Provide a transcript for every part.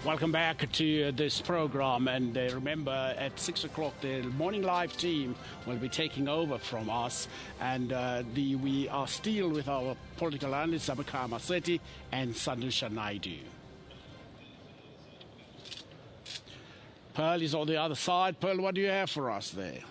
Welcome back to this program, and remember at 6 o'clock the morning live team will be taking over from us, and we are still with our political analysts Abakar Maseti and Sandusha Naidu. Pearl is on the other side. Pearl, what do you have for us there?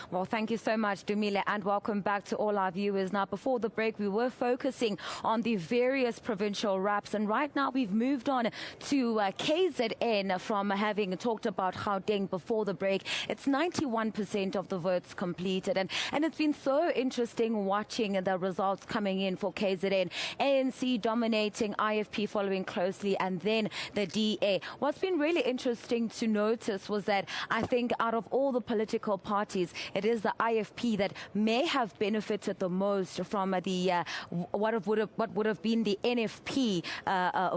Well, thank you so much, Dumile, and welcome back to all our viewers. Now, before the break, we were focusing on the various provincial raps, and right now we've moved on to KZN from having talked about Gauteng before the break. It's 91% of the votes completed, and it's been so interesting watching the results coming in for KZN. ANC dominating, IFP following closely, and then the DA. What's been really interesting to notice was that I think out of all the political parties, it is the IFP that may have benefited the most from the what would have been the NFP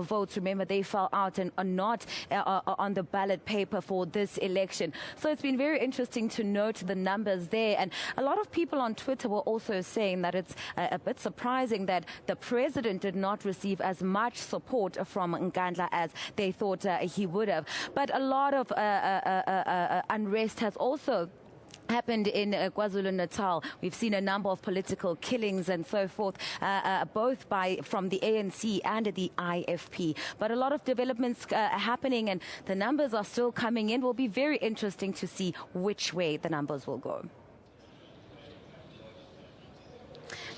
votes. Remember, they fell out and are not on the ballot paper for this election. So it's been very interesting to note the numbers there. And a lot of people on Twitter were also saying that it's a bit surprising that the president did not receive as much support from Nkandla as they thought he would have. But a lot of unrest has also happened in KwaZulu-Natal. We've seen a number of political killings and so forth, both from the ANC and the IFP. But a lot of developments happening, and the numbers are still coming in. Will be very interesting to see which way the numbers will go.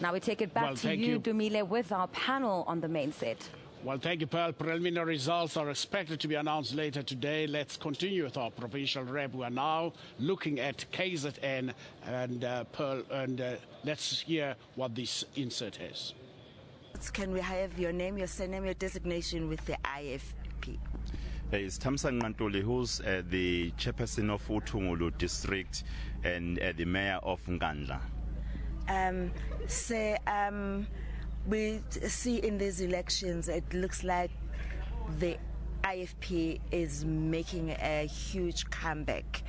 Now we take it back to you, Dumile, with our panel on the main set. Well, thank you, Pearl. Preliminary results are expected to be announced later today. Let's continue with our provincial rep. We are now looking at KZN and Pearl, and let's hear what this insert has. Can we have your name, your surname, your designation with the IFP? It's Tamsan Mantuli, who's the chairperson of Utungulu district and the mayor of Nkandla. We see in these elections, it looks like the IFP is making a huge comeback.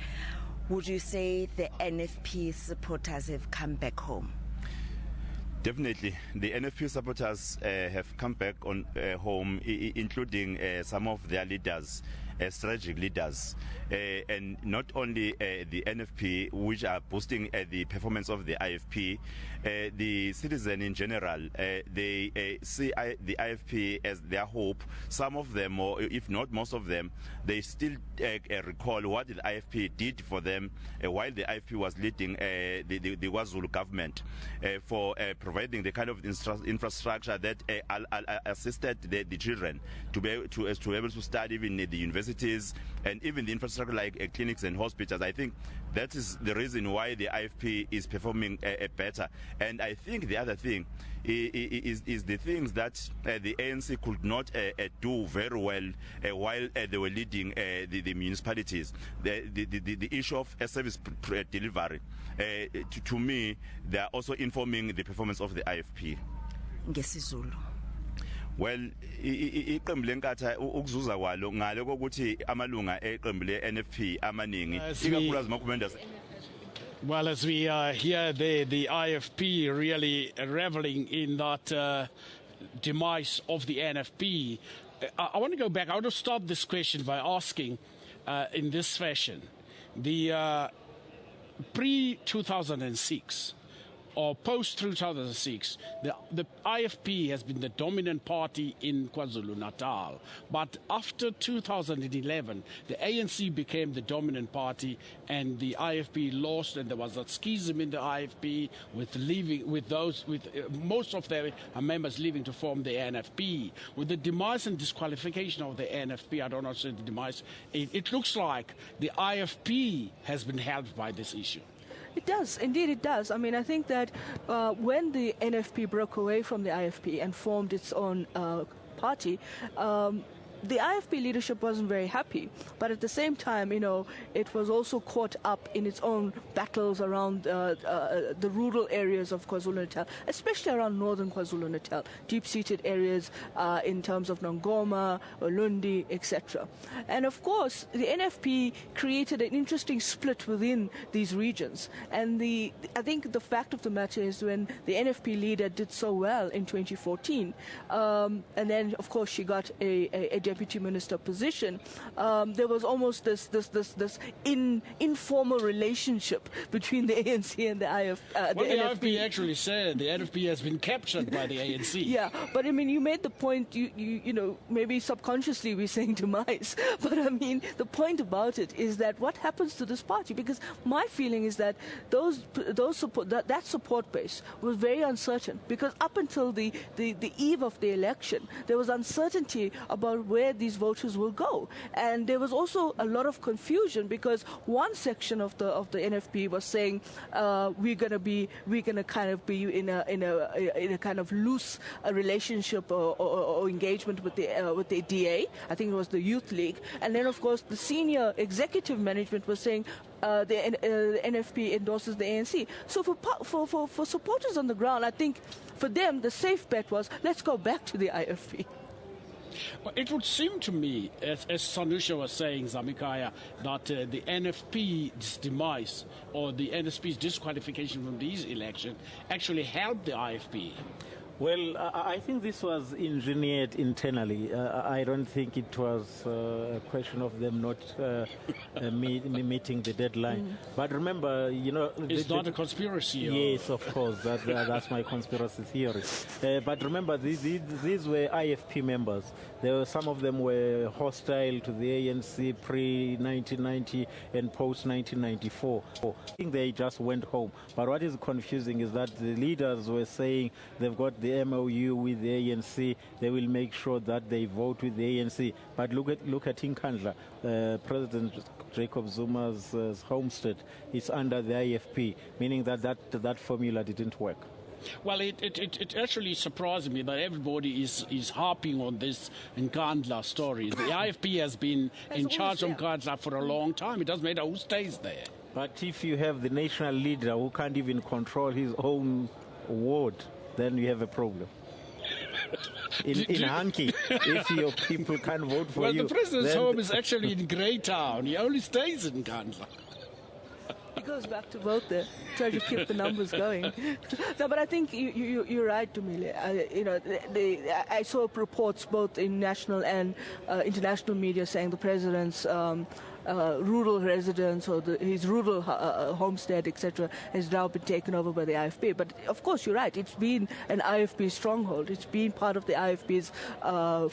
Would you say the NFP supporters have come back home? Definitely. The NFP supporters have come back on home, including some of their leaders, strategic leaders, and not only the NFP, which are boosting the performance of the IFP, the citizen in general, they see the IFP as their hope. Some of them, or if not most of them, they still recall what the IFP did for them while the IFP was leading the KwaZulu government for providing the kind of infrastructure that assisted the children to be able to study even in the universities, and even the infrastructure like clinics and hospitals. I think that is the reason why the IFP is performing better. And I think the other thing is the things that the ANC could not do very well while they were leading the municipalities. The issue of a service delivery, to me, they are also informing the performance of the IFP. NgesiZulu. Well, iqembu lenkatha ukuzuza kwalo ngale kokuthi amalunga eqembu le-NFP amaningi ikakhulukazi makumendas. Well, as we hear there, the IFP really reveling in that demise of the NFP. I want to go back. I want to start this question by asking in this fashion. The pre-2006 or post-2006, the IFP has been the dominant party in KwaZulu-Natal. But after 2011, the ANC became the dominant party and the IFP lost, and there was that schism in the IFP with most of their members leaving to form the NFP. With the demise and disqualification of the NFP, I don't know say the demise, it looks like the IFP has been helped by this issue. It does, indeed it does. I mean, I think that when the NFP broke away from the IFP and formed its own party, the IFP leadership wasn't very happy, but at the same time, it was also caught up in its own battles around the rural areas of KwaZulu-Natal, especially around northern KwaZulu-Natal, deep-seated areas in terms of Nongoma, Ulundi, etc. And of course, the NFP created an interesting split within these regions. And I think the fact of the matter is when the NFP leader did so well in 2014, and then, of course, she got a deputy minister position, there was almost this informal relationship between the ANC and the NFP. The IFP actually said the NFP has been captured by the ANC. Yeah, but I mean, you made the point, you know, maybe subconsciously we're saying demise, but I mean, the point about it is that what happens to this party? Because my feeling is that that support base was very uncertain, because up until the eve of the election, there was uncertainty about where these voters will go, and there was also a lot of confusion because one section of the NFP was saying we're gonna kind of be in a kind of loose relationship or engagement with the DA. I think it was the Youth League, and then of course the senior executive management was saying the NFP endorses the ANC. So for supporters on the ground, I think for them the safe bet was, let's go back to the IFP. Well, it would seem to me, as Sanusha was saying, Zamikaya, that the NFP's demise or the NSP's disqualification from these elections actually helped the IFP. Well, I think this was engineered internally. I don't think it was a question of them not meeting the deadline. But remember, you know... It's not a conspiracy. Yes, of course. That's my conspiracy theory. But remember, these were IFP members. Some of them were hostile to the ANC pre-1990 and post-1994. I think they just went home. But what is confusing is that the leaders were saying they've got the MOU with the ANC, they will make sure that they vote with the ANC. But look at Inkandla, President Jacob Zuma's homestead is under the IFP, meaning that formula didn't work. Well, it actually surprised me that everybody is harping on this Nkandla story. The IFP has been in charge of Nkandla for a long time. It doesn't matter who stays there. But if you have the national leader who can't even control his own ward, then you have a problem. In Hanki, if your people can't vote for you... Well, the president's home is actually in Greytown. He only stays in Nkandla. He goes back to vote there, try to keep the numbers going. No, but I think you're right, Dumile. I saw reports both in national and international media saying the president's rural residence or his rural homestead, etc., has now been taken over by the IFP. But of course, you're right. It's been an IFP stronghold. It's been part of the IFP's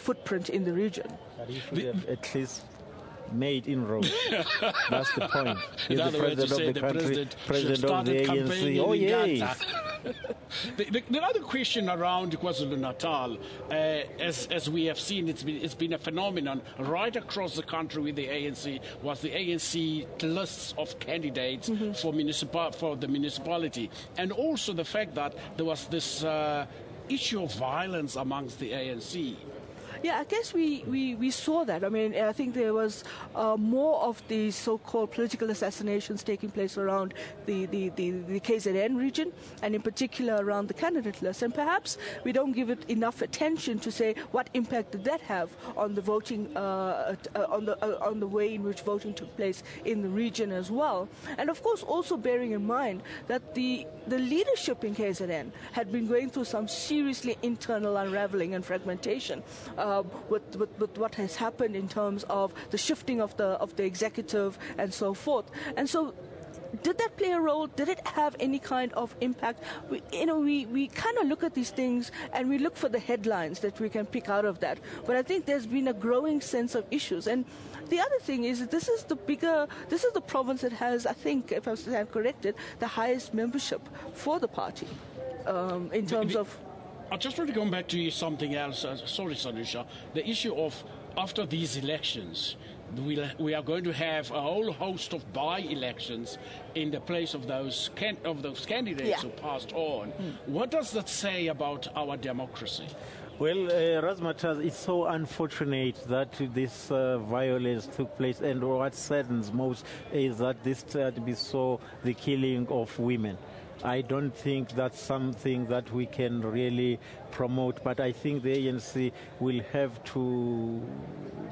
footprint in the region. But you should have at least made inroads. That's the point. He's the president of the country, president of the ANC. Oh, yes. The other question around KwaZulu-Natal, as we have seen, it's been a phenomenon right across the country with the ANC, was the ANC lists of candidates for the municipality, and also the fact that there was this issue of violence amongst the ANC. Yeah, I guess we saw that. I mean, I think there was more of the so-called political assassinations taking place around the KZN region, and in particular around the candidate list. And perhaps we don't give it enough attention to say what impact did that have on the voting, on the way in which voting took place in the region as well. And of course, also bearing in mind that the leadership in KZN had been going through some seriously internal unraveling and fragmentation. With what has happened in terms of the shifting of the executive and so forth. And so did that play a role? Did it have any kind of impact? We kind of look at these things and we look for the headlines that we can pick out of that. But I think there's been a growing sense of issues. And the other thing is this is the province that has, I think, if I'm corrected, the highest membership for the party in terms of... I just want to go back to something else. Sorry, Sanusha. The issue of after these elections, we are going to have a whole host of by-elections in the place of those candidates who passed on. What does that say about our democracy? Well, Razmataz, it's so unfortunate that this violence took place, and what saddens most is that this had to be the killing of women. I don't think that's something that we can really promote, but I think the ANC will have to,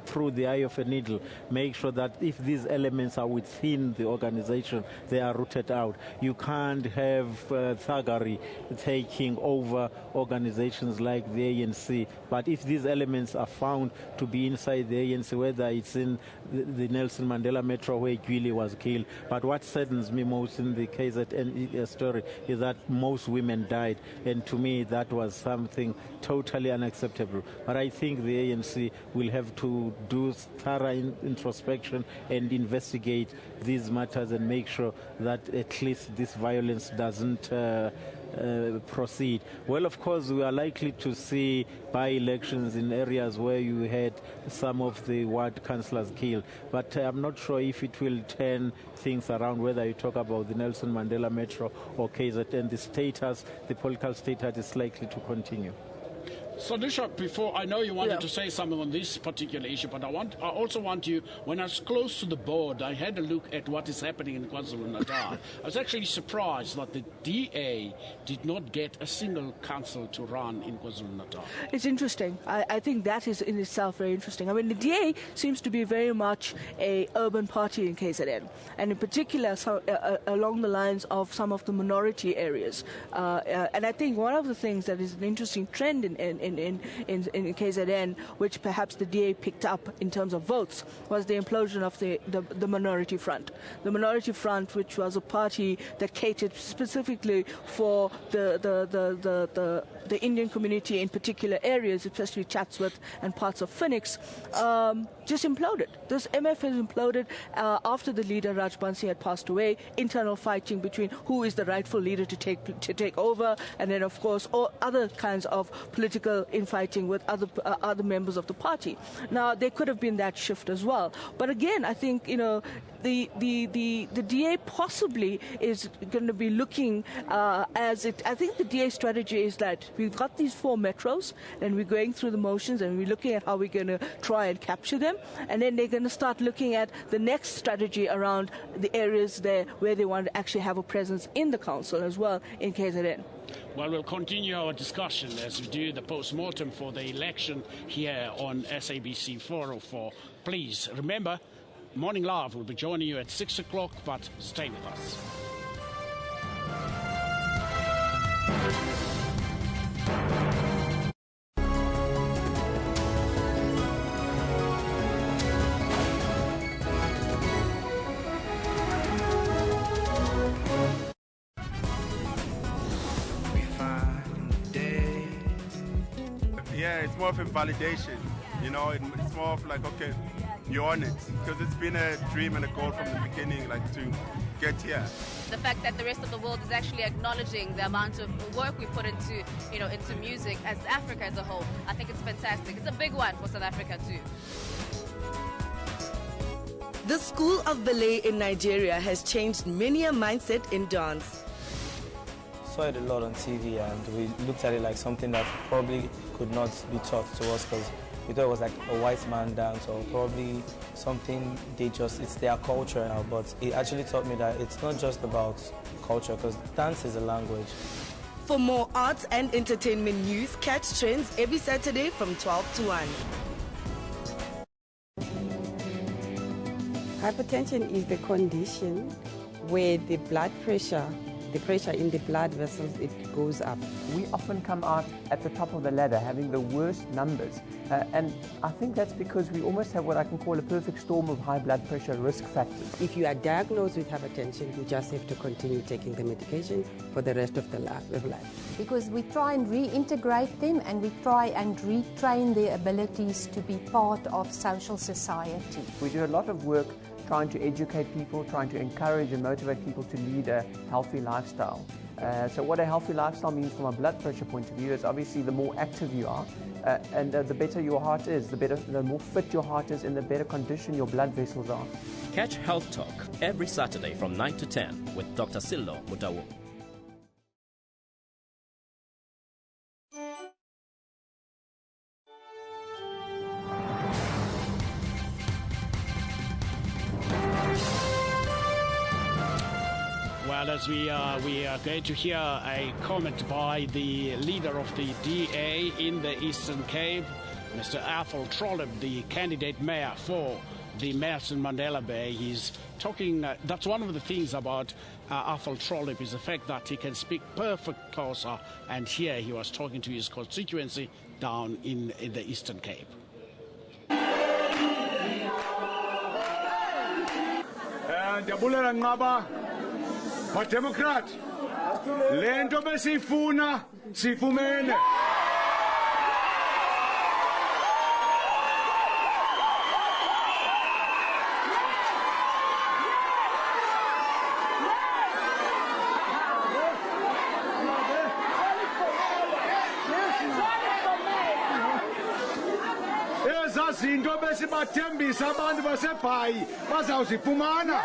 through the eye of a needle, make sure that if these elements are within the organization, they are rooted out. You can't have thuggery taking over organizations like the ANC, but if these elements are found to be inside the ANC, whether it's in the Nelson Mandela Metro where Gwili was killed, but what saddens me most in the KZN story is that most women died, and to me that was something totally unacceptable. But I think the ANC will have to do thorough introspection and investigate these matters and make sure that at least this violence doesn't proceed. Well, of course, we are likely to see by-elections in areas where you had some of the ward councillors killed, but I'm not sure if it will turn things around, whether you talk about the Nelson Mandela Metro or KZN. The political status is likely to continue. So, Disha, before, I know you wanted to say something on this particular issue, but I also want you, when I was close to the board, I had a look at what is happening in KwaZulu-Natal. I was actually surprised that the DA did not get a single council to run in KwaZulu-Natal. It's interesting. I think that is in itself very interesting. I mean, the DA seems to be very much a urban party in KZN, and in particular along the lines of some of the minority areas. And I think one of the things that is an interesting trend in KZN, which perhaps the DA picked up in terms of votes, was the implosion of the Minority Front. The Minority Front, which was a party that catered specifically for the Indian community in particular areas, especially Chatsworth and parts of Phoenix, just imploded. This MF has imploded after the leader Raj Bansi had passed away. Internal fighting between who is the rightful leader to take over, and then of course all other kinds of political infighting with other members of the party. Now there could have been that shift as well, but again I think the DA possibly is going to be looking I think the DA strategy is that we've got these 4 metros and we're going through the motions and we're looking at how we're going to try and capture them, and then they're going to start looking at the next strategy around the areas there where they want to actually have a presence in the council as well in KZN. Well, we'll continue our discussion as we do the post-mortem for the election here on SABC 404. Please remember, Morning Live will be joining you at 6 o'clock, but stay with us. Yeah, it's more of a validation, it's more of like, okay, you're on it, because it's been a dream and a goal from the beginning, like to get here. The fact that the rest of the world is actually acknowledging the amount of work we put into music as Africa as a whole, I think it's fantastic. It's a big one for South Africa too. The School of Ballet in Nigeria has changed many a mindset in dance. Saw it a lot on TV, and we looked at it like something that probably could not be taught to us, because we thought it was like a white man dance or probably something it's their culture now. But it actually taught me that it's not just about culture, because dance is a language. For more arts and entertainment news, catch Trends every Saturday from 12 to 1. Hypertension is the condition where the blood pressure, the pressure in the blood vessels, it goes up. We often come out at the top of the ladder having the worst numbers, and I think that's because we almost have what I can call a perfect storm of high blood pressure risk factors. If you are diagnosed with hypertension, you just have to continue taking the medication for the rest of the life. Because we try and reintegrate them, and we try and retrain their abilities to be part of social society. We do a lot of work trying to educate people, trying to encourage and motivate people to lead a healthy lifestyle. So what a healthy lifestyle means from a blood pressure point of view is obviously the more active you are, and the better your heart is, the more fit your heart is, and the better condition your blood vessels are. Catch Health Talk every Saturday from 9 to 10 with Dr. Sillo Mutawu. Well, as we are going to hear a comment by the leader of the DA in the Eastern Cape, Mr. Electoral, the candidate mayor for the Nelson Mandela Bay. He's talking, that's one of the things about Electoral is the fact that he can speak perfect Xhosa, and here he was talking to his constituency down in the Eastern Cape. Ndiyabulela Nqaba, Democrat, le nto besiyifuna siyifumene. Zinto besibathembisa abantu baseBhayi bazawuzifumana.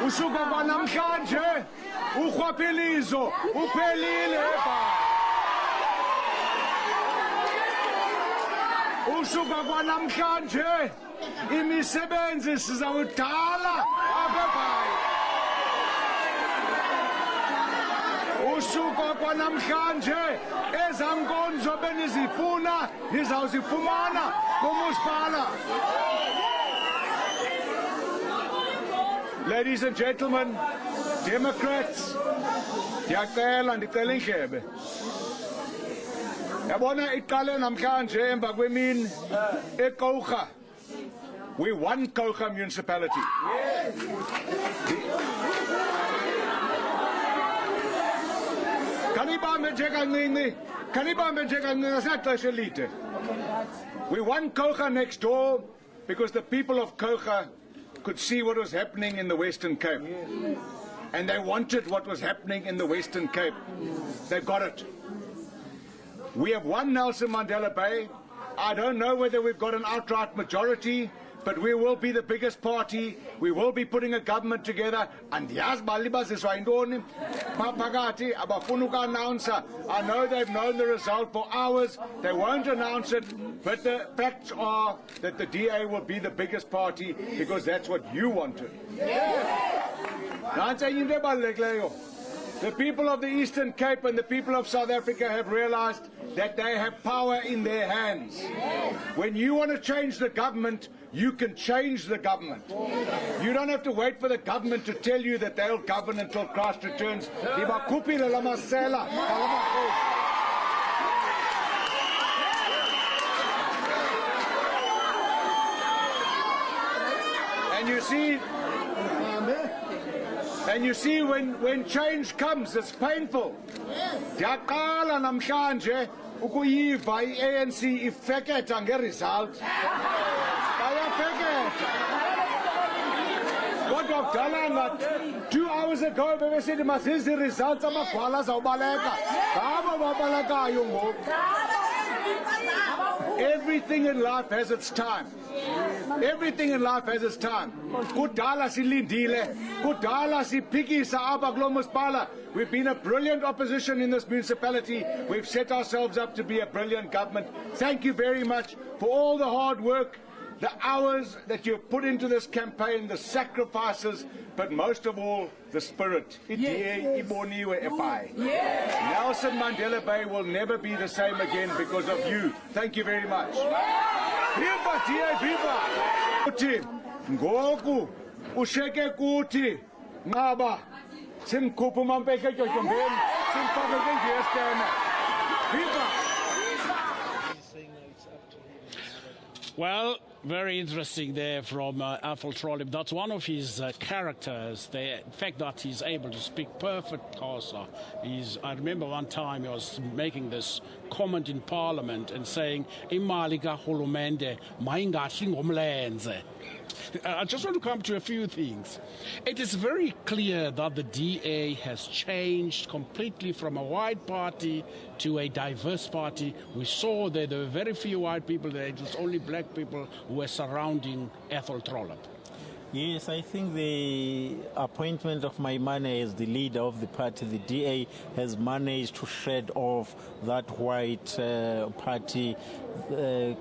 Usuka kwanamhlanje urhwaphilizo uphelile eBhayi. Usuka kwanamhlanje imisebenzi sizawudala apha eBhayi. Usuka kwanamhlanje ezankonzo benizifuna nizawuzifumana kuMunicipal. Ladies and gentlemen, Democrats, ndiyacela indlebe. Yabona iqale namhlanje emva kwemini eKouga. We won Kouga municipality. We won Kouga next door because the people of Kouga could see what was happening in the Western Cape. And they wanted what was happening in the Western Cape. They got it. We have won Nelson Mandela Bay. I don't know whether we've got an outright majority, but we will be the biggest party. We will be putting a government together. And I know they've known the result for hours. They won't announce it. But the facts are that the DA will be the biggest party because that's what you wanted. The people of the Eastern Cape and the people of South Africa have realized that they have power in their hands. When you want to change the government, you can change the government. You don't have to wait for the government to tell you that they'll govern until Christ returns. And you see, when change comes, it's painful. Ndiyaqala namhlanje ukuyiva iANC ifeketha ngeresult. Bayafeketha. Kodwa kudala ngathi 2 hours ago bebesithi masizi results amagwala azawubaleka. Ngabo babalekayo ngoku. Everything in life has its time. Everything in life has its time. Kudala silindile. Kudala siphikisa apha kulo Municipal. We've been a brilliant opposition in this municipality. We've set ourselves up to be a brilliant government. Thank you very much for all the hard work, the hours that you've put into this campaign, the sacrifices, but most of all, the spirit. Nelson Mandela Bay will never be the same again because of you. Thank you very much. Viva, DA, viva! Ngoku, usheke kuti, Nqaba, simkhupha uMampeke etyotyombeni, simfake njengesitena. Viva! Well, very interesting there from Petroleum. That's one of his characters. The fact that he's able to speak perfect Xhosa. I remember one time he was making this comment in Parliament and saying, "Imali kahulumende mayingathi ngomlenze." I just want to come to a few things. It is very clear that the DA has changed completely from a white party to a diverse party. We saw that there were very few white people there. It was only black people who were surrounding Electoral. Yes, I think the appointment of Maimane as the leader of the party, the DA, has managed to shed off that white party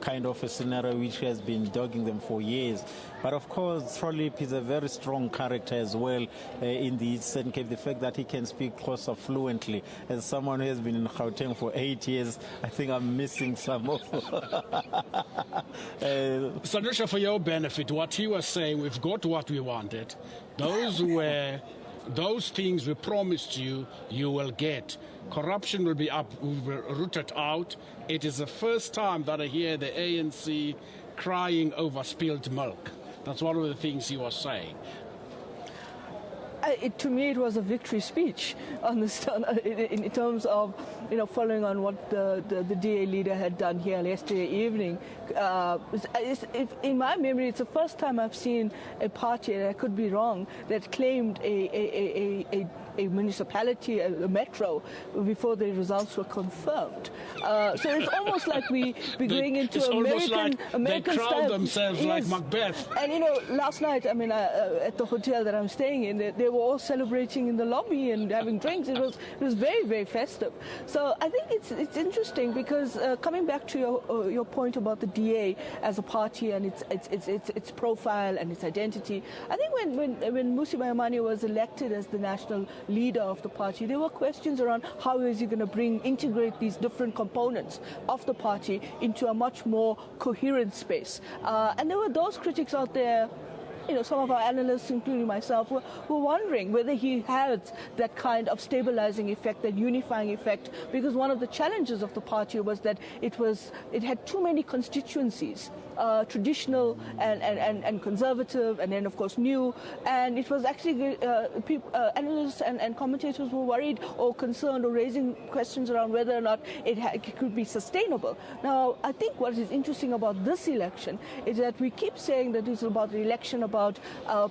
kind of a scenario which has been dogging them for years. But of course, Trolip is a very strong character as well in the Eastern Cape. The fact that he can speak Xhosa fluently. As someone who has been in Gauteng for 8 years, I think I'm missing some of... Sandrisha, for your benefit, what he was saying, we've got what we wanted. Those things we promised you, you will get. Corruption will be rooted out. It is the first time that I hear the ANC crying over spilled milk. That's one of the things he was saying. To me, it was a victory speech on this, in terms of, following on what the DA leader had done here yesterday evening. In my memory, it's the first time I've seen a party, and I could be wrong, that claimed a municipality, a metro, before the results were confirmed. So it's almost like we're going into American they crowd style. themselves like Macbeth. And last night, at the hotel that I'm staying in, they were all celebrating in the lobby and having drinks. It was very, very festive. So I think it's interesting because coming back to your point about the DA as a party and its profile and its identity, I think when Mmusi Maimane was elected as the national leader of the party, there were questions around how is he going to integrate these different components of the party into a much more coherent space. And there were those critics out there, some of our analysts, including myself, were wondering whether he had that kind of stabilizing effect, that unifying effect, because one of the challenges of the party was that it had too many constituencies. Traditional and conservative, and then of course new, and it was actually analysts and commentators were worried or concerned or raising questions around whether or not it could be sustainable. Now, I think what is interesting about this election is that we keep saying that it's about the election about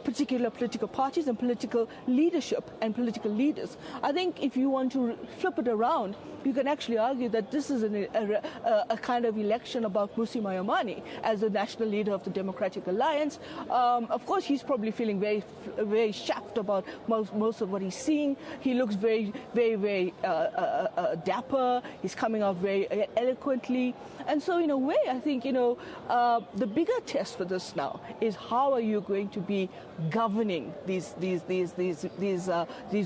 particular political parties and political leadership and political leaders. I think if you want to flip it around, you can actually argue that this is a kind of election about Mmusi Maimane as the national leader of the Democratic Alliance. Of course, he's probably feeling very, very shaft about most of what he's seeing. He looks very, very, very dapper. He's coming out very eloquently. And so, in a way, I think, the bigger test for this now is how are you going to be governing these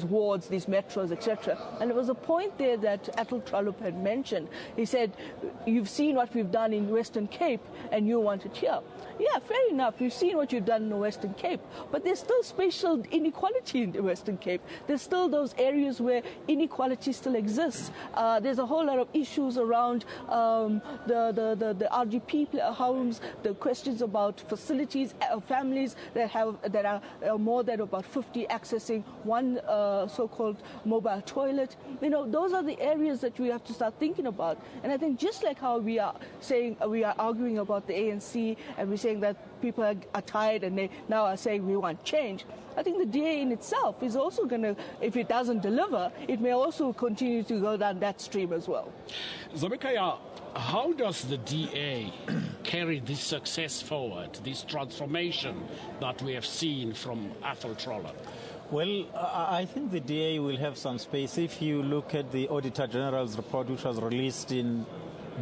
wards, these metros, etc. And there was a point there that Electoral had mentioned. He said, you've seen what we've done in Western Cape and you want it here. Yeah, fair enough. We've seen what you've done in the Western Cape, but there's still spatial inequality in the Western Cape. There's still those areas where inequality still exists. There's a whole lot of issues around the RGP homes, the questions about facilities, families that are more than about 50 accessing one so-called mobile toilet. Those are the areas that we have to start thinking about. And I think just like how we are saying we are arguing about the ANC and we're saying that people are tired and they now are saying we want change, I think the DA in itself is also going to, if it doesn't deliver, it may also continue to go down that stream as well. Zabekaya, how does the DA carry this success forward, this transformation that we have seen from Electoral? Well, I think the DA will have some space. If you look at the Auditor General's report, which was released in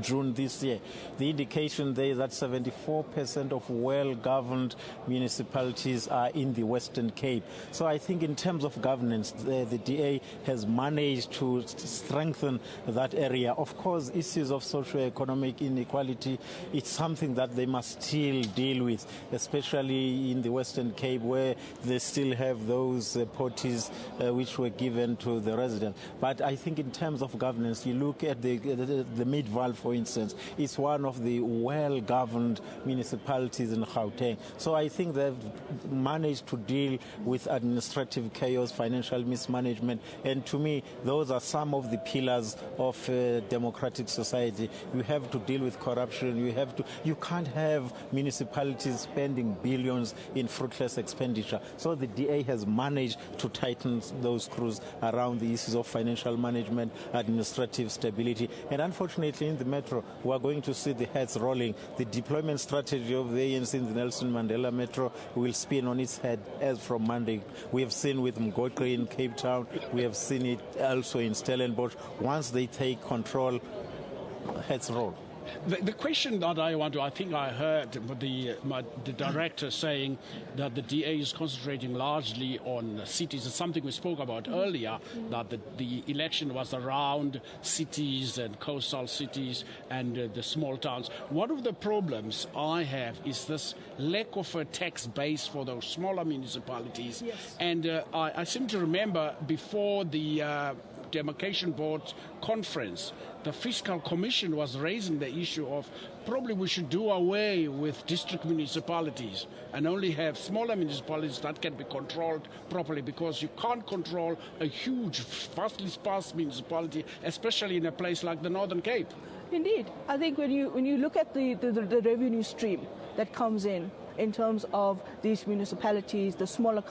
June this year, the indication there is that 74% of well-governed municipalities are in the Western Cape. So I think in terms of governance, the DA has managed to strengthen that area. Of course, issues of socio-economic inequality, it's something that they must still deal with, especially in the Western Cape where they still have those poties which were given to the residents. But I think in terms of governance, you look at the Mid-Val, for instance, it's one of the well-governed municipalities in Gauteng. So I think they've managed to deal with administrative chaos, financial mismanagement, and to me, those are some of the pillars of democratic society. You have to deal with corruption. You can't have municipalities spending billions in fruitless expenditure. So the DA has managed to tighten those screws around the issues of financial management, administrative stability, and unfortunately, in the Metro, we are going to see the heads rolling. The deployment strategy of the ANC in the Nelson Mandela Metro will spin on its head as from Monday. We have seen with Mgoqi in Cape Town. We have seen it also in Stellenbosch. Once they take control, heads roll. The question that I think I heard the director saying that the DA is concentrating largely on cities. It's something we spoke about earlier, that the election was around cities and coastal cities and the small towns. One of the problems I have is this lack of a tax base for those smaller municipalities. Yes. And I seem to remember before the Demarcation Board conference, the Fiscal Commission was raising the issue of probably we should do away with district municipalities and only have smaller municipalities that can be controlled properly, because you can't control a huge, vastly sparse municipality, especially in a place like the Northern Cape. Indeed. I think when you look at the revenue stream that comes in terms of these municipalities, the smaller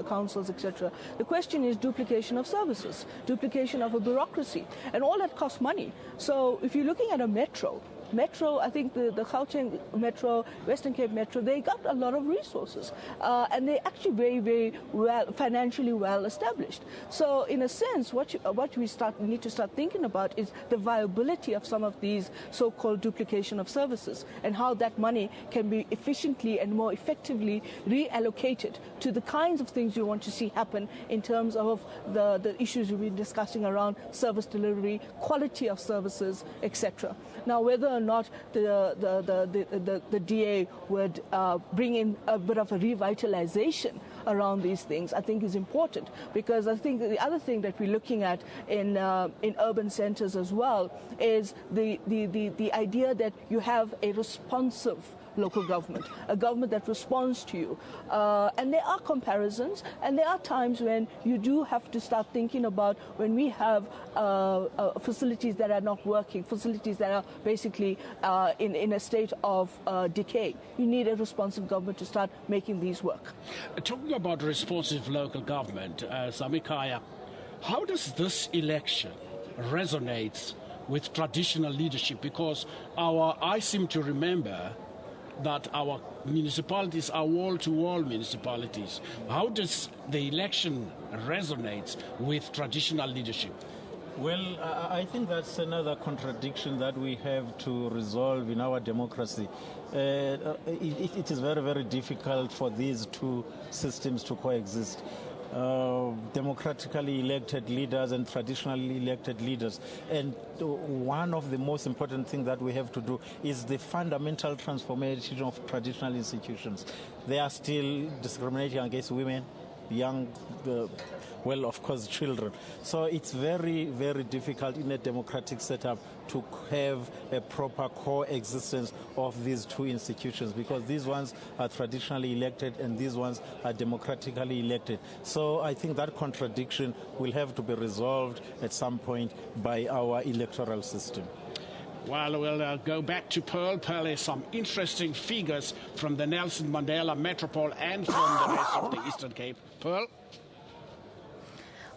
councils, etc. The question is duplication of services, duplication of a bureaucracy, and all that costs money. So if you're looking at a metro, I think the Gauteng Metro, Western Cape Metro, they got a lot of resources, and they're actually very, very well, financially well established. So in a sense, what we need to start thinking about is the viability of some of these so-called duplication of services, and how that money can be efficiently and more effectively reallocated to the kinds of things you want to see happen in terms of the issues we've been discussing around service delivery, quality of services, etc. Now, whether or not the DA would bring in a bit of a revitalization around these things, I think is important, because I think the other thing that we're looking at in urban centers as well is the idea that you have a responsive local government, a government that responds to you. And there are comparisons, and there are times when you do have to start thinking about when we have facilities that are not working, facilities that are basically in a state of decay. You need a responsive government to start making these work. Talking about responsive local government, Zamikaya, how does this election resonate with traditional leadership? Because I seem to remember that our municipalities are wall-to-wall municipalities. How does the election resonate with traditional leadership? Well, I think that's another contradiction that we have to resolve in our democracy. It is very, very difficult for these two systems to coexist. Democratically elected leaders and traditionally elected leaders. And one of the most important things that we have to do is the fundamental transformation of traditional institutions. They are still discriminating against women, young, well, of course, children. So it's very, very difficult in a democratic setup to have a proper coexistence of these two institutions, because these ones are traditionally elected and these ones are democratically elected. So I think that contradiction will have to be resolved at some point by our electoral system. Well, we'll go back to Pearl. Pearl has some interesting figures from the Nelson Mandela Metropole and from the rest of the Eastern Cape. Pearl?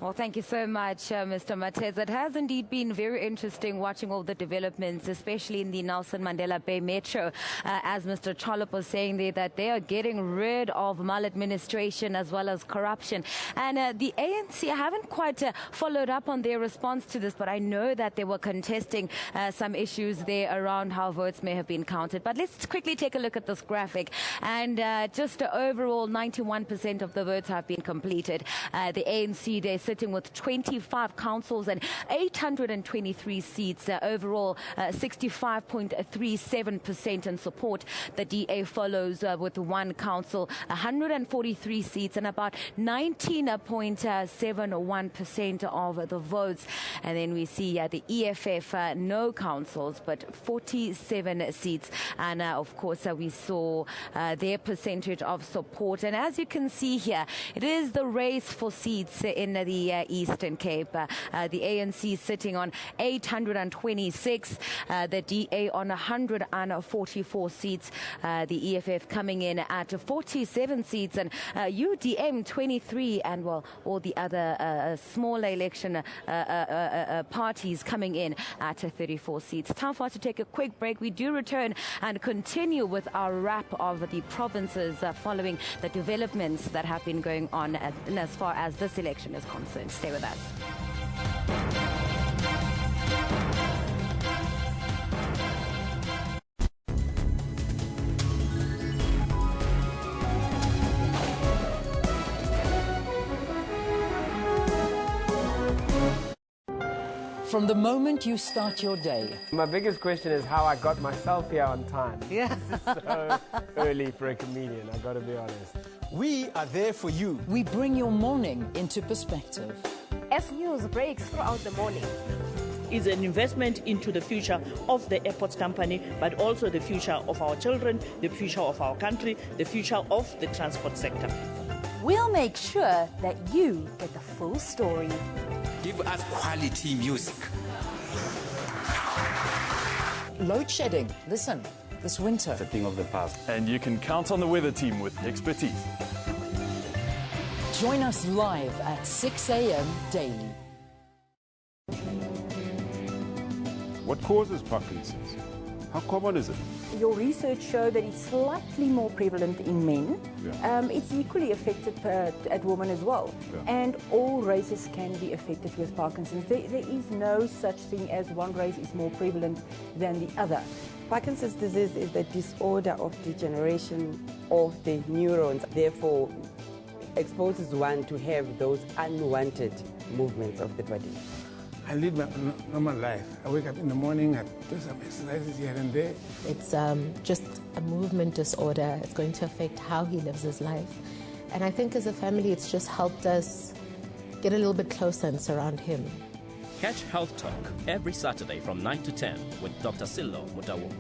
Well, thank you so much, Mr. Matez. It has indeed been very interesting watching all the developments, especially in the Nelson Mandela Bay Metro. As Mr. Cholop was saying there, that they are getting rid of maladministration as well as corruption. And the ANC haven't quite followed up on their response to this, but I know that they were contesting some issues there around how votes may have been counted. But let's quickly take a look at this graphic. And just overall, 91% of the votes have been completed. The ANC, they're sitting with 25 councils and 823 seats. Overall, 65.37% in support. The DA follows with one council, 143 seats and about 19.71% of the votes. And then we see the EFF, no councils, but 47 seats. And of course, we saw their percentage of support. And as you can see here, it is the race for seats in the the Eastern Cape. The ANC sitting on 826, the DA on 144 seats, the EFF coming in at 47 seats, and UDM 23, and well, all the other smaller election parties coming in at 34 seats. Time for us to take a quick break. We do return and continue with our wrap of the provinces following the developments that have been going on as far as this election is concerned. Stay with us. From the moment you start your day. My biggest question is how I got myself here on time. Yeah. This is so early for a comedian, I gotta be honest. We are there for you. We bring your morning into perspective. As news breaks throughout the morning, is an investment into the future of the airports company, but also the future of our children, the future of our country, the future of the transport sector. We'll make sure that you get the full story. Give us quality music. Load shedding. Listen, this winter. It's a thing of the past. And you can count on the weather team with expertise. Join us live at 6 a.m. daily. What causes Parkinson's? How common is it? Your research showed that it's slightly more prevalent in men. Yeah. It's equally affected at women as well. Yeah. And all races can be affected with Parkinson's. There is no such thing as one race is more prevalent than the other. Parkinson's disease is the disorder of degeneration of the neurons, therefore exposes one to have those unwanted movements of the body. I lead my normal life. I wake up in the morning, I do some exercises here and there. It's just a movement disorder. It's going to affect how he lives his life. And I think as a family, it's just helped us get a little bit closer and surround him. Catch Health Talk every Saturday from 9 to 10 with Dr. Sillo Mutawo.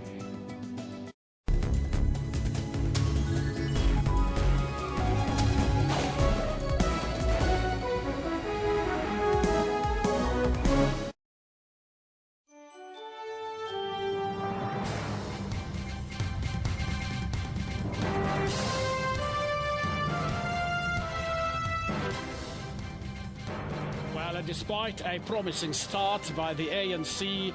Despite a promising start by the ANC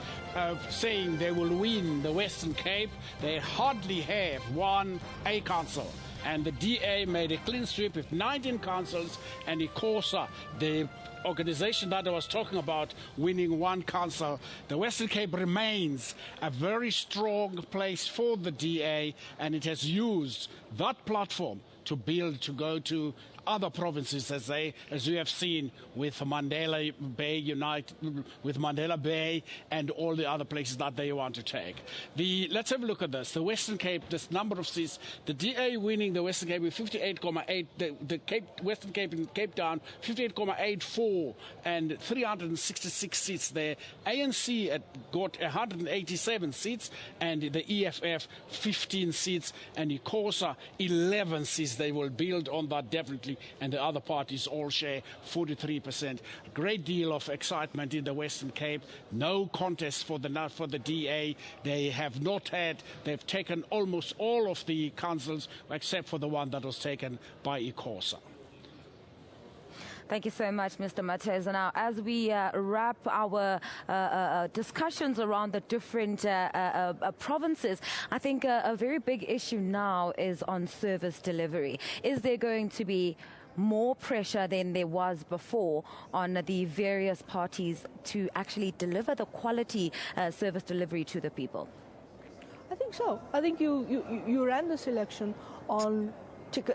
saying they will win the Western Cape, they hardly have won a council. And the DA made a clean sweep with 19 councils, and ICOSA, the organization that I was talking about, winning one council. The Western Cape remains a very strong place for the DA, and it has used that platform to build, to go to other provinces, as we have seen with Mandela Bay with Mandela Bay and all the other places that they want to take. Let's have a look at this. The Western Cape, this number of seats, the DA winning the Western Cape with 58.8, the Western Cape and Cape Town 58.84 and 366 seats there. ANC got 187 seats, and the EFF 15 seats, and ICOSA 11 seats. They will build on that definitely, and the other parties all share 43%. Great deal of excitement in the Western Cape. No contest for the DA. They've taken almost all of the councils except for the one that was taken by ICOSA. Thank you so much, Mr. Matez. Now, as we wrap our discussions around the different provinces, I think a very big issue now is on service delivery. Is there going to be more pressure than there was before on the various parties to actually deliver the quality service delivery to the people? I think so. I think you ran this election on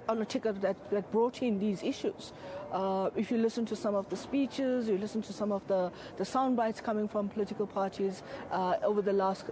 a ticket that brought in these issues. If you listen to some of the speeches, you listen to some of the sound bites coming from political parties over the last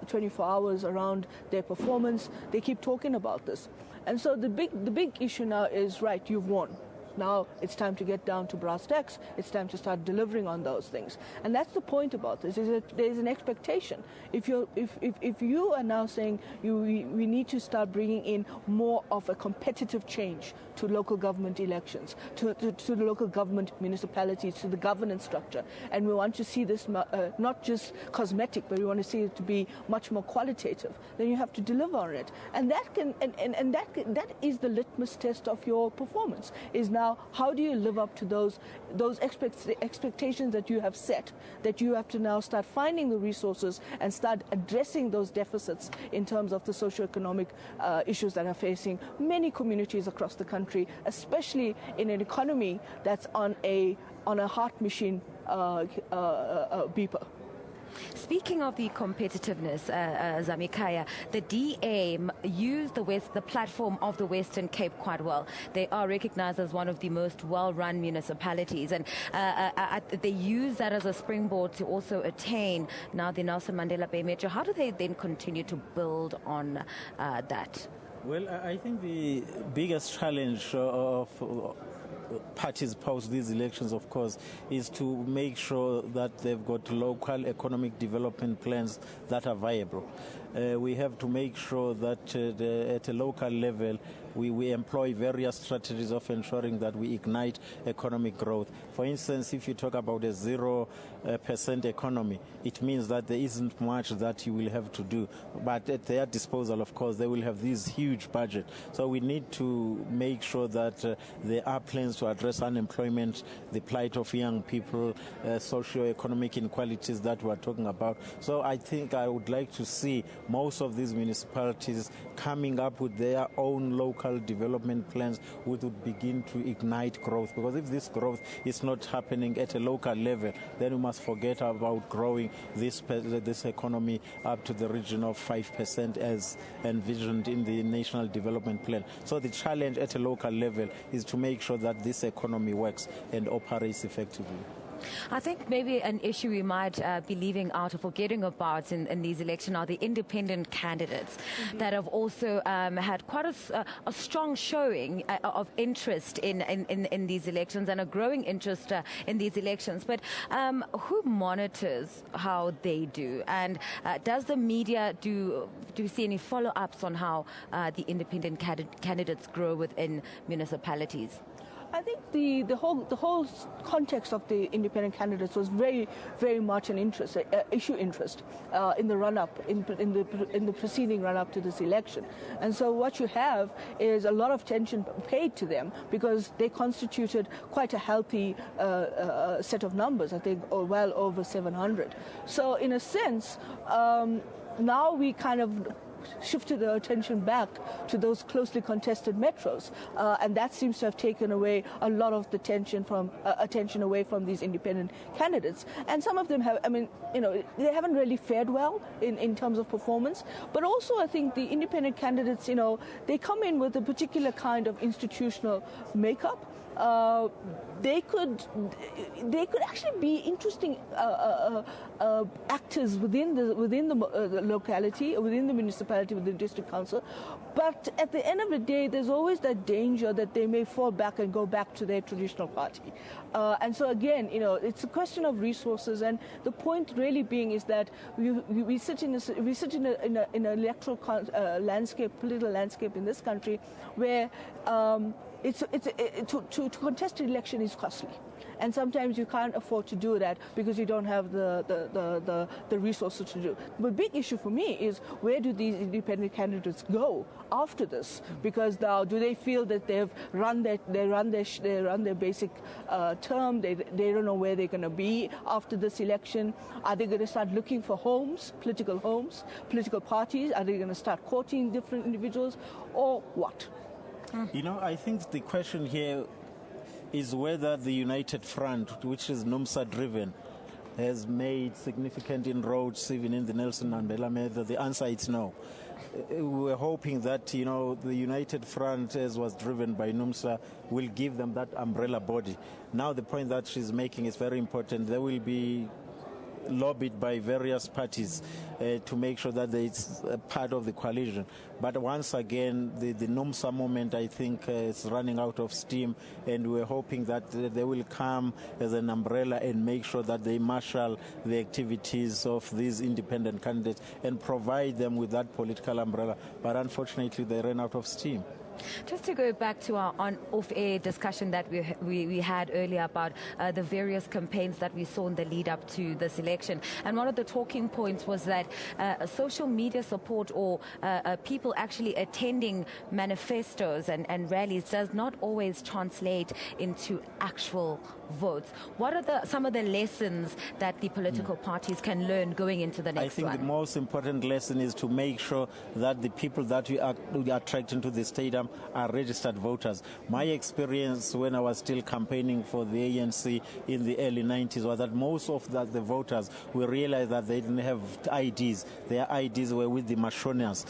24 hours around their performance, they keep talking about this. And so the big issue now is, right, you've won. Now it's time to get down to brass tacks. It's time to start delivering on those things. And that's the point about this, is that there's an expectation. If you are now saying we need to start bringing in more of a competitive change to local government elections, to the local government municipalities, to the governance structure, and we want to see this not just cosmetic, but we want to see it to be much more qualitative, then you have to deliver on it. And that is the litmus test of your performance, is now how do you live up to those expectations that you have set, that you have to now start finding the resources and start addressing those deficits in terms of the socioeconomic issues that are facing many communities across the country, especially in an economy that's on a heart machine beeper. Speaking of the competitiveness, Zamikaya, the DA used the platform of the Western Cape quite well. They are recognized as one of the most well-run municipalities, and they use that as a springboard to also attain now the Nelson Mandela Bay Metro. How do they then continue to build on that? Well, I think the biggest challenge of parties post these elections, of course, is to make sure that they've got local economic development plans that are viable. We have to make sure that at a local level we employ various strategies of ensuring that we ignite economic growth. For instance, if you talk about a 0% economy, it means that there isn't much that you will have to do. But at their disposal, of course, they will have this huge budget. So we need to make sure that there are plans to address unemployment, the plight of young people, socio-economic inequalities that we're talking about. So I think I would like to see most of these municipalities coming up with their own local development plans which would begin to ignite growth. Because if this growth is not happening at a local level, then we must forget about growing this economy up to the region of 5% as envisioned in the National Development Plan. So the challenge at a local level is to make sure that this economy works and operates effectively. I think maybe an issue we might be leaving out or forgetting about in these elections are the independent candidates that have also had quite a strong showing of interest in these elections and a growing interest in these elections. But who monitors how they do? And does the media do you see any follow-ups on how the independent candidates grow within municipalities? I think the whole context of the independent candidates was very, very much an interest, issue interest in the run-up, in the preceding run-up to this election. And so what you have is a lot of attention paid to them because they constituted quite a healthy set of numbers, I think well over 700. So in a sense, now we kind of shifted our attention back to those closely contested metros, and that seems to have taken away a lot of the attention away from these independent candidates. And some of them have, they haven't really fared well in terms of performance. But also, I think the independent candidates, they come in with a particular kind of institutional makeup. They could actually be interesting actors within the locality, within the municipality, within the district council. But at the end of the day, there's always that danger that they may fall back and go back to their traditional party. And so again, it's a question of resources. And the point really being is that we sit in an electoral landscape, political landscape in this country, where to contest an election is costly, and sometimes you can't afford to do that because you don't have the resources to do. But big issue for me is, where do these independent candidates go after this? Because now, do they feel that they've run their basic term? They don't know where they're going to be after this election. Are they going to start looking for political parties? Are they going to start courting different individuals, or what? I think the question here is whether the United Front, which is NUMSA driven, has made significant inroads even in the Nelson Mandela method. The answer is no. We're hoping that, the United Front, as was driven by NUMSA, will give them that umbrella body. Now the point that she's making is very important. There will be lobbied by various parties to make sure that it's part of the coalition. But once again, the NUMSA movement, I think, is running out of steam, and we're hoping that they will come as an umbrella and make sure that they marshal the activities of these independent candidates and provide them with that political umbrella. But unfortunately, they ran out of steam. Just to go back to our off-air discussion that we had earlier about the various campaigns that we saw in the lead up to this election. And one of the talking points was that social media support or people actually attending manifestos and rallies does not always translate into actual votes. What are some of the lessons that the political parties can learn going into the next one? I think the most important lesson is to make sure that the people that we attract into the stadium are registered voters. My experience when I was still campaigning for the ANC in the early 90s was that most of the voters, we realized that they didn't have IDs. Their IDs were with the machonistas.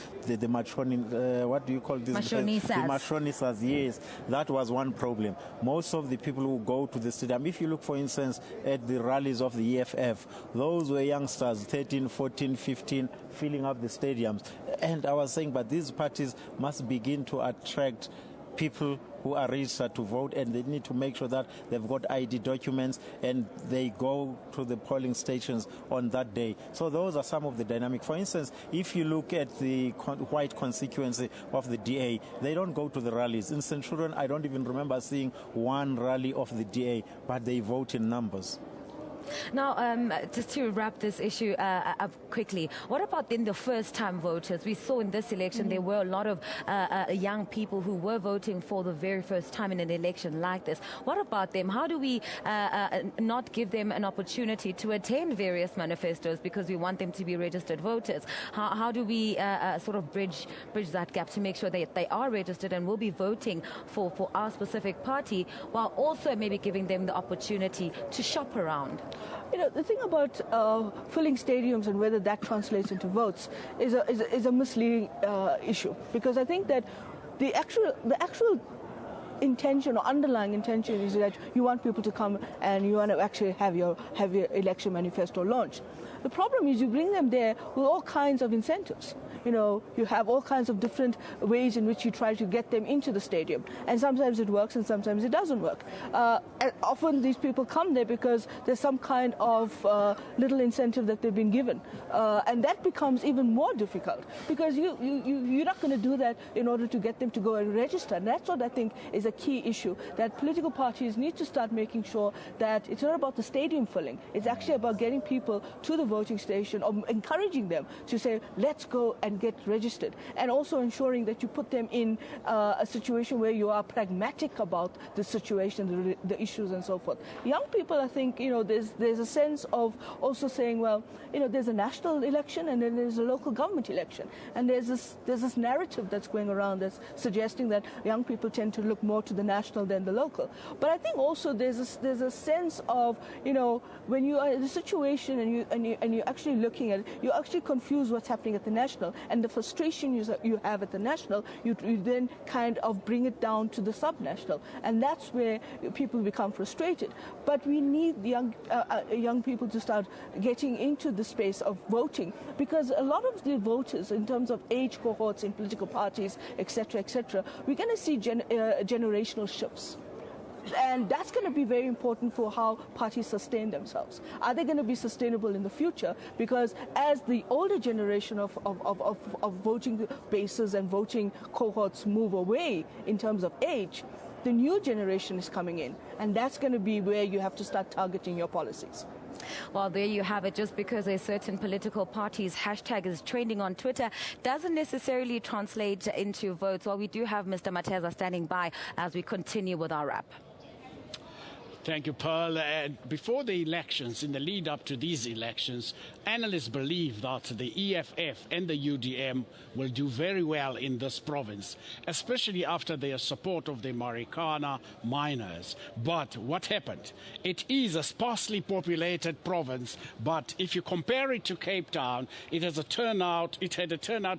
What do you call this? Machonistas. The machonistas, yes. That was one problem. Most of the people who go to the stadium, if you look, for instance, at the rallies of the EFF, those were youngsters, 13, 14, 15, filling up the stadiums. And I was saying, but these parties must begin to attract people who are registered to vote, and they need to make sure that they've got ID documents and they go to the polling stations on that day. So those are some of the dynamics. For instance, if you look at the white constituency of the DA, they don't go to the rallies. In Centurion, I don't even remember seeing one rally of the DA, but they vote in numbers. Now, just to wrap this issue up quickly, what about then the first-time voters? We saw in this election there were a lot of young people who were voting for the very first time in an election like this. What about them? How do we not give them an opportunity to attend various manifestos because we want them to be registered voters? How do we sort of bridge that gap to make sure that they are registered and will be voting for our specific party, while also maybe giving them the opportunity to shop around? You know, the thing about filling stadiums and whether that translates into votes is a misleading issue, because I think that the actual intention or underlying intention is that you want people to come and you want to actually have your election manifesto launched. The problem is you bring them there with all kinds of incentives. You know, you have all kinds of different ways in which you try to get them into the stadium. And sometimes it works and sometimes it doesn't work. And often these people come there because there's some kind of little incentive that they've been given. And that becomes even more difficult because you're not going to do that in order to get them to go and register. And that's what I think is a key issue, that political parties need to start making sure that it's not about the stadium filling. It's actually about getting people to the voting station or encouraging them to say, let's go and get registered, and also ensuring that you put them in a situation where you are pragmatic about the situation, the issues and so forth. Young people, I think, you know, there's a sense of also saying, well, you know, there's a national election and then there's a local government election, and there's this narrative that's going around that's suggesting that young people tend to look more to the national than the local. But I think also there's a sense of, you know, when you are in a situation and you're actually looking at it, you actually confuse what's happening at the national. And the frustration you have at the national, you then kind of bring it down to the sub-national. And that's where people become frustrated. But we need young people to start getting into the space of voting, because a lot of the voters, in terms of age cohorts in political parties, etc., we're going to see generational shifts. And that's going to be very important for how parties sustain themselves. Are they going to be sustainable in the future? Because as the older generation of voting bases and voting cohorts move away in terms of age, the new generation is coming in. And that's going to be where you have to start targeting your policies. Well, there you have it. Just because a certain political party's hashtag is trending on Twitter doesn't necessarily translate into votes. Well, we do have Mr. Mateza standing by as we continue with our wrap. Thank you, Pearl. Before the elections, in the lead up to these elections, analysts believe that the EFF and the UDM will do very well in this province, especially after their support of the Marikana miners. But what happened? It is a sparsely populated province, but if you compare it to Cape Town, it had a turnout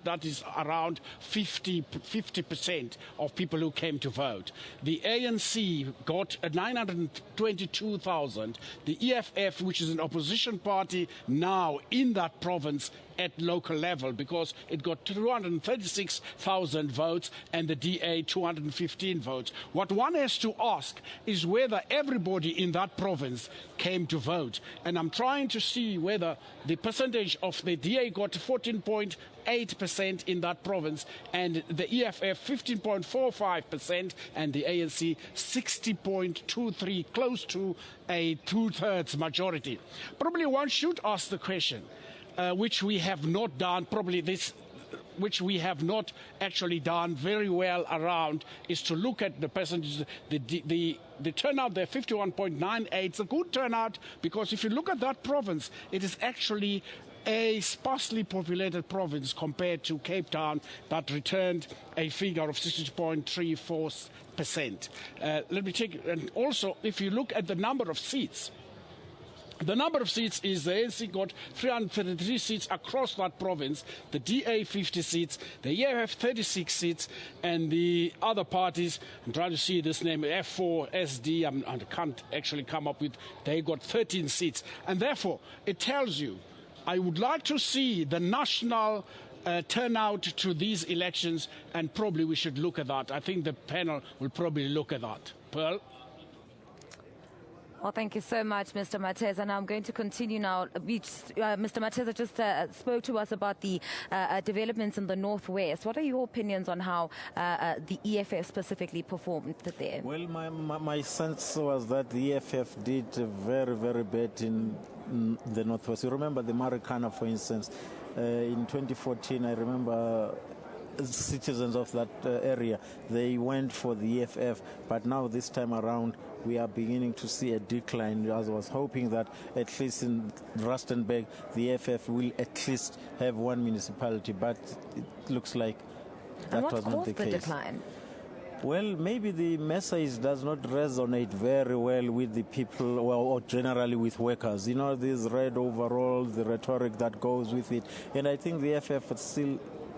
that is around 50% of people who came to vote. The ANC got 900 22,000. The EFF, which is an opposition party now in that province at local level, because it got 236,000 votes and the DA 215 votes. What one has to ask is whether everybody in that province came to vote. And I'm trying to see whether the percentage of the DA got 14.8% in that province, and the EFF 15.45%, and the ANC 60.23%, close to a two-thirds majority. Probably one should ask the question, which we have not done, which we have not actually done very well around, is to look at the percentages. The turnout there, 51.98, it's a good turnout, because if you look at that province, it is actually a sparsely populated province compared to Cape Town, that returned a figure of 60.34%. Let me take, and also if you look at the number of seats, the number of seats is the ANC got 333 seats across that province, the DA 50 seats, the EFF 36 seats, and the other parties, I'm trying to see this name, F4, SD, I can't actually come up with, they got 13 seats. And therefore, it tells you, I would like to see the national turnout to these elections, and probably we should look at that. I think the panel will probably look at that. Pearl? Well, thank you so much, Mr. Mateza. Now I'm going to continue now. Mr. Mateza just spoke to us about the developments in the Northwest. What are your opinions on how the EFF specifically performed there? Well, my sense was that the EFF did very, very bad in the Northwest. You remember the Marikana, for instance. In 2014, I remember citizens of that area, they went for the EFF, but now this time around we are beginning to see a decline. I was hoping that at least in Rustenburg the EFF will at least have one municipality, but it looks like that was not the case. The decline? Well, maybe the message does not resonate very well with the people, or generally with workers. You know, this red overalls, the rhetoric that goes with it. And I think the EFF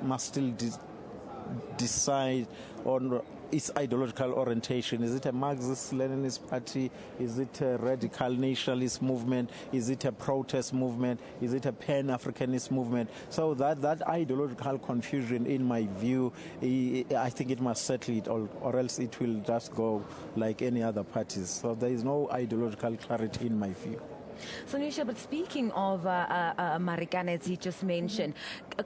must still decide on its ideological orientation. Is it a Marxist-Leninist party? Is it a radical nationalist movement? Is it a protest movement? Is it a pan-Africanist movement? So that ideological confusion, in my view, I think it must settle it, or else it will just go like any other parties. So there is no ideological clarity in my view. So, Nisha, but speaking of Marikana, as you just mentioned,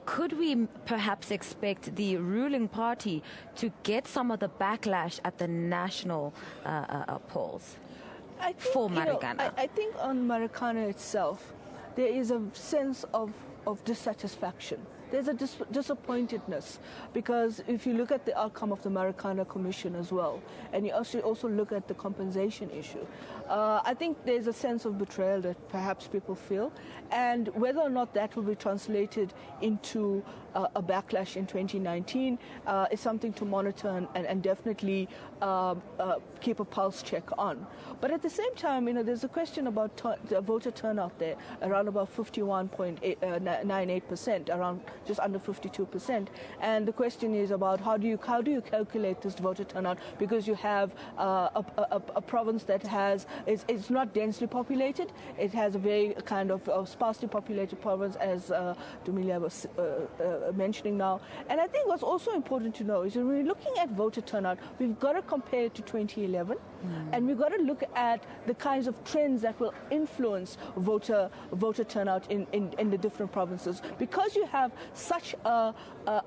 could we perhaps expect the ruling party to get some of the backlash at the national polls for Marikana? I think on Marikana itself, there is a sense of dissatisfaction. There's a disappointedness, because if you look at the outcome of the Marikana Commission as well, and you also look at the compensation issue, I think there's a sense of betrayal that perhaps people feel, and whether or not that will be translated into a backlash in 2019 is something to monitor and definitely keep a pulse check on. But at the same time, there's a question about the voter turnout there, around about 51.98%, around just under 52%. And the question is about how do you calculate this voter turnout, because you have a province that it's not densely populated. It has a very kind of sparsely populated province, as Dumilia was mentioning now. And I think what's also important to know is when we're looking at voter turnout, we've got to compare it to 2011, and we've got to look at the kinds of trends that will influence voter turnout in the different provinces. Because you have such a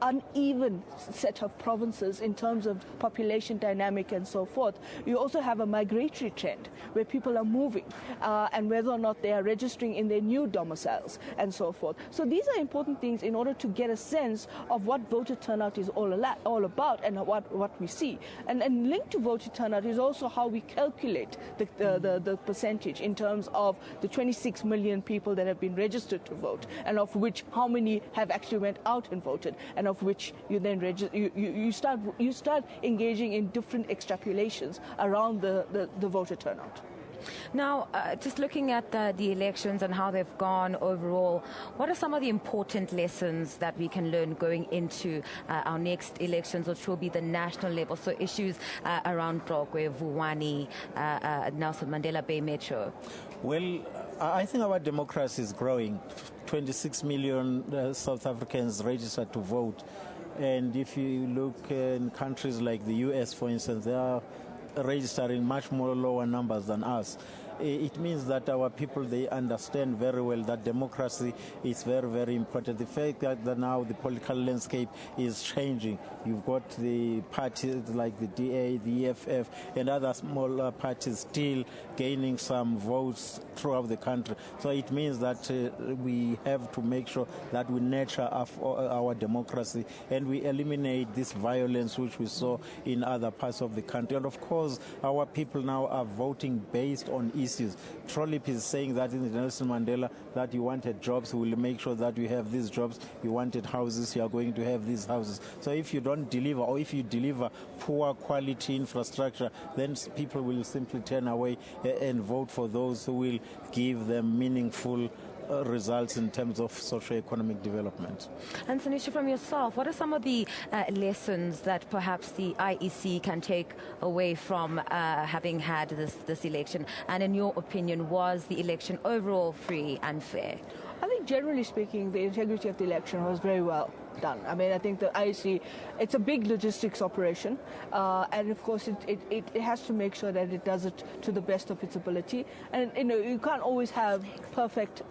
uneven set of provinces in terms of population dynamic and so forth, you also have a migratory trend where people are moving, and whether or not they are registering in their new domiciles and so forth. So these are important things in order to get a sense of what voter turnout is all about and what we see. And linked to voter turnout is also how we calculate the percentage in terms of the 26 million people that have been registered to vote, and of which how many have actually went out and voted, and of which you then you start engaging in different extrapolations around the voter turnout. Now, just looking at the elections and how they've gone overall, what are some of the important lessons that we can learn going into our next elections, which will be the national level? So issues around Drogwe, Vuwani, Nelson Mandela Bay Metro. Well, I think our democracy is growing. 26 million South Africans registered to vote. And if you look in countries like the US, for instance, they are registering much more lower numbers than us. It means that our people, they understand very well that democracy is very, very important. The fact that now the political landscape is changing. You've got the parties like the DA, the EFF, and other smaller parties still gaining some votes throughout the country. So it means that we have to make sure that we nurture our democracy and we eliminate this violence which we saw in other parts of the country. And of course, our people now are voting based on issues. Trolip is saying that in Nelson Mandela that you wanted jobs, we will make sure that you have these jobs. You wanted houses, you are going to have these houses. So if you don't deliver, or if you deliver poor quality infrastructure, then people will simply turn away and vote for those who will give them meaningful results in terms of socio-economic development. And Sanisha, from yourself, what are some of the lessons that perhaps the IEC can take away from having had this election? And in your opinion, was the election overall free and fair? I think generally speaking, the integrity of the election was very well done. I mean, I think the IEC, it's a big logistics operation, and of course it has to make sure that it does it to the best of its ability. And you can't always have perfect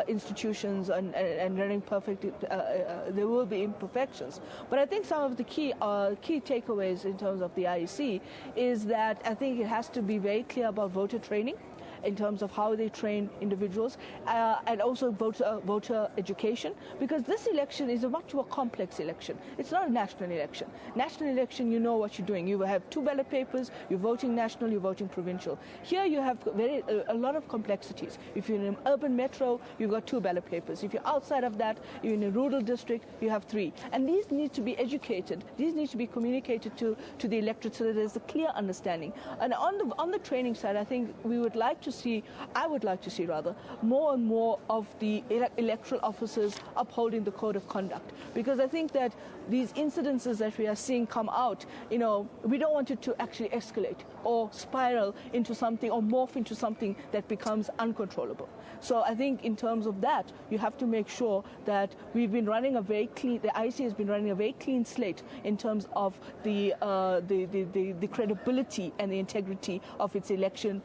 institutions and running perfect. There will be imperfections. But I think some of the key takeaways in terms of the IEC is that I think it has to be very clear about voter training, in terms of how they train individuals, and also voter education, because this election is a much more complex election. It's not a national election. National election, you know what you're doing. You have 2 ballot papers, you're voting national, you're voting provincial. Here you have a lot of complexities. If you're in an urban metro, you've got 2 ballot papers. If you're outside of that, you're in a rural district, you have 3. And these need to be educated. These need to be communicated to the electorate so that there's a clear understanding. And on the training side, I think I would like to see more and more of the electoral officers upholding the code of conduct, because I think that these incidences that we are seeing come out, we don't want it to actually escalate or spiral into something or morph into something that becomes uncontrollable. So I think in terms of that, you have to make sure that we've been running the IEC has been running a very clean slate in terms of the credibility and the integrity of its election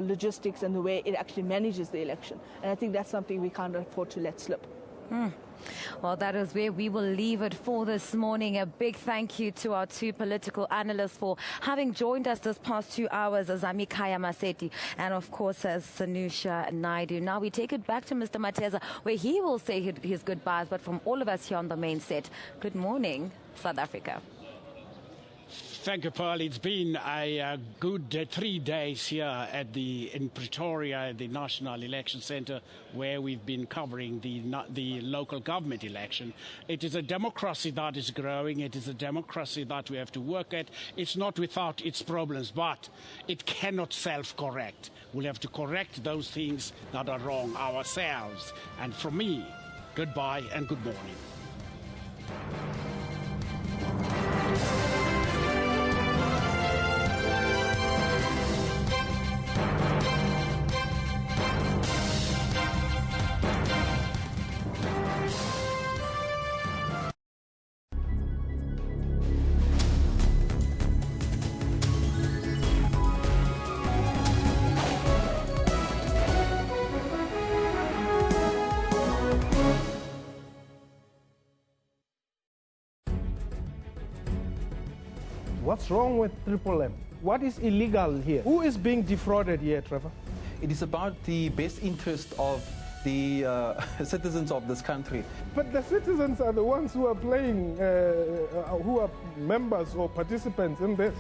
logistics and the way it actually manages the election. And I think that's something we can't afford to let slip. Well, that is where we will leave it for this morning. A big thank you to our 2 political analysts for having joined us this past 2 hours, Azami Kaya Maseti and, of course, as Sanusha Naidu. Now we take it back to Mr. Mateza, where he will say his goodbyes. But from all of us here on the main set, good morning, South Africa. Thank you, Pearl. It's been a good 3 days here in Pretoria, at the National Election Centre, where we've been covering the local government election. It is a democracy that is growing. It is a democracy that we have to work at. It's not without its problems, but it cannot self-correct. We'll have to correct those things that are wrong ourselves. And from me, goodbye and good morning. What's wrong with Petroleum? What is illegal here? Who is being defrauded here, Trevor? It is about the best interest of the citizens of this country. But the citizens are the ones who are playing, who are members or participants in this.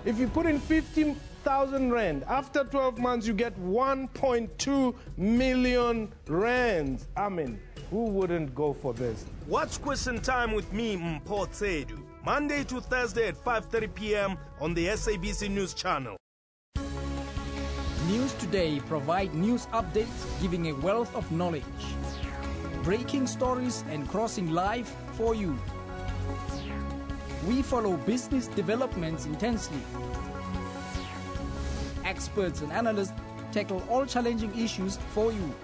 If you put in 15,000 rand, after 12 months you get 1.2 million rands. I mean, who wouldn't go for this? Watch Question Time with me, Mpomalanga, Monday to Thursday at 5:30 p.m. on the SABC News Channel. News Today provide news updates giving a wealth of knowledge. Breaking stories and crossing live for you. We follow business developments intensely. Experts and analysts tackle all challenging issues for you.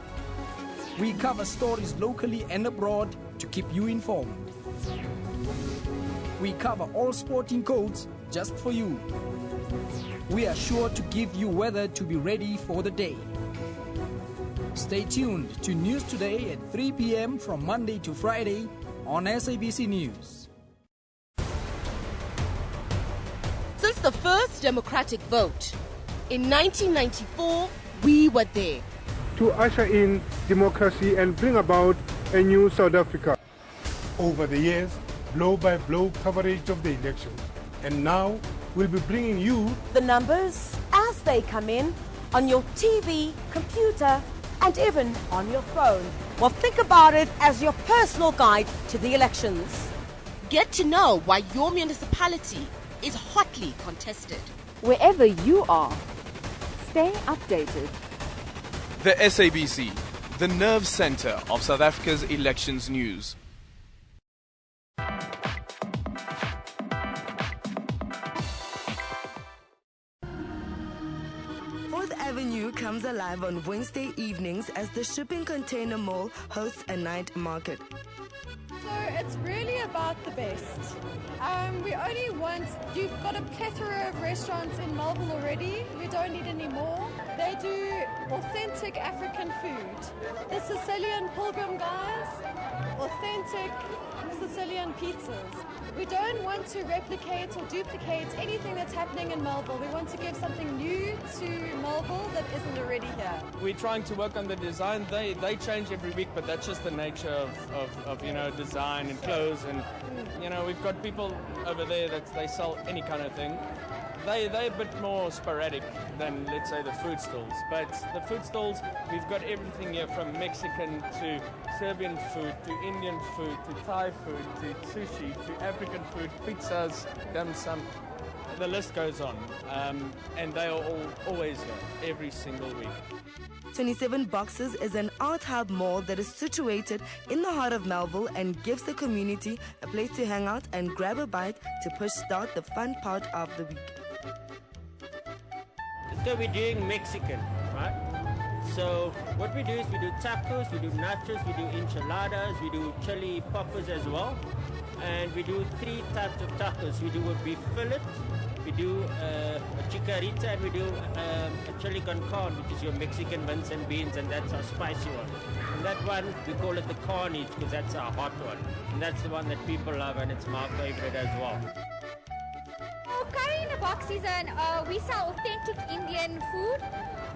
We cover stories locally and abroad to keep you informed. We cover all sporting codes just for you. We are sure to give you weather to be ready for the day. Stay tuned to News Today at 3 p.m. from Monday to Friday on SABC News. Since the first democratic vote in 1994, we were there. To usher in democracy and bring about a new South Africa. Over the years, blow-by-blow coverage of the elections. And now, we'll be bringing you the numbers as they come in on your TV, computer, and even on your phone. Well, think about it as your personal guide to the elections. Get to know why your municipality is hotly contested. Wherever you are, stay updated. The SABC, the nerve center of South Africa's elections news. Avenue comes alive on Wednesday evenings as the shipping container mall hosts a night market. So it's really about the best. We only want, you've got a plethora of restaurants in Melville already. We don't need any more. They do authentic African food. The Sicilian Pilgrim guys, authentic Sicilian pizzas. We don't want to replicate or duplicate anything that's happening in Melville. We want to give something new to Melville that isn't already here. We're trying to work on the design. They change every week, but that's just the nature of design and clothes. And we've got people over there that they sell any kind of thing. They're a bit more sporadic than, let's say, the food stalls. But the food stalls, we've got everything here from Mexican to Serbian food to Indian food to Thai food to sushi to African food, pizzas, dim sum. The list goes on. And they are always here, every single week. 27 Boxes is an art hub mall that is situated in the heart of Melville and gives the community a place to hang out and grab a bite to start the fun part of the week. So we're doing Mexican, right? So what we do is we do tacos, we do nachos, we do enchiladas, we do chili poppers as well. And we do 3 types of tacos. We do a beef fillet, we do a chicarita, and we do a chili con carne, which is your Mexican mince and beans, and that's our spicy one. And that one, we call it the carnage because that's our hot one. And that's the one that people love, and it's my favorite as well. Curry in a Box season, we sell authentic Indian food.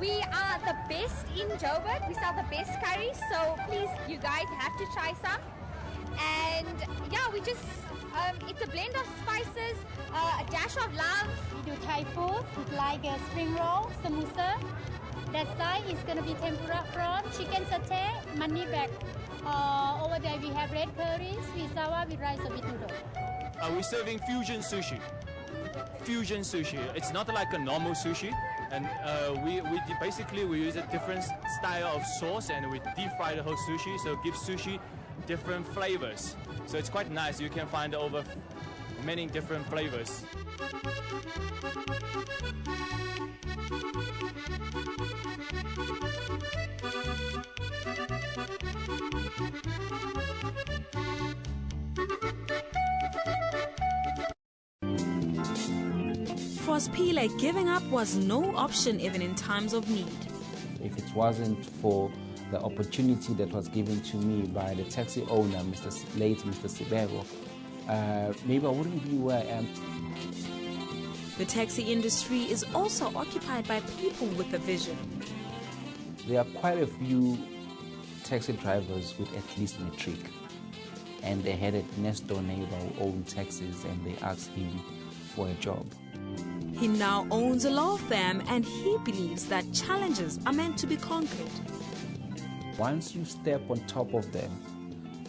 We are the best in Joburg. We sell the best curries, so please, you guys have to try some. And yeah, we just, it's a blend of spices, a dash of love. We do Thai food, like a spring roll, samosa. That side is going to be tempura prawn, chicken satay, mani bag. Over there we have red curries, with sawa, with rice or with noodle. We're serving fusion sushi. Fusion sushi. It's not like a normal sushi, and we use a different style of sauce, and we deep fry the whole sushi, so it gives sushi different flavors. So it's quite nice. You can find over many different flavors. For Pile, giving up was no option even in times of need. If it wasn't for the opportunity that was given to me by the taxi owner, late Mr. Sibego, maybe I wouldn't be where I am. The taxi industry is also occupied by people with a vision. There are quite a few taxi drivers with at least matric. And they had a next door neighbor who owned taxis, and they asked him for a job. He now owns a law firm, and he believes that challenges are meant to be conquered. Once you step on top of them,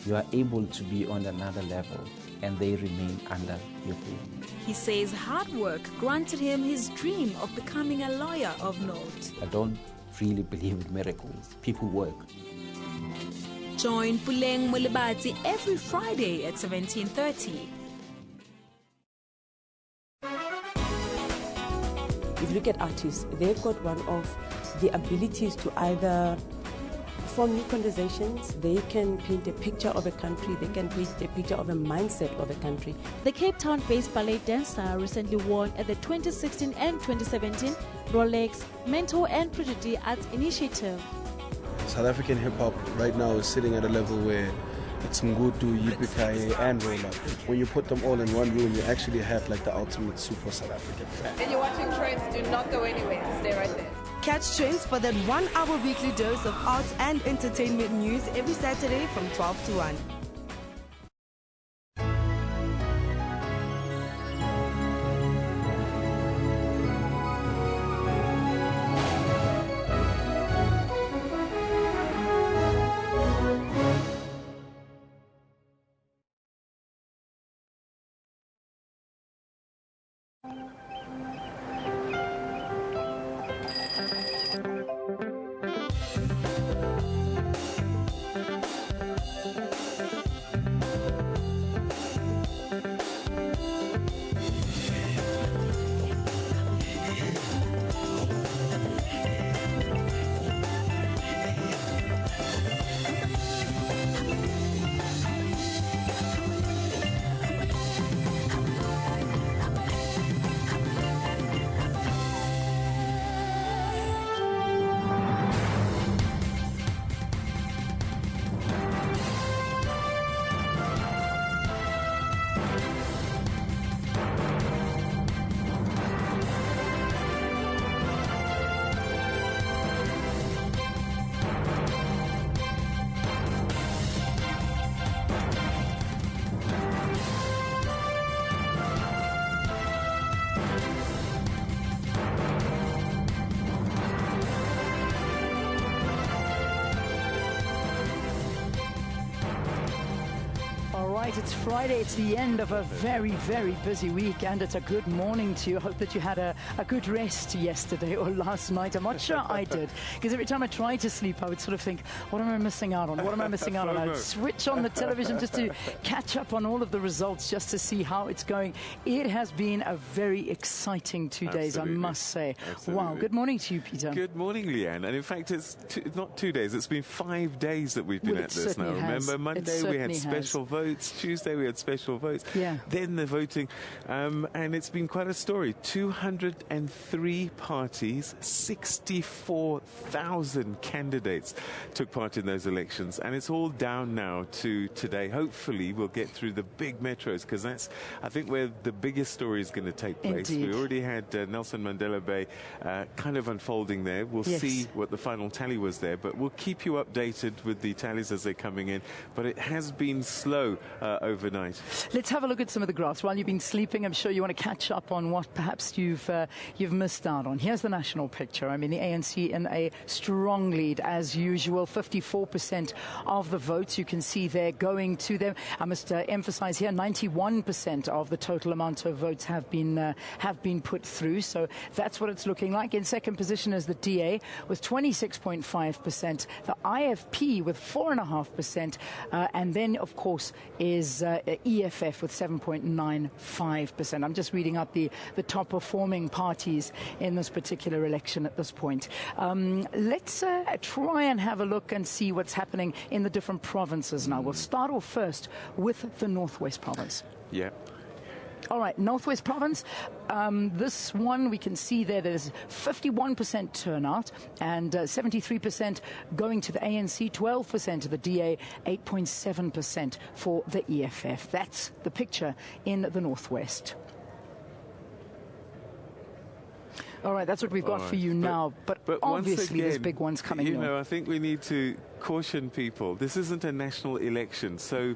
you are able to be on another level and they remain under your thumb. He says hard work granted him his dream of becoming a lawyer of note. I don't really believe in miracles. People work. Join Puleng Molebati every Friday at 17:30. If you look at artists, they've got one of the abilities to either form new conversations, they can paint a picture of a country, they can paint a picture of a mindset of a country. The Cape Town-based ballet dancer recently won at the 2016 and 2017 Rolex Mentor and Prodigy Arts Initiative. South African hip-hop right now is sitting at a level where it's Mgutu, Yippee and Roll Up. When you put them all in one room, you actually have like the ultimate super South African fan. And you're watching Trends, do not go anywhere, stay right there. Catch Trends for that 1 hour weekly dose of art and entertainment news every Saturday from 12 to 1. It's Friday, it's the end of a very, very busy week, and it's a good morning to you. I hope that you had a good rest yesterday or last night. I'm not sure I did, because every time I tried to sleep, I would sort of think, what am I missing out on? What am I missing out on? I would switch on the television just to catch up on all of the results, just to see how it's going. It has been a very exciting 2 days, I must say. Absolutely. Wow, good morning to you, Peter. Good morning, Leanne. And in fact, it's not 2 days, it's been 5 days that we've been at this now. Remember, Monday we had special votes, Tuesday we had special votes, then the voting, and it's been quite a story. 203 parties, 64,000 candidates took part in those elections, and it's all down now to today. Hopefully we'll get through the big metros, because that's, I think, where the biggest story is going to take place. Indeed. We already had Nelson Mandela Bay kind of unfolding there. We'll see what the final tally was there, but we'll keep you updated with the tallies as they're coming in. But it has been slow overnight. Let's have a look at some of the graphs. While you've been sleeping, I'm sure you want to catch up on what perhaps you've missed out on. Here's the national picture. I mean, the ANC in a strong lead as usual. 54% of the votes you can see there going to them. I must emphasize here, 91% of the total amount of votes have been put through. So that's what it's looking like. In second position is the DA with 26.5%, the IFP with 4.5%, and then of course is EFF with 7.95%. I'm just reading out the top performing parties in this particular election at this point. Let's try and have a look and see what's happening in the different provinces now. We'll start off first with the Northwest Province. Yeah. All right, Northwest Province. This one we can see there's 51% turnout and 73% going to the ANC, 12% to the DA, 8.7% for the EFF. That's the picture in the Northwest. All right, that's what we've got for you now. But obviously there's big ones coming. You know, I think we need to caution people. This isn't a national election, so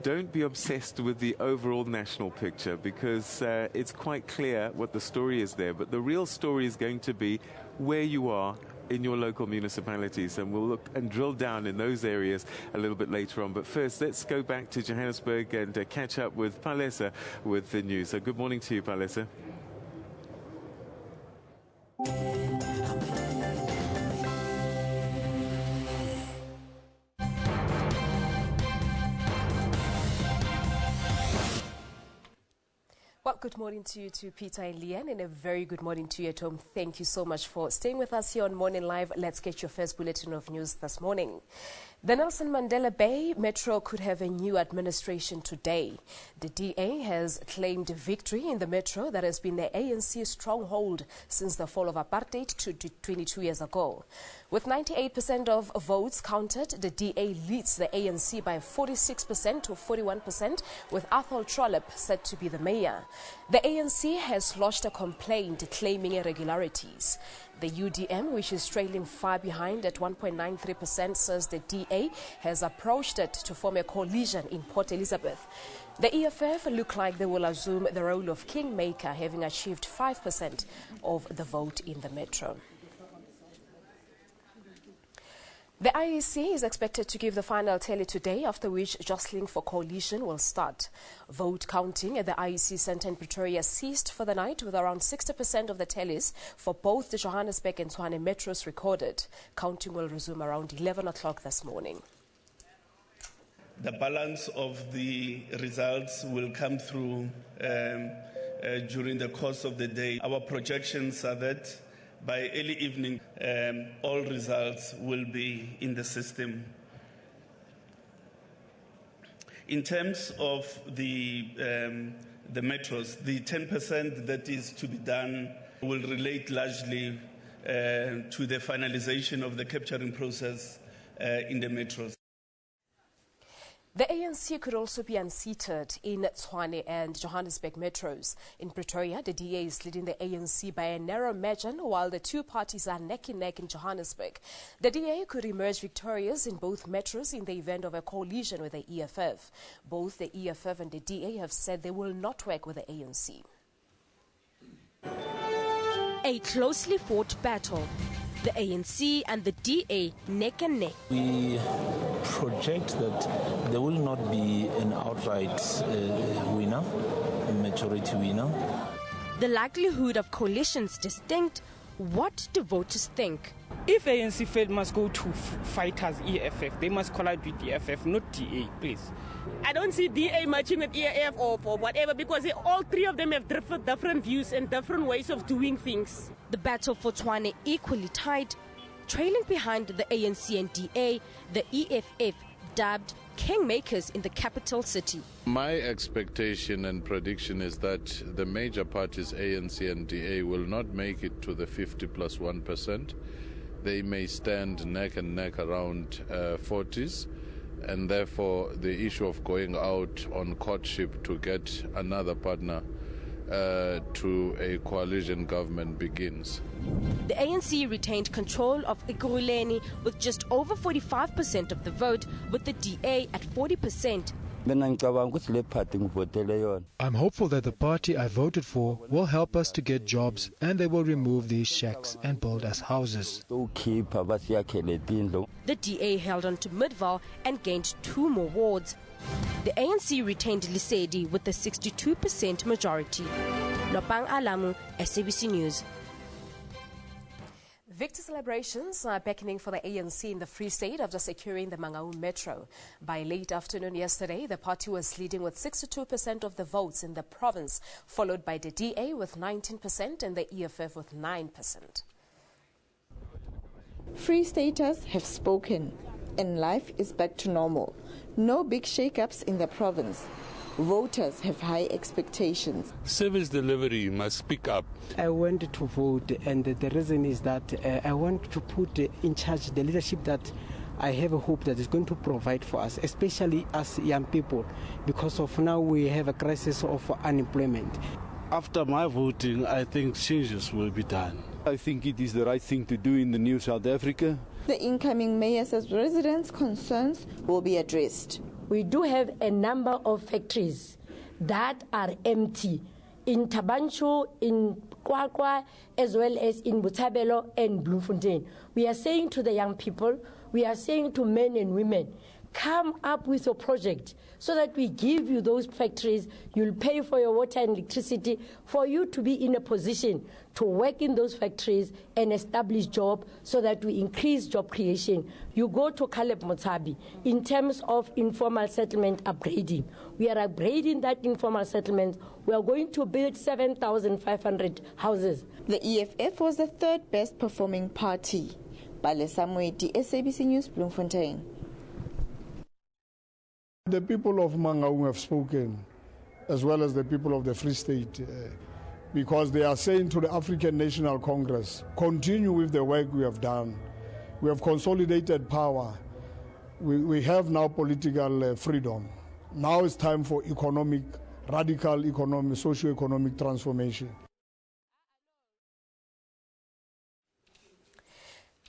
don't be obsessed with the overall national picture, because it's quite clear what the story is there. But the real story is going to be where you are in your local municipalities, and we'll look and drill down in those areas a little bit later on. But first, let's go back to Johannesburg and catch up with Palesa with the news. So good morning to you, Palesa. Well, good morning to you, to Peter and Leanne, and a very good morning to you at home. Thank you so much for staying with us here on Morning Live. Let's get your first bulletin of news this morning. The Nelson Mandela Bay Metro could have a new administration today. The DA has claimed victory in the Metro that has been the ANC stronghold since the fall of apartheid 22 years ago. With 98% of votes counted, the DA leads the ANC by 46% to 41%, with Athol Trollip set to be the mayor. The ANC has lodged a complaint claiming irregularities. The UDM, which is trailing far behind at 1.93%, says the DA has approached it to form a coalition in Port Elizabeth. The EFF look like they will assume the role of kingmaker, having achieved 5% of the vote in the Metro. The IEC is expected to give the final tally today, after which jostling for coalition will start. Vote counting at the IEC Centre in Pretoria ceased for the night, with around 60% of the tallies for both the Johannesburg and Tshwane metros recorded. Counting will resume around 11 o'clock this morning. The balance of the results will come through during the course of the day. Our projections are that by early evening, all results will be in the system. In terms of the metros, the 10% that is to be done will relate largely to the finalization of the capturing process in the metros. The ANC could also be unseated in Tshwane and Johannesburg metros. In Pretoria, the DA is leading the ANC by a narrow margin, while the two parties are neck and neck in Johannesburg. The DA could emerge victorious in both metros in the event of a coalition with the EFF. Both the EFF and the DA have said they will not work with the ANC. A closely fought battle. The ANC and the DA neck and neck. We project that there will not be an outright winner, a majority winner. The likelihood of coalitions distinct. What do voters think? If ANC failed, must go to fighters EFF. They must collide with EFF, not DA, please. I don't see DA matching with EFF or whatever, because all three of them have different views and different ways of doing things. The battle for Tshwane equally tied. Trailing behind the ANC and DA, the EFF dubbed kingmakers in the capital city. My expectation and prediction is that the major parties, ANC and DA, will not make it to the 50+1%. They may stand neck and neck around 40s, and therefore the issue of going out on courtship to get another partner to a coalition government begins. The ANC retained control of Ekurhuleni with just over 45% of the vote, with the DA at 40%. I'm hopeful that the party I voted for will help us to get jobs, and they will remove these shacks and build us houses. The DA held on to Midvaal and gained 2 more wards. The ANC retained Lesedi with a 62% majority. Lopang Alamu, SABC News. Victor celebrations are beckoning for the ANC in the Free State after securing the Mangaung Metro. By late afternoon yesterday, the party was leading with 62% of the votes in the province, followed by the DA with 19% and the EFF with 9%. Free Staters have spoken, and life is back to normal. No big shake-ups in the province. Voters have high expectations. Service delivery must pick up. I went to vote, and the reason is that I want to put in charge the leadership that I have a hope that is going to provide for us, especially as young people, because of now we have a crisis of unemployment. After my voting, I think changes will be done. I think it is the right thing to do in the new South Africa. The incoming mayor says residents' concerns will be addressed. We do have a number of factories that are empty in Tabancho, in Qwaqwa, as well as in Botshabelo and Bloemfontein. We are saying to the young people, we are saying to men and women, come up with a project so that we give you those factories, you'll pay for your water and electricity, for you to be in a position to work in those factories and establish jobs so that we increase job creation. You go to Caleb Motsabi, in terms of informal settlement upgrading. We are upgrading that informal settlement. We are going to build 7,500 houses. The EFF was the third best performing party. Balesa Moeti, SABC News, Bloemfontein. The people of Mangaung have spoken, as well as the people of the Free State, because they are saying to the African National Congress, continue with the work we have done. We have consolidated power. We have now political freedom. Now it's time for radical economic, socio-economic transformation.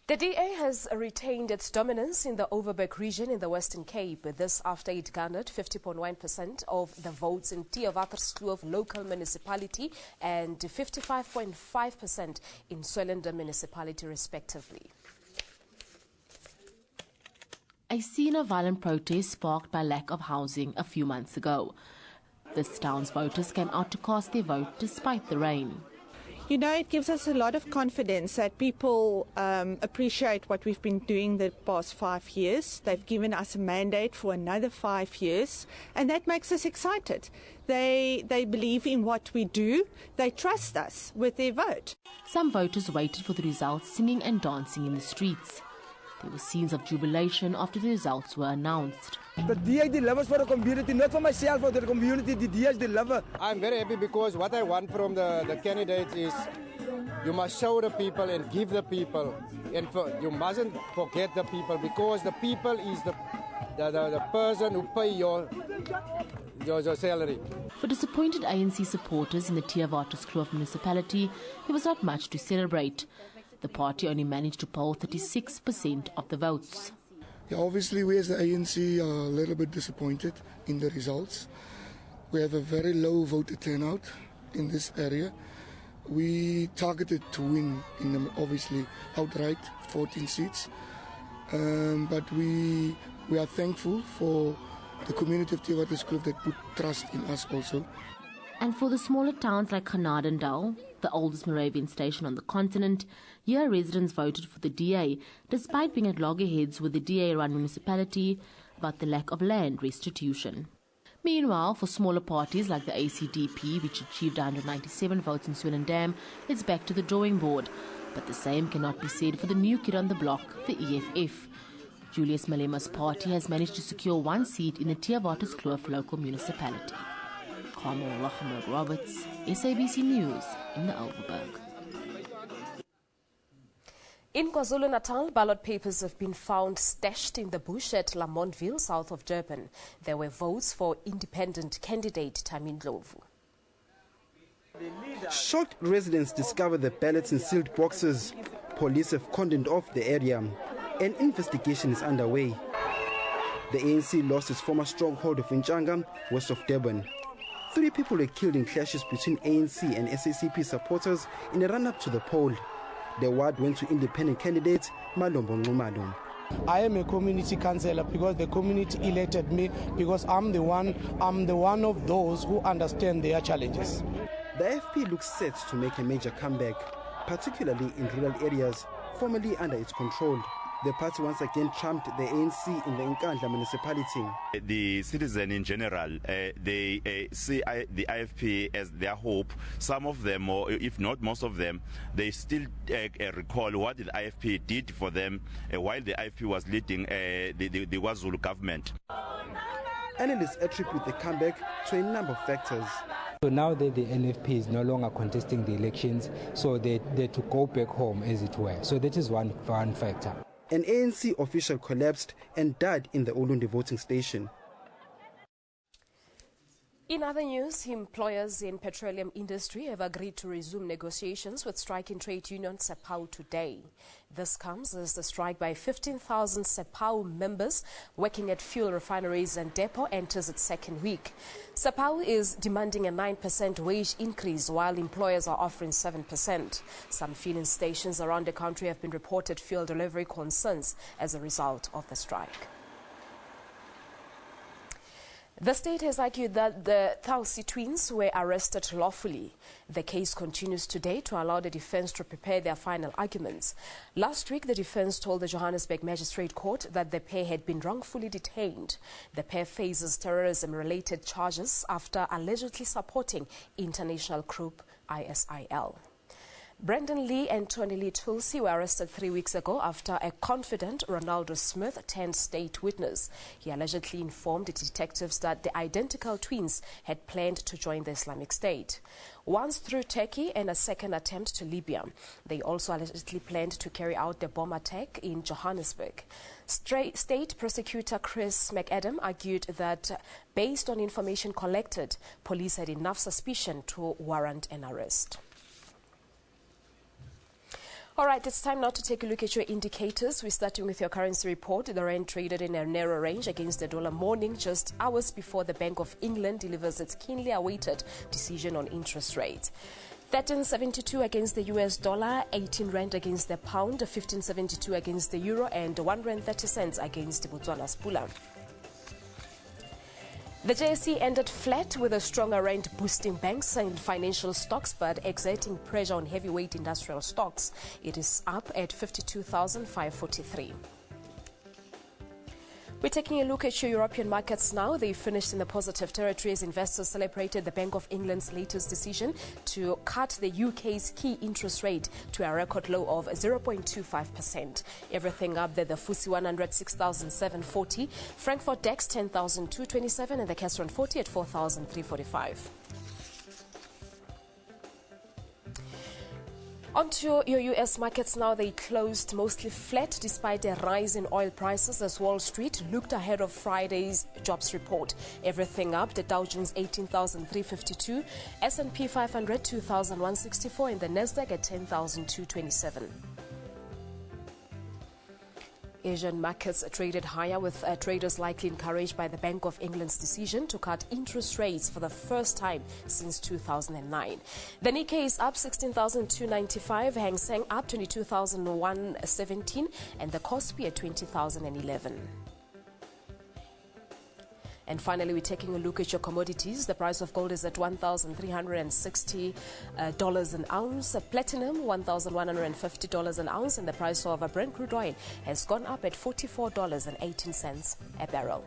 The DA has retained its dominance in the Overberg region in the Western Cape. This after it garnered 50.1% of the votes in Theewaterskloof local municipality and 55.5% in Swellendam municipality respectively. A scene of violent protest sparked by lack of housing a few months ago. This town's voters came out to cast their vote despite the rain. You know, it gives us a lot of confidence that people appreciate what we've been doing the past 5 years. They've given us a mandate for another 5 years, and that makes us excited. They believe in what we do. They trust us with their vote. Some voters waited for the results, singing and dancing in the streets. There were scenes of jubilation after the results were announced. The DA delivers for the community, not for myself, for the community. The DA delivers. I'm very happy because what I want from the candidates is you must show the people and give the people. And you mustn't forget the people, because the people is the person who pay your salary. For disappointed ANC supporters in the Theewaterskloof municipality, there was not much to celebrate. The party only managed to poll 36% of the votes. Yeah, obviously, we as the ANC are a little bit disappointed in the results. We have a very low voter turnout in this area. We targeted to win, obviously, outright 14 seats. But we are thankful for the community of Theewaterskloof that put trust in us also. And for the smaller towns like Genadendal, the oldest Moravian station on the continent, here residents voted for the DA, despite being at loggerheads with the DA-run municipality about the lack of land restitution. Meanwhile, for smaller parties like the ACDP, which achieved 197 votes in Swellendam, it's back to the drawing board. But the same cannot be said for the new kid on the block, the EFF. Julius Malema's party has managed to secure one seat in the Theewaterskloof local municipality. Carmel Roberts, SABC News in the Overberg. In KwaZulu-Natal, ballot papers have been found stashed in the bush at Lamontville, south of Durban. There were votes for independent candidate Tamin Ndlovu. Shocked residents discovered the ballots in sealed boxes. Police have cordoned off the area. An investigation is underway. The ANC lost its former stronghold of Nchanga, west of Durban. 3 people were killed in clashes between ANC and SACP supporters in a run-up to the poll. The award went to independent candidate Malombo Nxumalo. I am a community councillor because the community elected me, because I'm the one of those who understand their challenges. The FP looks set to make a major comeback, particularly in rural areas formerly under its control. The party once again trumped the ANC in the Nkandla municipality. The citizen in general, they see the IFP as their hope. Some of them, or if not most of them, they still recall what the IFP did for them while the IFP was leading the KwaZulu government. Analysts attribute the comeback to a number of factors. So now that the NFP is no longer contesting the elections, so they to go back home, as it were. So that is one factor. An ANC official collapsed and died in the Ulundi voting station. In other news, employers in petroleum industry have agreed to resume negotiations with striking trade union SAPAU today. This comes as the strike by 15,000 SAPAU members working at fuel refineries and depot enters its second week. SAPAU is demanding a 9% wage increase while employers are offering 7%. Some filling stations around the country have been reported fuel delivery concerns as a result of the strike. The state has argued that the Tausi twins were arrested lawfully. The case continues today to allow the defense to prepare their final arguments. Last week, the defense told the Johannesburg Magistrate Court that the pair had been wrongfully detained. The pair faces terrorism-related charges after allegedly supporting international group ISIL. Brandon Lee and Tony Lee Tulsi were arrested 3 weeks ago after a confident Ronaldo Smith turned state witness. He allegedly informed the detectives that the identical twins had planned to join the Islamic State. Once through Turkey and a second attempt to Libya. They also allegedly planned to carry out the bomb attack in Johannesburg. State prosecutor Chris McAdam argued that based on information collected, police had enough suspicion to warrant an arrest. All right, it's time now to take a look at your indicators. We're starting with your currency report. The rand traded in a narrow range against the dollar morning, just hours before the Bank of England delivers its keenly awaited decision on interest rates. 13.72 against the US dollar, 18 rand against the pound, 15.72 against the euro, and 1 rand 30 cents against the Botswana's pula. The JSE ended flat with a stronger rand boosting banks and financial stocks but exerting pressure on heavyweight industrial stocks. It is up at 52,543. We're taking a look at your European markets now. They finished in the positive territory as investors celebrated the Bank of England's latest decision to cut the UK's key interest rate to a record low of 0.25%. Everything up there, the FTSE 100 6,740, Frankfurt DAX 10,227 and the KZN 40 at 4,345. On to your U.S. markets now. They closed mostly flat despite a rise in oil prices as Wall Street looked ahead of Friday's jobs report. Everything up, the Dow Jones 18,352, S&P 500 2,164 and the Nasdaq at 10,227. Asian markets traded higher with traders likely encouraged by the Bank of England's decision to cut interest rates for the first time since 2009. The Nikkei is up 16,295, Hang Seng up 22,117 and the Kospi at 20,011. And finally, we're taking a look at your commodities. The price of gold is at $1,360 an ounce. Platinum, $1,150 an ounce. And the price of a Brent crude oil has gone up at $44.18 a barrel.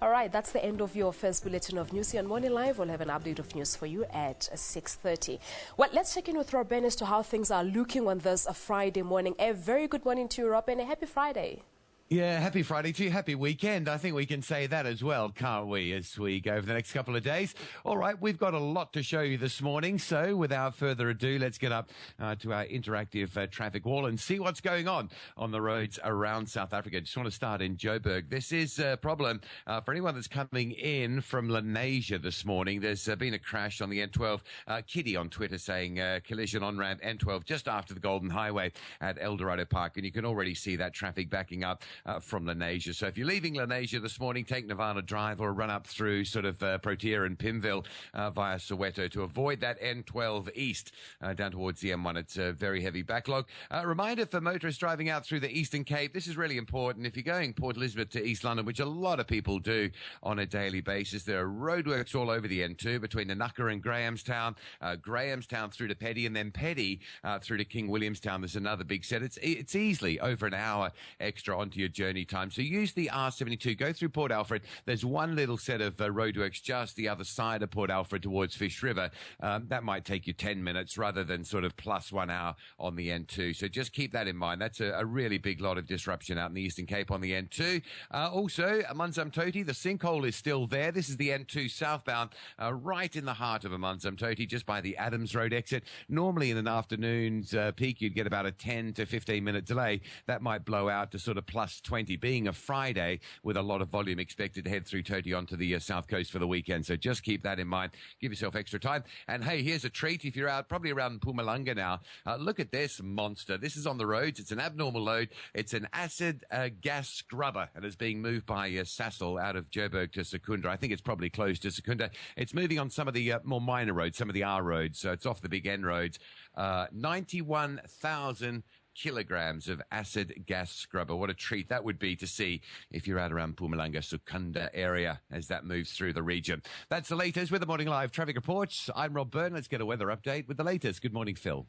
All right, that's the end of your first bulletin of news here on Morning Live. We'll have an update of news for you at 6:30. Well, let's check in with Robin as to how things are looking on this Friday morning. A very good morning to you, Robin. A happy Friday. Yeah, happy Friday to you. Happy weekend. I think we can say that as well, can't we, as we go over the next couple of days. All right, we've got a lot to show you this morning. So without further ado, let's get up to our interactive traffic wall and see what's going on the roads around South Africa. Just want to start in Joburg. This is a problem for anyone that's coming in from Lenasia this morning. There's been a crash on the N12. Kitty on Twitter saying collision on ramp N12 just after the Golden Highway at Eldorado Park. And you can already see that traffic backing up from Lenasia. So if you're leaving Lenasia this morning, take Nirvana Drive or run up through sort of Protea and Pimville via Soweto to avoid that N12 East down towards the M1. It's a very heavy backlog. Reminder for motorists driving out through the Eastern Cape, this is really important. If you're going Port Elizabeth to East London, which a lot of people do on a daily basis, there are roadworks all over the N2 between Nanaka and Grahamstown, Grahamstown through to Petty, and then Petty through to King Williamstown. There's another big set. It's easily over an hour extra onto your journey time. So use the R72, go through Port Alfred. There's one little set of roadworks just the other side of Port Alfred towards Fish River. That might take you 10 minutes rather than sort of plus 1 hour on the N2. So just keep that in mind. That's a really big lot of disruption out in the Eastern Cape on the N2. Also, Amanzimtoti, the sinkhole is still there. This is the N2 southbound, right in the heart of Amanzimtoti, just by the Adams Road exit. Normally in an afternoon's peak, you'd get about a 10 to 15 minute delay. That might blow out to sort of plus plus 20, being a Friday with a lot of volume expected to head through totally onto the south coast for the weekend. So just keep that in mind. Give yourself extra time. And hey, here's a treat. If you're out, probably around Mpumalanga now, look at this monster. This is on the roads. It's an abnormal load. It's an acid gas scrubber, and is being moved by Sasol out of Joburg to Secunda. I think it's probably close to Secunda. It's moving on some of the more minor roads, some of the R roads. So it's off the big N roads. 91,000 kilograms of acid gas scrubber. What a treat that would be to see if you're out around Mpumalanga, Secunda area as that moves through the region. That's the latest with the Morning Live traffic reports. I'm Rob Byrne. Let's get a weather update with the latest. Good morning, Phil.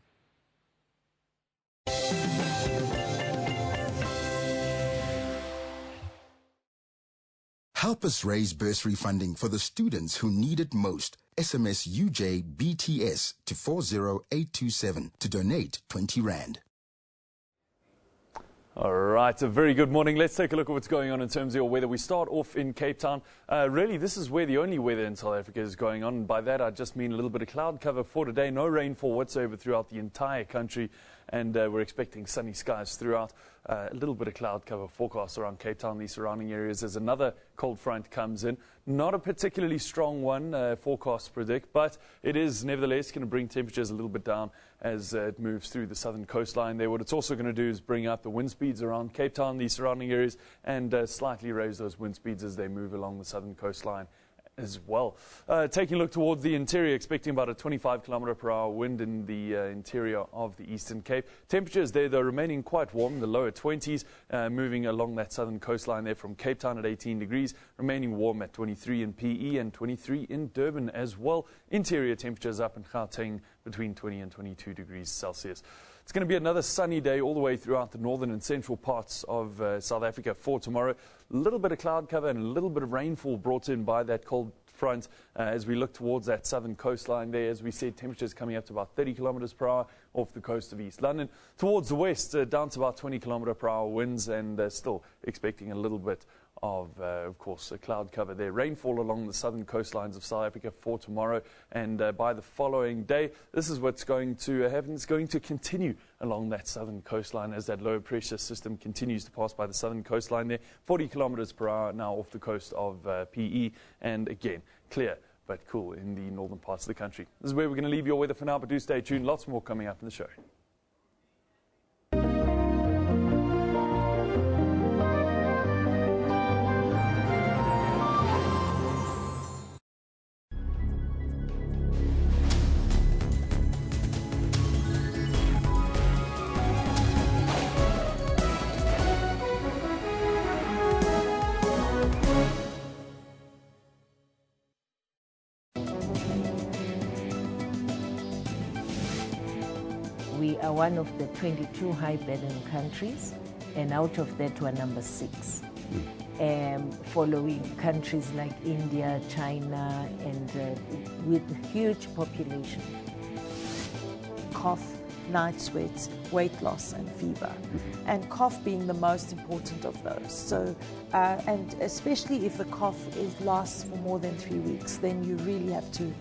Help us raise bursary funding for the students who need it most. SMS UJ BTS to 40827 to donate 20 Rand. All right, a very good morning. Let's take a look at what's going on in terms of your weather. We start off in Cape Town. Really, this is where the only weather in South Africa is going on. By that, I just mean a little bit of cloud cover for today. No rainfall whatsoever throughout the entire country. And we're expecting sunny skies throughout. A little bit of cloud cover forecast around Cape Town, the surrounding areas, as another cold front comes in. Not a particularly strong one, forecasts predict, but it is nevertheless going to bring temperatures a little bit down as it moves through the southern coastline there. What it's also going to do is bring up the wind speeds around Cape Town, the surrounding areas, and slightly raise those wind speeds as they move along the southern coastline as well. Taking a look towards the interior, expecting about a 25 kilometer per hour wind in the interior of the Eastern Cape. Temperatures there, though, remaining quite warm, the lower 20s, moving along that southern coastline there from Cape Town at 18 degrees, remaining warm at 23 in PE and 23 in Durban as well. Interior temperatures up in Gauteng between 20 and 22 degrees Celsius. It's going to be another sunny day all the way throughout the northern and central parts of South Africa for tomorrow. A little bit of cloud cover and a little bit of rainfall brought in by that cold front as we look towards that southern coastline there. As we said, temperatures coming up to about 30 kilometers per hour off the coast of East London. Towards the west, down to about 20 kilometer per hour winds, and still expecting a little bit of course, a cloud cover there. Rainfall along the southern coastlines of South Africa for tomorrow, and by the following day, this is what's going to happen. It's going to continue along that southern coastline as that low pressure system continues to pass by the southern coastline there. 40 kilometers per hour now off the coast of PE, and again, clear but cool in the northern parts of the country. This is where we're going to leave your weather for now, but do stay tuned. Lots more coming up in the show. We are one of the 22 high-burden countries, and out of that we're number 6, following countries like India, China, and with huge population. Cough, night sweats, weight loss and fever, and cough being the most important of those. So, and especially if the cough lasts for more than 3 weeks, then you really have to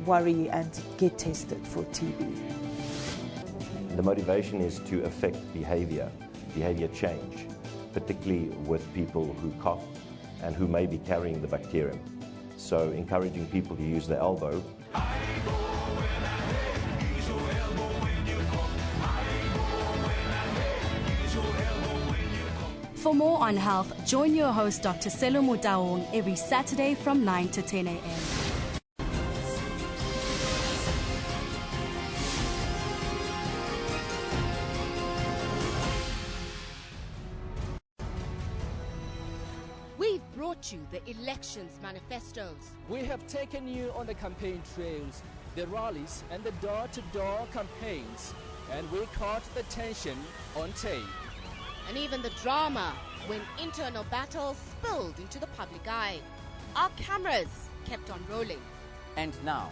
worry and get tested for TB. The motivation is to affect behavior change, particularly with people who cough and who may be carrying the bacterium. So encouraging people to use their elbow. For more on health, join your host Dr. Selo Motaung every Saturday from 9 to 10 a.m. We've brought you the elections manifestos. We have taken you on the campaign trails, the rallies and the door-to-door campaigns, and we caught the tension on tape. And even the drama when internal battles spilled into the public eye. Our cameras kept on rolling. And now,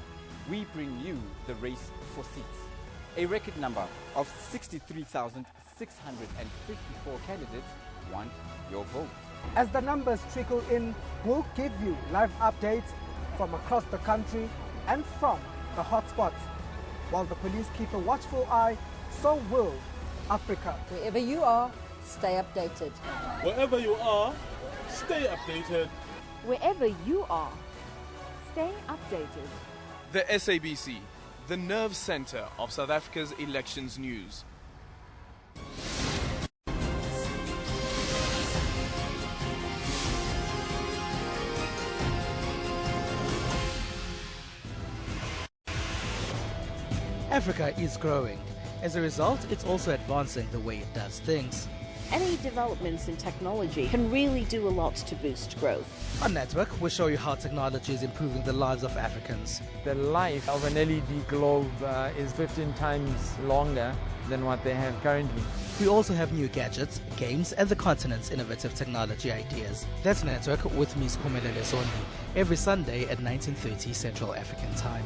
we bring you the race for seats. A record number of 63,654 candidates want your vote. As the numbers trickle in, we'll give you live updates from across the country and from the hotspots. While the police keep a watchful eye, so will Africa. Wherever you are, stay updated. Wherever you are, stay updated. Wherever you are, stay updated. The SABC, the nerve center of South Africa's elections news. Africa is growing. As a result, it's also advancing the way it does things. Any developments in technology can really do a lot to boost growth. On Network, we'll show you how technology is improving the lives of Africans. The life of an LED globe is 15 times longer than what they have currently. We also have new gadgets, games, and the continent's innovative technology ideas. That's Network with me, Mpumalanga, every Sunday at 19:30 Central African Time.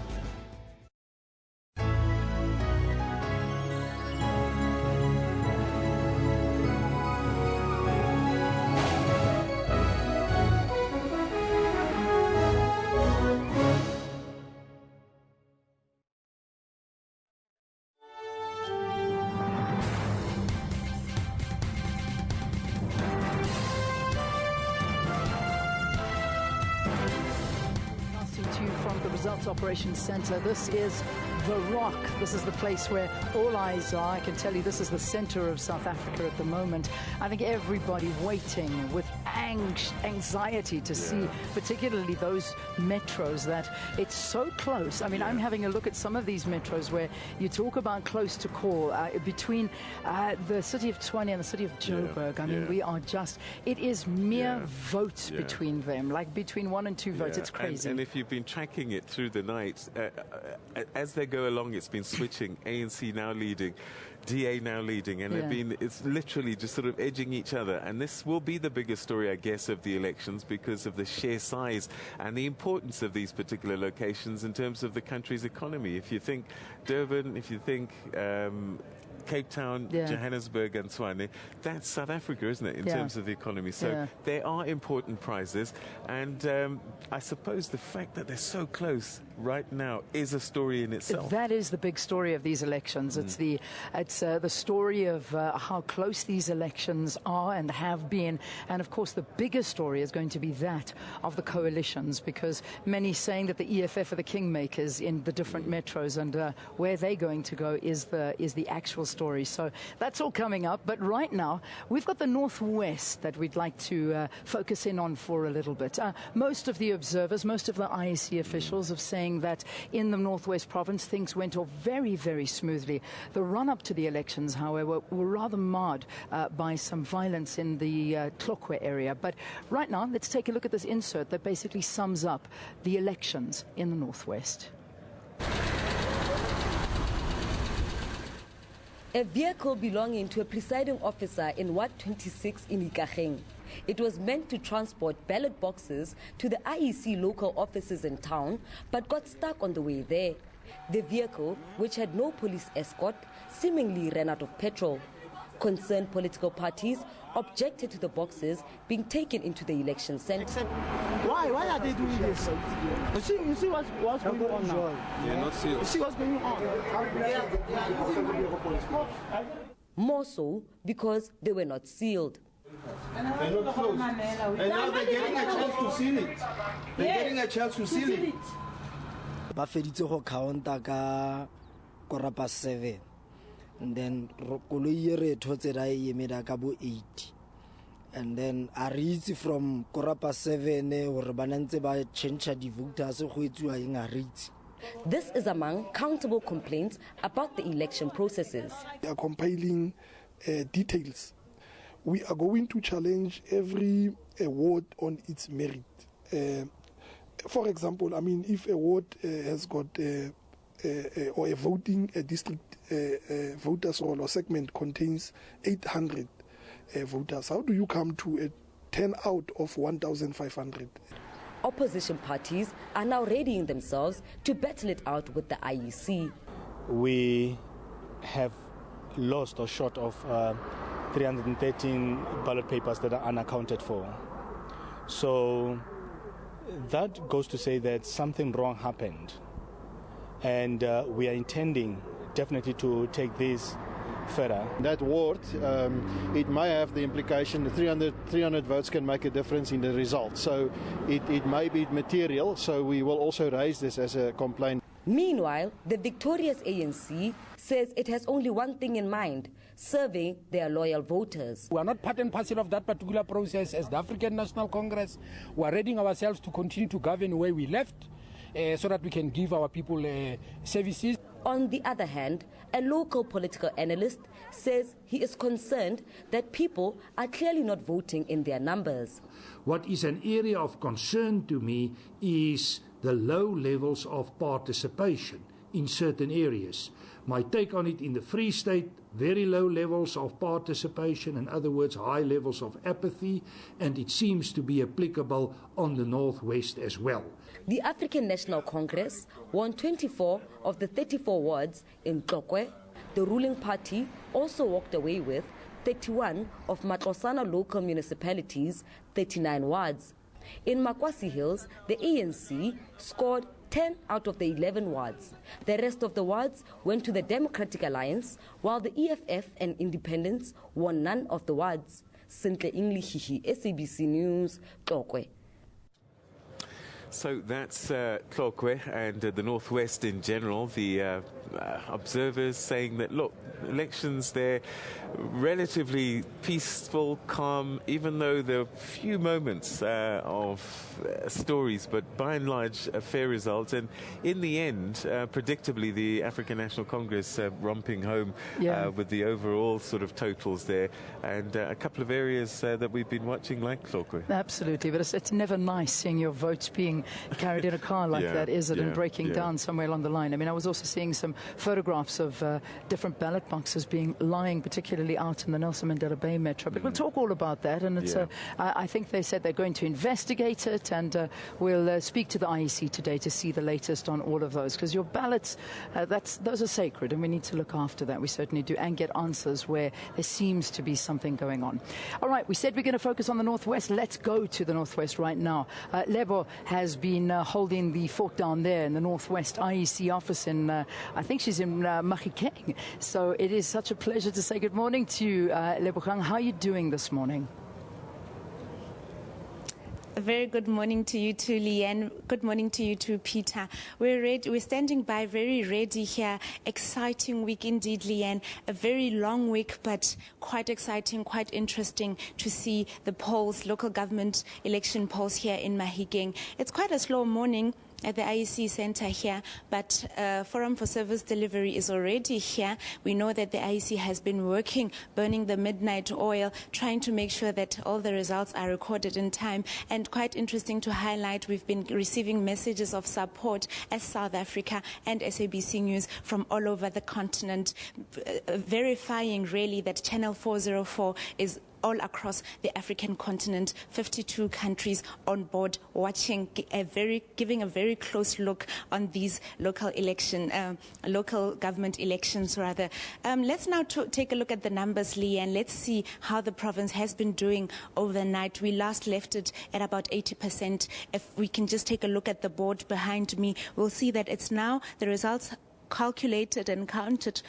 Operations Center. This is the rock. This is the place where all eyes are. I can tell you this is the center of South Africa at the moment. I think everybody waiting with anxiety to see, particularly those metros, that it's so close. I mean, I'm having a look at some of these metros where you talk about close to call between the city of Tshwane and the city of Joburg. I mean, we are just, it is mere votes between them, like between 1 and 2 votes. It's crazy. And if you've been tracking it through the night, as they go along, it's been switching. ANC now leading, DA now leading, and it's literally just sort of edging each other. And this will be the biggest story, I guess, of the elections because of the sheer size and the importance of these particular locations in terms of the country's economy. If you think Durban, if you think Cape Town, Johannesburg and Tshwane, that's South Africa, isn't it, in terms of the economy? So there are important prizes, and I suppose the fact that they're so close right now is a story in itself. That is the big story of these elections. It's the story of how close these elections are and have been, and of course the biggest story is going to be that of the coalitions, because many saying that the EFF are the kingmakers in the different metros, and where they're going to go is the actual story. So that's all coming up. But right now we've got the Northwest that we'd like to focus in on for a little bit. Most of the observers, most of the IEC officials have saying that in the Northwest province things went off very, very smoothly. The run-up to the elections, however, were rather marred by some violence in the Tlokwe area. But right now, let's take a look at this insert that basically sums up the elections in the Northwest. A vehicle belonging to a presiding officer in Ward 26 in Gauteng. It was meant to transport ballot boxes to the IEC local offices in town, but got stuck on the way there. The vehicle, which had no police escort, seemingly ran out of petrol. Concerned political parties objected to the boxes being taken into the election center. Why are they doing this? You see what's going on now? You see what's going on? More so because they were not sealed. They're not closed. And now they're getting a chance to seal it. They're getting a chance to seal it. Ba feditse go counta ka korapa 7. And then koloi re thotse ra emeda ka bo 8. And then I reach from korapa 7 hore banantse ba change di voters go etsuwa eng a reach. This is among countable complaints about the election processes. They are compiling details. We are going to challenge every ward on its merit. For example, I mean, if a ward has got or a voting district voters roll or segment contains 800 voters, how do you come to a turnout of 1,500? Opposition parties are now readying themselves to battle it out with the IEC. We have lost or short of 313 ballot papers that are unaccounted for. So that goes to say that something wrong happened. And we are intending definitely to take this further. That ward, it may have the implication that 300 votes can make a difference in the result. So it may be material, so we will also raise this as a complaint. Meanwhile, the victorious ANC says it has only one thing in mind: serving their loyal voters. We are not part and parcel of that particular process as the African National Congress. We are readying ourselves to continue to govern where we left so that we can give our people services. On the other hand, a local political analyst says he is concerned that people are clearly not voting in their numbers. What is an area of concern to me is the low levels of participation in certain areas. My take on it: in the Free State, very low levels of participation, in other words, high levels of apathy, and it seems to be applicable on the Northwest as well. The African National Congress won 24 of the 34 wards in Tlokwe. The ruling party also walked away with 31 of Matlosana local municipalities' 39 wards. In Makwasi Hills, the ANC scored 10 out of the 11 wards. The rest of the wards went to the Democratic Alliance, while the EFF and Independents won none of the wards. Sintle English, SABC News, Tlokwe. So that's Tlokwe and the Northwest in general. The observers saying that, look, elections there relatively peaceful, calm, even though there are few moments of stories, but by and large a fair result. And in the end, predictably, the African National Congress romping home with the overall sort of totals there, and a couple of areas that we've been watching like Tlokwe. Absolutely, but it's never nice seeing your votes being carried in a car like that, is it, and breaking down somewhere along the line. I mean, I was also seeing some photographs of different ballot boxes being lying, particularly out in the Nelson Mandela Bay Metro. But we'll talk all about that, and it's I think they said they're going to investigate it, and we'll speak to the IEC today to see the latest on all of those, because your ballots, those are sacred, and we need to look after that. We certainly do, and get answers where there seems to be something going on. All right, we said we're going to focus on the Northwest. Let's go to the Northwest right now. Lebo has been holding the fort down there in the Northwest IEC office in, I think she's in Mahikeng. So it is such a pleasure to say good morning to you, Lebogang. How are you doing this morning? A very good morning to you too, Leanne. Good morning to you too, Peter. We're standing by, very ready here. Exciting week indeed, Leanne. A very long week, but quite exciting, quite interesting to see the polls, local government election polls here in Mahikeng. It's quite a slow morning at the IEC Center here, but Forum for Service Delivery is already here. We know that the IEC has been working, burning the midnight oil, trying to make sure that all the results are recorded in time. And quite interesting to highlight, we've been receiving messages of support as South Africa and SABC News from all over the continent, verifying really that Channel 404 is all across the African continent, 52 countries on board, watching, giving a very close look on these local government elections rather. Let's now take a look at the numbers, Lee, and let's see how the province has been doing overnight. We last left it at about 80%. If we can just take a look at the board behind me, we'll see that it's now the results calculated and counted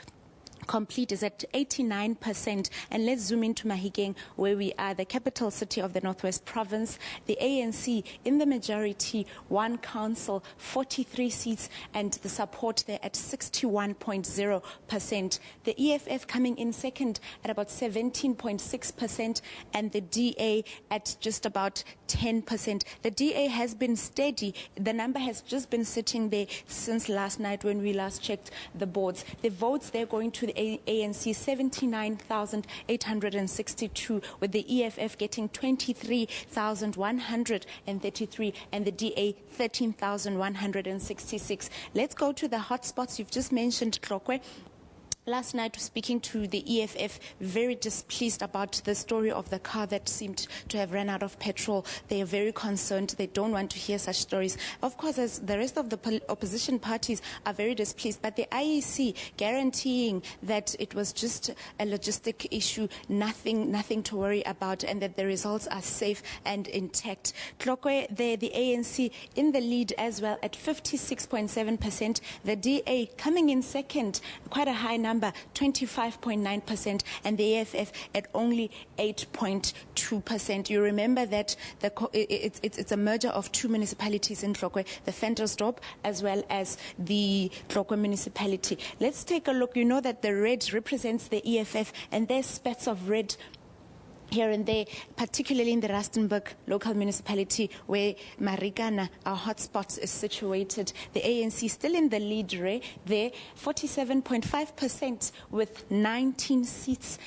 complete is at 89%. And let's zoom into Mahikeng, where we are, the capital city of the Northwest Province. The ANC in the majority, one council, 43 seats, and the support there at 61.0%. The EFF coming in second at about 17.6%, and the DA at just about 10%. The DA has been steady. The number has just been sitting there since last night when we last checked the boards. The votes they're going to the ANC 79,862, with the EFF getting 23,133 and the DA 13,166. Let's go to the hotspots. You've just mentioned Tlokwe. Last night, speaking to the EFF, very displeased about the story of the car that seemed to have run out of petrol. They are very concerned. They don't want to hear such stories. Of course, as the rest of the opposition parties are very displeased, but the IEC guaranteeing that it was just a logistic issue, nothing to worry about, and that the results are safe and intact. Tlokwe, the ANC in the lead as well at 56.7%. The DA coming in second, quite a high number number 25.9% and the EFF at only 8.2%. You remember that it's a merger of two municipalities in Tlokwe, the Ventersdorp as well as the Tlokwe municipality. Let's take a look. You know that the red represents the EFF, and there's spats of red here and there, particularly in the Rustenburg local municipality where Marikana, our hotspot, is situated. The ANC still in the lead there, 47.5% with 19 seats.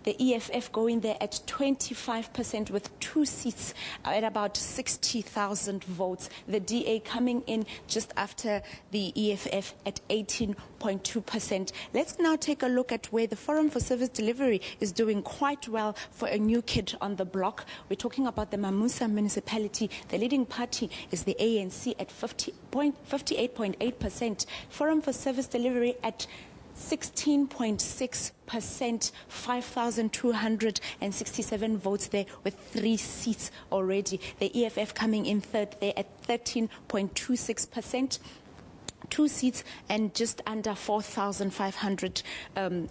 The EFF going there at 25% with 2 seats at about 60,000 votes. The DA coming in just after the EFF at 18.2%. Let's now take a look at where the Forum for Service Delivery is doing quite well for a new kid on the block. We're talking about the Mamusa municipality. The leading party is the ANC at 58.8%. Forum for Service Delivery at 16.6%, 5,267 votes there with 3 seats already. The EFF coming in third there at 13.26%. 2 seats and just under 4,500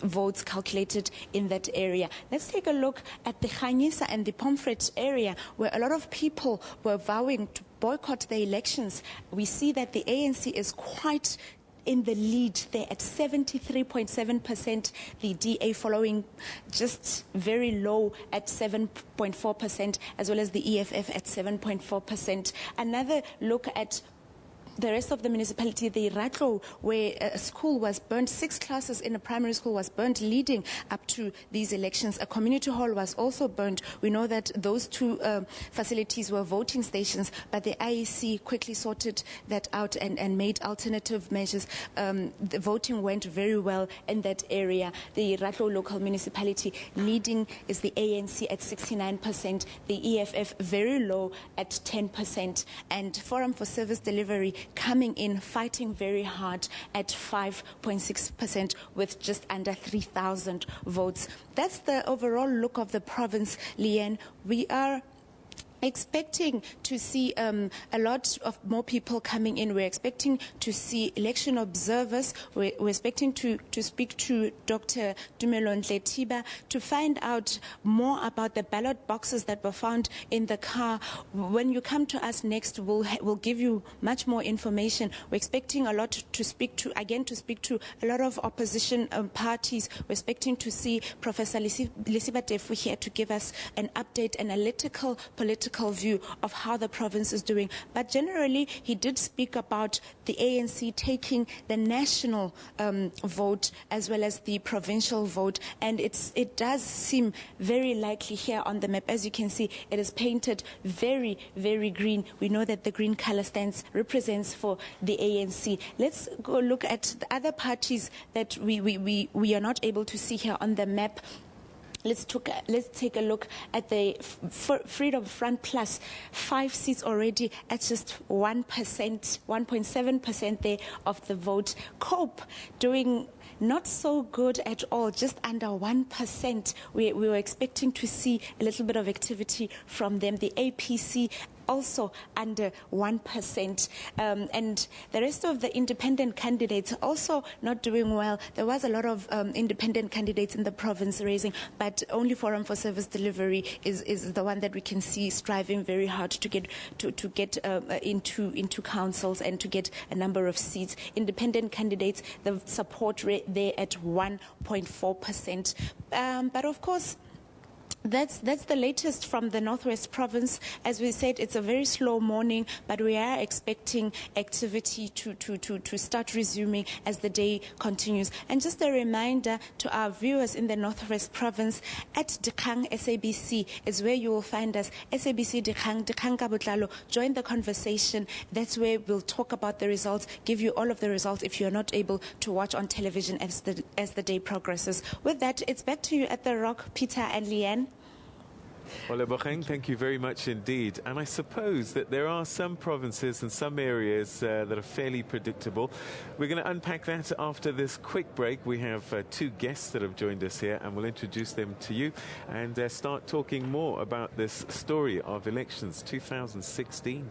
votes calculated in that area. Let's take a look at the Khanyisa and the Pomfret area where a lot of people were vowing to boycott the elections. We see that the ANC is quite in the lead there at 73.7%, the DA following just very low at 7.4%, as well as the EFF at 7.4%. Another look at the rest of the municipality, the Ratlo, where a school was burned, 6 classes in a primary school was burned leading up to these elections. A community hall was also burned. We know that those 2 facilities were voting stations, but the IEC quickly sorted that out and made alternative measures. The voting went very well in that area. The Ratlo local municipality leading is the ANC at 69%, the EFF very low at 10%, and Forum for Service Delivery coming in, fighting very hard at 5.6% with just under 3,000 votes. That's the overall look of the province, Leanne. We are expecting to see a lot of more people coming in. We're expecting to see election observers. We're expecting to speak to Dr. Dumelon Letiba to find out more about the ballot boxes that were found in the car. When you come to us next, we'll give you much more information. We're expecting a lot to speak to a lot of opposition parties. We're expecting to see Professor Lesiba Tefu here to give us an update, analytical, political view of how the province is doing. But generally, he did speak about the ANC taking the national vote as well as the provincial vote, and it does seem very likely here on the map. As you can see, it is painted very, very green. We know that the green color represents for the ANC. Let's go look at the other parties that we are not able to see here on the map. Let's take a look at the Freedom Front Plus, 5 seats already at just 1%, 1.7% there of the vote. COPE doing not so good at all, just under 1%. We were expecting to see a little bit of activity from them. The APC also under 1%. And the rest of the independent candidates also not doing well. There was a lot of independent candidates in the province raising, but only Forum for Service Delivery is the one that we can see striving very hard to get into councils and to get a number of seats. Independent candidates, the support rate there at 1.4%. But of course, that's the latest from the Northwest Province. As we said, it's a very slow morning, but we are expecting activity to start resuming as the day continues. And just a reminder to our viewers in the Northwest Province, at Dikgang SABC is where you will find us. SABC Dikgang ka botlalo. Join the conversation. That's where we'll talk about the results, give you all of the results if you're not able to watch on television as the day progresses. With that, it's back to you at the Rock, Peter and Leanne. Well, Gauteng, thank you very much indeed. And I suppose that there are some provinces and some areas that are fairly predictable. We're going to unpack that after this quick break. We have 2 guests that have joined us here, and we'll introduce them to you and start talking more about this story of elections 2016.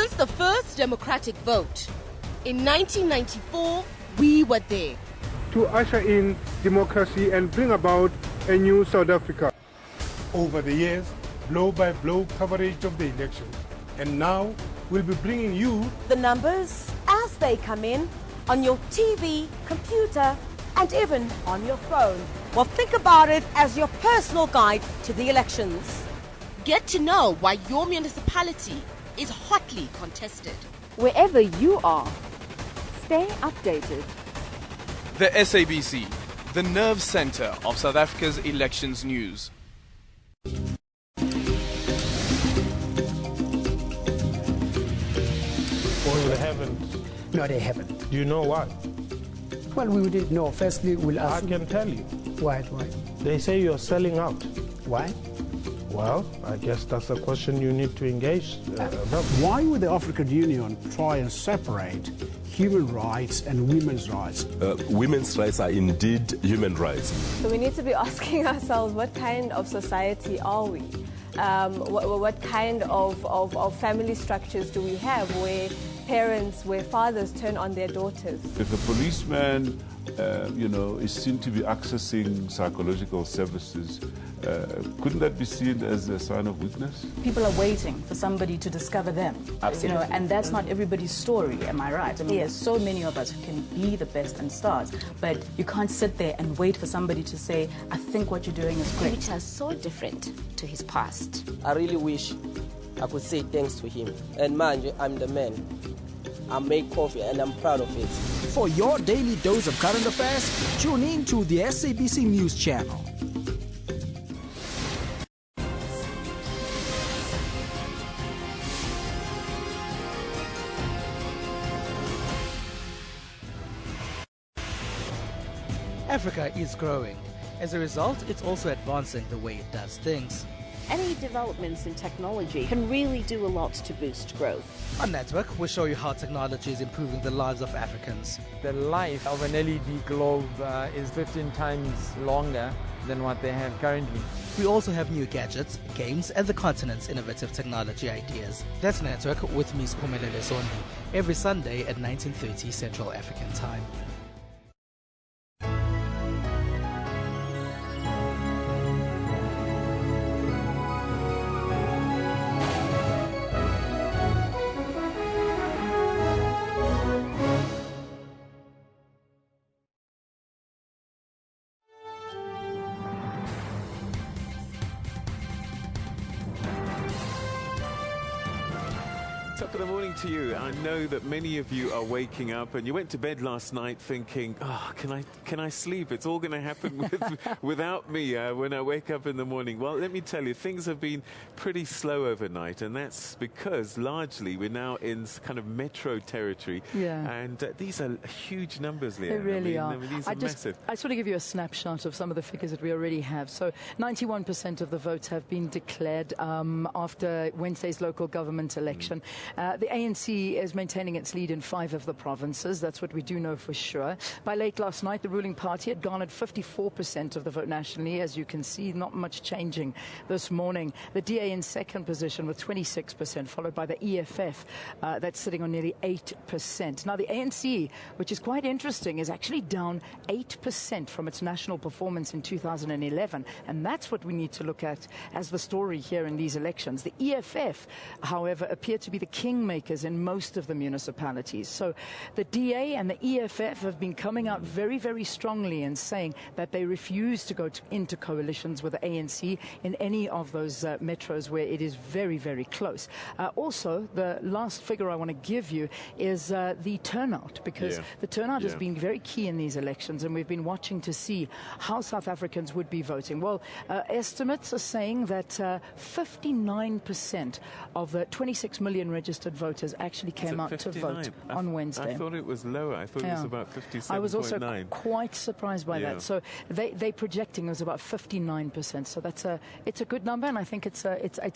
was the first democratic vote. In 1994, we were there. To usher in democracy and bring about a new South Africa. Over the years, blow-by-blow coverage of the elections. And now, we'll be bringing you the numbers as they come in on your TV, computer, and even on your phone. Well, think about it as your personal guide to the elections. Get to know why your municipality is hotly contested. Wherever you are, stay updated. The SABC, the nerve center of South Africa's elections news. Well, they haven't. No, they haven't. Do you know why? Well, we didn't know. Firstly, we'll ask. I can tell you. Why? They say you're selling out. Why? Well, I guess that's a question you need to engage. Why would the African Union try and separate human rights and women's rights? Women's rights are indeed human rights. So we need to be asking ourselves, what kind of society are we? What kind of family structures do we have where fathers turn on their daughters? If a policeman, is seen to be accessing psychological services, couldn't that be seen as a sign of weakness? People are waiting for somebody to discover them. Absolutely. And that's not everybody's story, am I right? I mean, there's so many of us who can be the best and start, but you can't sit there and wait for somebody to say, I think what you're doing is great. Which is so different to his past. I really wish I could say thanks to him. And man, I'm the man. I make coffee and I'm proud of it. For your daily dose of current affairs, tune in to the SABC News Channel. Africa is growing. As a result, it's also advancing the way it does things. Any developments in technology can really do a lot to boost growth. On Network, we'll show you how technology is improving the lives of Africans. The life of an LED globe is 15 times longer than what they have currently. We also have new gadgets, games, and the continent's innovative technology ideas. That's Network with Mpumalanga every Sunday at 19:30 Central African Time. Top of the morning to you. I know that many of you are waking up and you went to bed last night thinking, can I sleep? It's all going to happen without me when I wake up in the morning. Well, let me tell you, things have been pretty slow overnight, and that's because largely we're now in kind of metro territory. Yeah. And these are huge numbers, Leanne. They really are. I mean, these are massive. I just want to give you a snapshot of some of the figures that we already have. So 91% of the votes have been declared after Wednesday's local government election. The ANC is maintaining its lead in 5 of the provinces. That's what we do know for sure. By late last night, the ruling party had garnered 54% of the vote nationally. As you can see, not much changing this morning. The DA in second position with 26%, followed by the EFF. That's sitting on nearly 8%. Now, the ANC, which is quite interesting, is actually down 8% from its national performance in 2011. And that's what we need to look at as the story here in these elections. The EFF, however, appear to be the kingmakers in most of the municipalities. So the DA and the EFF have been coming out very, very strongly and saying that they refuse to go into coalitions with the ANC in any of those metros where it is very, very close. Also, the last figure I want to give you is the turnout, because the turnout has been very key in these elections, and we've been watching to see how South Africans would be voting. Well, estimates are saying that 59% of the 26 million registered voters actually came out to vote on Wednesday. I thought it was lower. I thought it was about 57.9. I was also quite surprised by that. So they're projecting it was about 59%. So it's a good number, and I think it's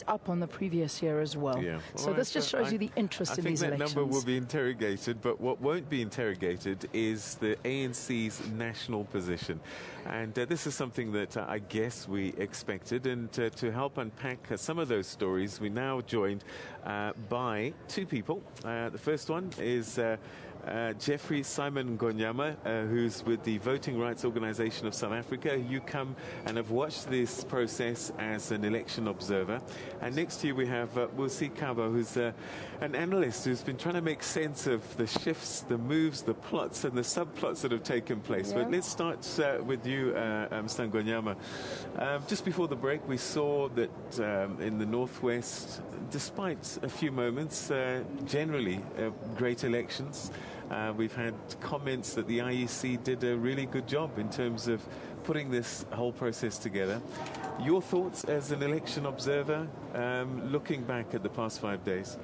up on the previous year as well. Yeah. So this just shows you the interest in these elections. I think that number will be interrogated, but what won't be interrogated is the ANC's national position. And this is something that I guess we expected. And to help unpack some of those stories, we're now joined by Okay, two people. The first one is Jeffrey Simon Ngonyama, who's with the Voting Rights Organization of South Africa. You come and have watched this process as an election observer. And next to you we have Musi Kaba, who's an analyst who's been trying to make sense of the shifts, the moves, the plots and the subplots that have taken place. Yeah. But let's start with you, Mr. Ngonyama. Just before the break, we saw that in the Northwest, despite a few moments, generally great elections. We've had comments that the IEC did a really good job in terms of putting this whole process together. Your thoughts as an election observer, looking back at the past 5 days?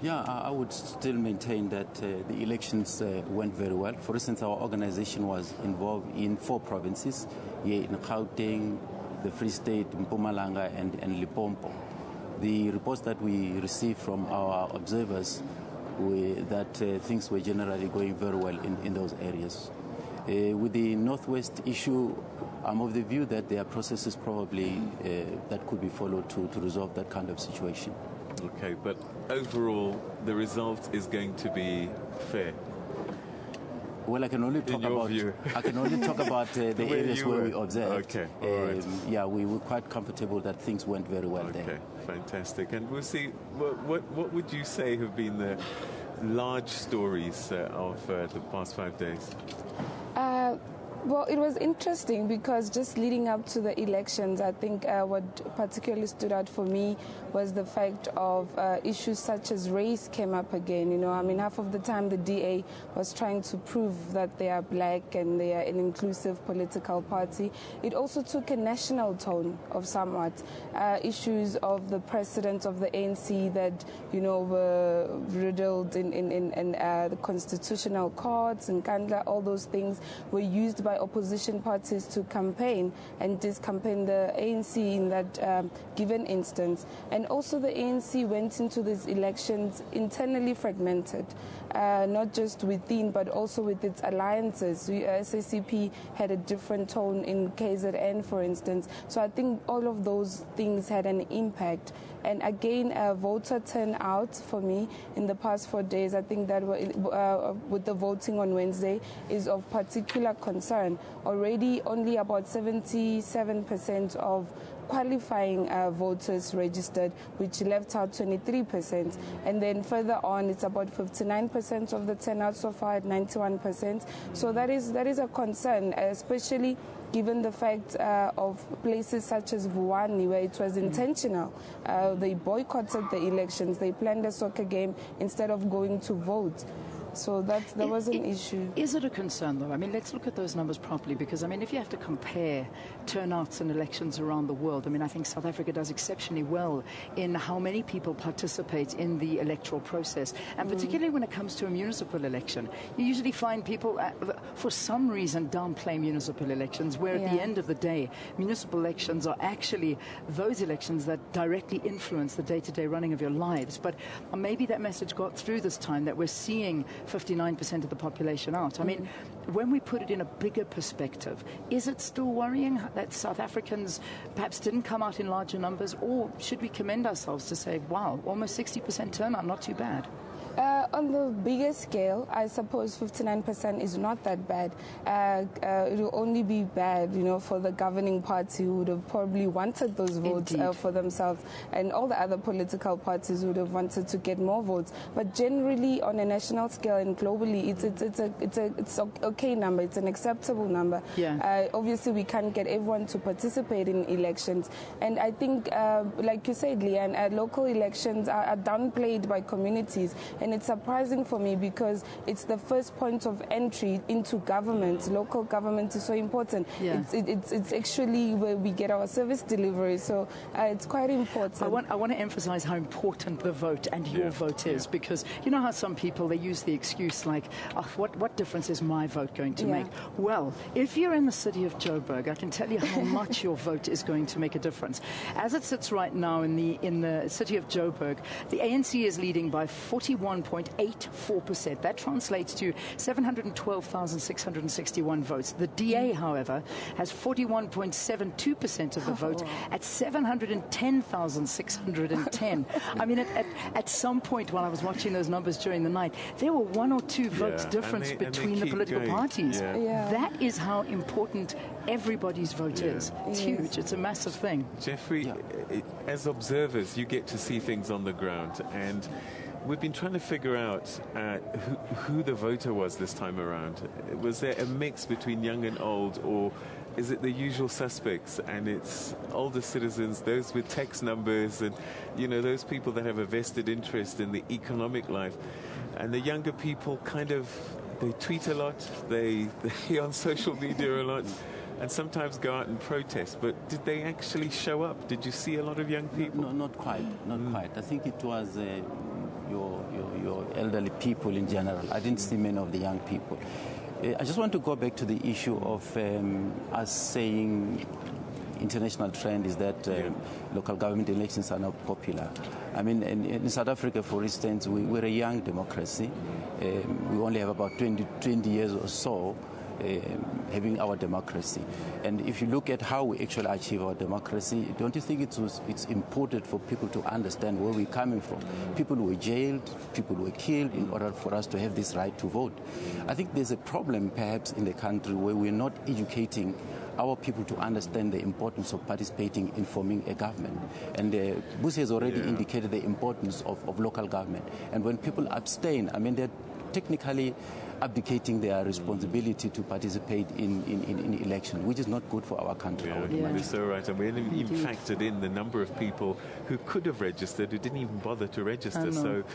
Yeah, I would still maintain that the elections went very well. For instance, our organization was involved in 4 provinces, here in Gauteng, the Free State, Mpumalanga, and Limpopo. The reports that we received from our observers that things were generally going very well in those areas. With the Northwest issue, I'm of the view that there are processes probably that could be followed to resolve that kind of situation. Okay, but overall, the result is going to be fair. Well, I can only talk about the areas where we observed. Okay, all right. Yeah, we were quite comfortable that things went very well there. Okay, fantastic. And we'll see. What would you say have been the large stories of the past 5 days? Well, it was interesting because just leading up to the elections, I think what particularly stood out for me was the fact of issues such as race came up again. You know, I mean, half of the time the DA was trying to prove that they are black and they are an inclusive political party. It also took a national tone of somewhat. Issues of the president of the ANC that, you know, were riddled in the constitutional courts and Kandla, all those things were used by opposition parties to campaign and discampaign the ANC in that given instance. And also the ANC went into these elections internally fragmented, not just within but also with its alliances. SACP had a different tone in KZN, for instance. So I think all of those things had an impact. And again, voter turnout for me in the past 4 days, I think that with the voting on Wednesday is of particular concern. Already only about 77% of qualifying voters registered, which left out 23%. And then further on, it's about 59% of the turnout so far at 91%. So that is a concern, especially given the fact of places such as Vuwani, where it was intentional. They boycotted the elections. They planned a soccer game instead of going to vote. So that was an issue. Is it a concern, though? I mean, let's look at those numbers properly, because, I mean, if you have to compare turnouts in elections around the world, I mean, I think South Africa does exceptionally well in how many people participate in the electoral process. And particularly when it comes to a municipal election, you usually find people, for some reason, downplay municipal elections, where at the end of the day, municipal elections are actually those elections that directly influence the day-to-day running of your lives. But maybe that message got through this time, that we're seeing 59% of the population out. I mean, when we put it in a bigger perspective, is it still worrying that South Africans perhaps didn't come out in larger numbers, or should we commend ourselves to say, wow, almost 60% turnout, not too bad? On the bigger scale, I suppose 59% is not that bad. It will only be bad, you know, for the governing party who would have probably wanted those votes for themselves, and all the other political parties would have wanted to get more votes. But generally, on a national scale and globally, it's an okay number. It's an acceptable number. Yeah. Obviously, we can't get everyone to participate in elections, and I think, like you said, Leanne, local elections are downplayed by communities. And it's surprising for me because it's the first point of entry into government. Local government is so important. Yeah. It's actually where we get our service delivery. So it's quite important. I want to emphasize how important the vote and your vote is, because you know how some people, they use the excuse like, oh, what difference is my vote going to make? Well, if you're in the city of Joburg, I can tell you how much your vote is going to make a difference. As it sits right now in the city of Joburg, the ANC is leading by 41 41.84%. That translates to 712,661 votes. The DA, however, has 41.72% of the vote at 710,610. I mean, at some point while I was watching those numbers during the night, there were 1 or 2 votes difference between the political parties. That is how important everybody's vote is. It's huge. It's a massive thing. Jeffrey, as observers, you get to see things on the ground, and we've been trying to figure out who the voter was this time around. Was there a mix between young and old, or is it the usual suspects, and it's older citizens, those with tax numbers, and those people that have a vested interest in the economic life, and the younger people they tweet a lot, they on social media a lot, and sometimes go out and protest. But did they actually show up? Did you see a lot of young people? No, not quite. I think it was your elderly people in general. I didn't see many of the young people. I just want to go back to the issue of us saying international trend is that local government elections are not popular. I mean, in South Africa, for instance, we're a young democracy. We only have about 20 years or so having our democracy. And if you look at how we actually achieve our democracy, don't you think it's important for people to understand where we're coming from? People were jailed, people were killed in order for us to have this right to vote. I think there's a problem perhaps in the country where we're not educating our people to understand the importance of participating in forming a government. And Busi has already indicated the importance of local government. And when people abstain, I mean, they're technically abdicating their responsibility to participate in election, which is not good for our country. You're so right. And we haven't even factored in the number of people who could have registered who didn't even bother to register. So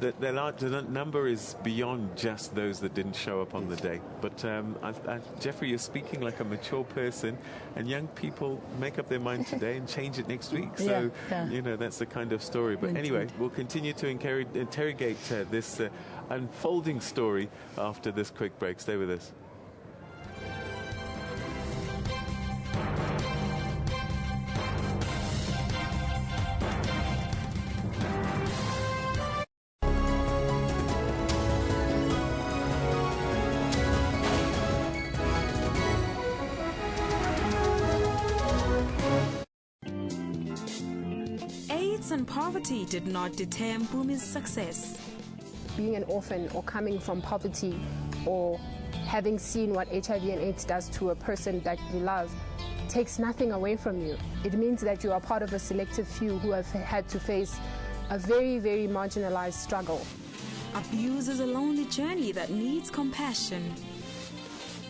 the number is beyond just those that didn't show up on the day. But Jeffrey, you're speaking like a mature person, and young people make up their mind today and change it next week. So, that's the kind of story. But anyway, we'll continue to interrogate this unfolding story after this quick break. Stay with us. AIDS and poverty did not deter Mpumi's success. Being an orphan or coming from poverty or having seen what HIV and AIDS does to a person that you love takes nothing away from you. It means that you are part of a selective few who have had to face a very, very marginalized struggle. Abuse is a lonely journey that needs compassion.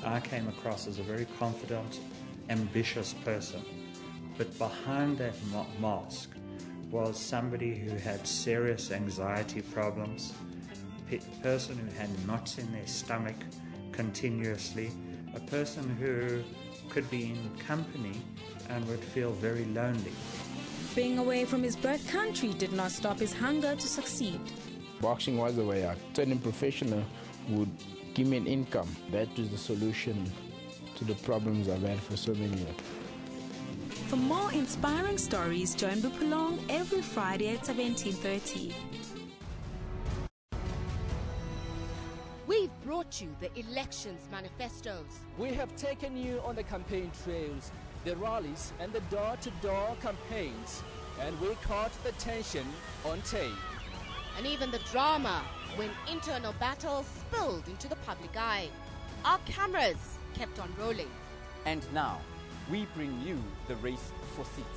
I came across as a very confident, ambitious person, but behind that mask was somebody who had serious anxiety problems, a person who had knots in their stomach continuously, a person who could be in company and would feel very lonely. Being away from his birth country did not stop his hunger to succeed. Boxing was the way out. Turning professional would give me an income. That was the solution to the problems I've had for so many years. For more inspiring stories, join Bupulong every Friday at 17:30. We've brought you the elections manifestos. We have taken you on the campaign trails, the rallies and the door-to-door campaigns, and we caught the tension on tape. And even the drama when internal battles spilled into the public eye. Our cameras kept on rolling. And now, we bring you the race for seats.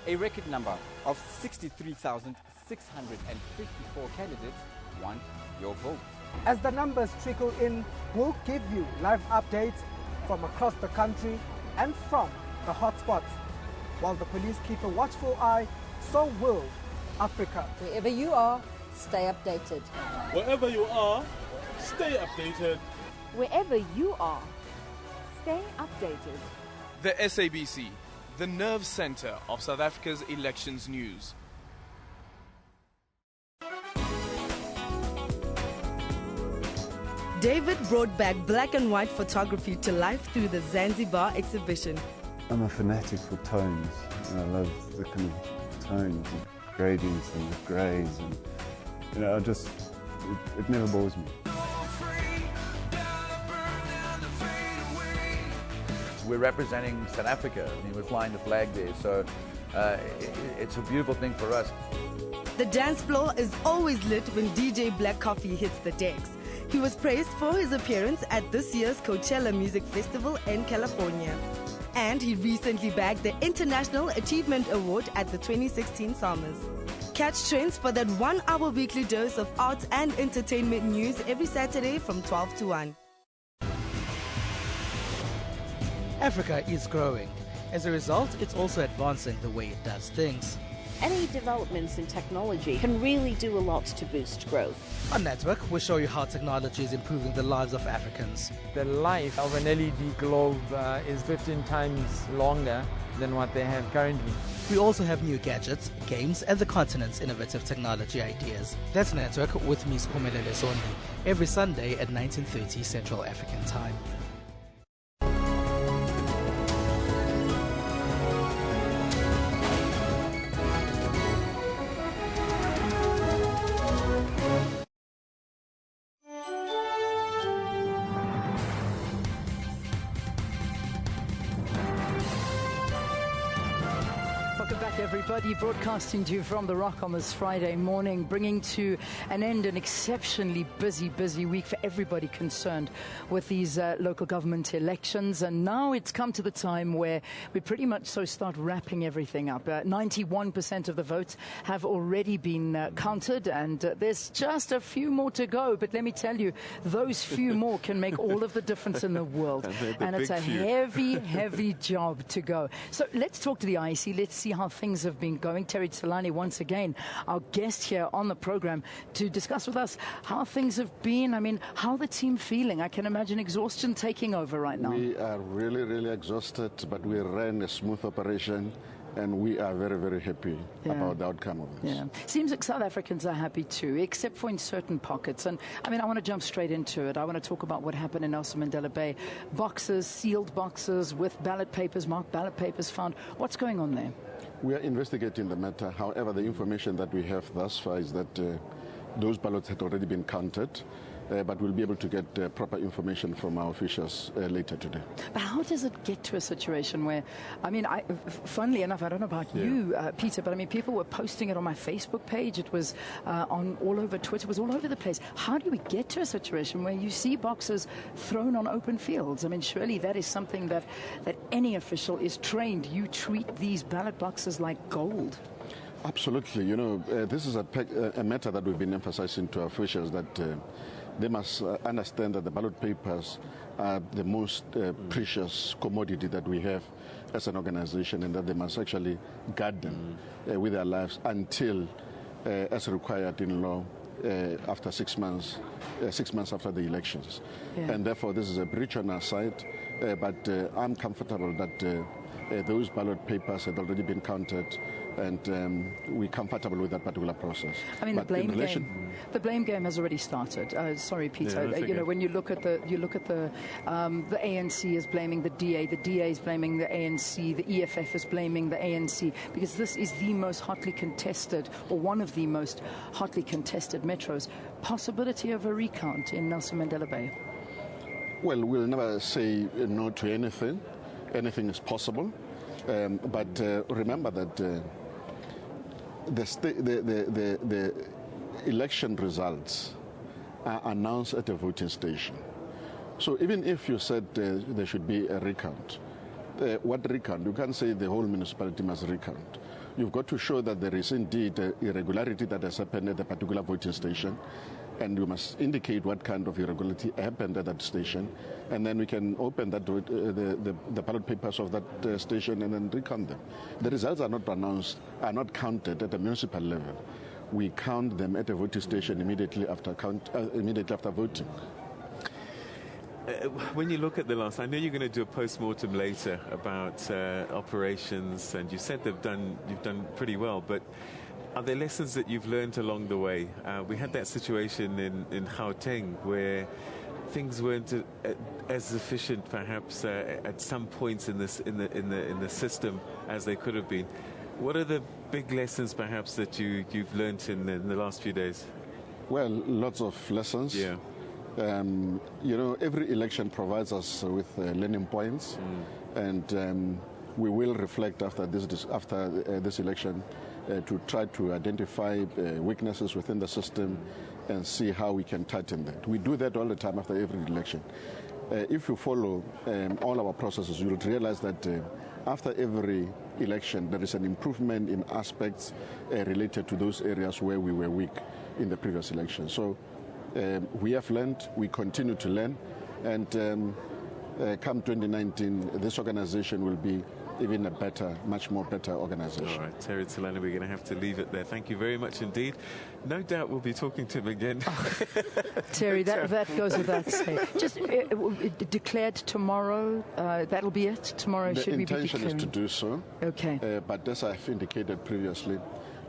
A record number of 63,654 candidates want your vote. As the numbers trickle in, we'll give you live updates from across the country and from the hotspots. While the police keep a watchful eye, so will Africa. Wherever you are, stay updated. Wherever you are, stay updated. Wherever you are, stay updated. The SABC, the nerve center of South Africa's elections news. David brought back black and white photography to life through the Zanzibar exhibition. I'm a fanatic for tones, and I love the kind of tones and gradients and the greys, and I just it never bores me. We're representing South Africa. I mean, we're flying the flag there, so it's a beautiful thing for us. The dance floor is always lit when DJ Black Coffee hits the decks. He was praised for his appearance at this year's Coachella Music Festival in California. And he recently bagged the International Achievement Award at the 2016 Summers. Catch trends for that 1 hour weekly dose of arts and entertainment news every Saturday from 12 to 1. Africa is growing. As a result, it's also advancing the way it does things. Any developments in technology can really do a lot to boost growth. On Network, we'll show you how technology is improving the lives of Africans. The life of an LED globe is 15 times longer than what they have currently. We also have new gadgets, games, and the continent's innovative technology ideas. That's Network with Ms. Mpumalanga every Sunday at 19:30 Central African Time. Everybody, broadcasting to you from the Rock on this Friday morning, bringing to an end an exceptionally busy week for everybody concerned with these local government elections. And now it's come to the time where we pretty much start wrapping everything up. 91% of the votes have already been counted, and there's just a few more to go. But let me tell you, those few more can make all of the difference in the world. And it's a heavy job to go. So let's talk to the IEC. Let's see how things have been going. Terry Tsalani, once again, our guest here on the program to discuss with us how things have been. I mean, how the team feeling? I can imagine exhaustion taking over right now. We are really exhausted, but we ran a smooth operation, and we are very happy about the outcome of this. Yeah. Seems like South Africans are happy too, except for in certain pockets. And I mean, I want to jump straight into it. I want to talk about what happened in Nelson Mandela Bay. Boxes, sealed boxes with ballot papers, marked ballot papers found. What's going on there? We are investigating the matter. However, the information that we have thus far is that those ballots had already been counted, but we'll be able to get proper information from our officials later today. But how does it get to a situation where, I mean, funnily enough, I don't know about you, Peter, but I mean, people were posting it on my Facebook page. It was on all over Twitter. It was all over the place. How do we get to a situation where you see boxes thrown on open fields? I mean, surely that is something that any official is trained. You treat these ballot boxes like gold. Absolutely. You know, this is a matter that we've been emphasizing to our officials, that they must understand that the ballot papers are the most precious commodity that we have as an organization, and that they must actually guard them with their lives until, as required in law, after 6 months, 6 months after the elections. And therefore, this is a breach on our side, but I'm comfortable that those ballot papers had already been counted, and we're comfortable with that particular process. I mean, the blame game has already started. Sorry, Peter. You know, when you look at the ANC is blaming the DA is blaming the ANC, the EFF is blaming the ANC, because this is the most hotly contested, or one of the most hotly contested metros. Possibility of a recount in Nelson Mandela Bay? Well, we'll never say no to anything. Anything is possible, but remember that the election results are announced at a voting station. So even if you said there should be a recount, what recount? You can't say the whole municipality must recount. You've got to show that there is indeed irregularity that has happened at a particular voting station, and you must indicate what kind of irregularity happened at that station, and then we can open that the ballot papers of that station and then recount them. The results are not announced, are not counted at the municipal level. We count them at a voting station immediately after voting. When you look at the last, I know you're going to do a post-mortem later about operations, and you said you've done pretty well, but are there lessons that you've learned along the way? We had that situation in Gauteng where things weren't as efficient, perhaps, at some points in the system as they could have been. What are the big lessons, perhaps, that you've learned in the last few days? Well, lots of lessons. Yeah. You know, every election provides us with learning points, and we will reflect after this election to try to identify weaknesses within the system and see how we can tighten that. We do that all the time after every election. If you follow all our processes, you'll realize that after every election, there is an improvement in aspects related to those areas where we were weak in the previous election. So we have learned, we continue to learn, and come 2019, this organization will be even a better, much more better organization. All right, Terry Tsilane, we're going to have to leave it there. Thank you very much indeed. No doubt we'll be talking to him again. Terry, that goes without saying. Just declared tomorrow, that'll be it? Tomorrow should we be declaring? The intention is to do so. Okay. But as I've indicated previously,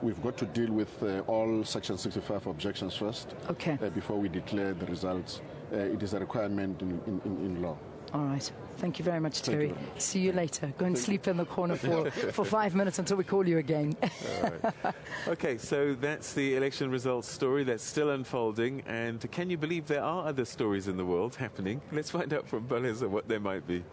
we've got to deal with all Section 65 objections first. Okay. Before we declare the results. It is a requirement in law. All right. Thank you very much, Terry. See you later. Go and sleep in the corner for 5 minutes until we call you again. All right. Okay, so that's the election results story that's still unfolding. And can you believe there are other stories in the world happening? Let's find out from Baleza what there might be.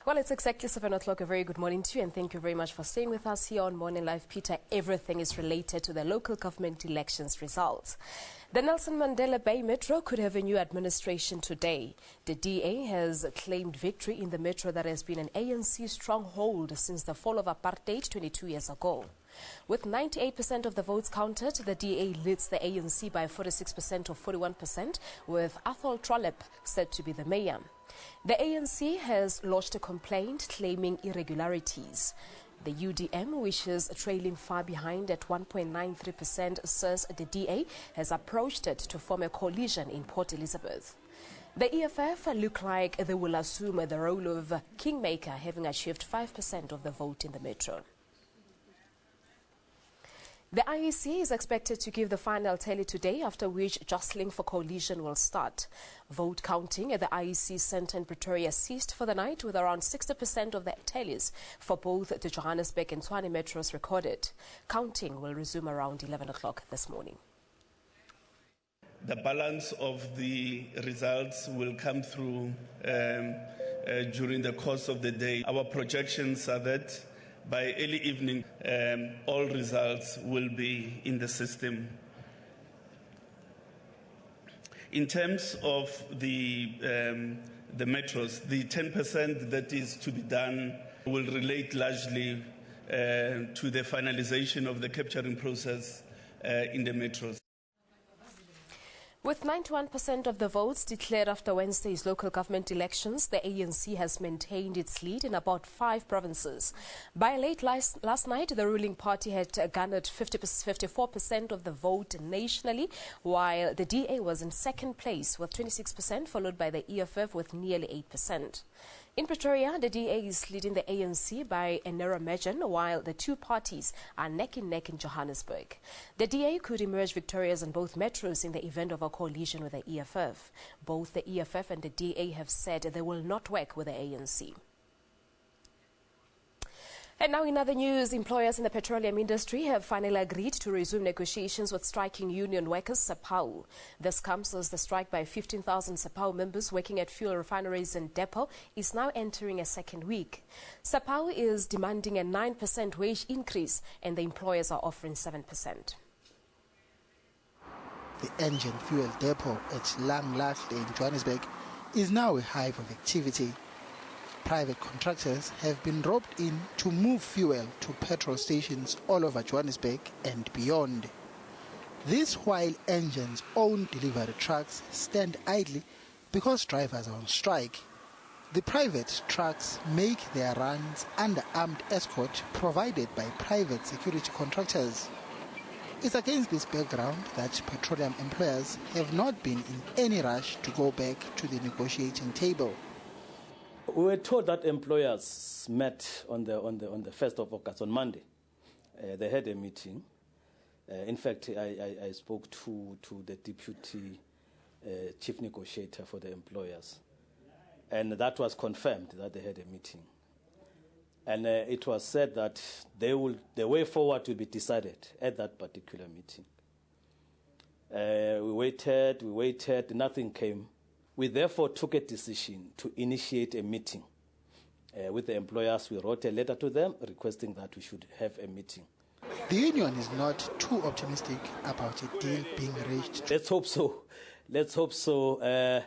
Well, it's exactly 7 o'clock. A very good morning to you, and thank you very much for staying with us here on Morning Live. Peter, everything is related to the local government elections results. The Nelson Mandela Bay Metro could have a new administration today. The DA has claimed victory in the metro that has been an ANC stronghold since the fall of apartheid 22 years ago. With 98% of the votes counted, the DA leads the ANC by 46% or 41%, with Athol Trollip said to be the mayor. The ANC has lodged a complaint claiming irregularities. The UDM, which is trailing far behind at 1.93%, says the DA has approached it to form a coalition in Port Elizabeth. The EFF look like they will assume the role of kingmaker, having achieved 5% of the vote in the metro. The IEC is expected to give the final tally today, after which jostling for coalition will start. Vote counting at the IEC Centre in Pretoria ceased for the night, with around 60% of the tallies for both the Johannesburg and Tshwane metros recorded. Counting will resume around 11 o'clock this morning. The balance of the results will come through during the course of the day. Our projections are that by early evening, all results will be in the system. In terms of the metros, the 10% that is to be done will relate largely to the finalization of the capturing process in the metros. With 91% of the votes declared after Wednesday's local government elections, the ANC has maintained its lead in about 5 provinces. By late last night, the ruling party had garnered 54% of the vote nationally, while the DA was in second place with 26%, followed by the EFF with nearly 8%. In Pretoria, the DA is leading the ANC by a narrow margin, while the two parties are neck and neck in Johannesburg. The DA could emerge victorious in both metros in the event of a coalition with the EFF. Both the EFF and the DA have said they will not work with the ANC. And now in other news, employers in the petroleum industry have finally agreed to resume negotiations with striking union workers, SAPAU. This comes as the strike by 15,000 SAPAU members working at fuel refineries in Depot is now entering a second week. SAPAU is demanding a 9% wage increase, and the employers are offering 7%. The engine fuel depot at Langlaagte in Johannesburg is now a hive of activity. Private contractors have been roped in to move fuel to petrol stations all over Johannesburg and beyond. This while engines' own delivery trucks stand idly because drivers are on strike. The private trucks make their runs under armed escort provided by private security contractors. It's against this background that petroleum employers have not been in any rush to go back to the negotiating table. We were told that employers met on the 1st of August, on Monday. They had a meeting. In fact, I spoke to the deputy chief negotiator for the employers, and that was confirmed that they had a meeting. And it was said that the way forward will be decided at that particular meeting. We waited, nothing came. We therefore took a decision to initiate a meeting with the employers. We wrote a letter to them requesting that we should have a meeting. The union is not too optimistic about a deal being reached. Let's hope so. Let's hope so.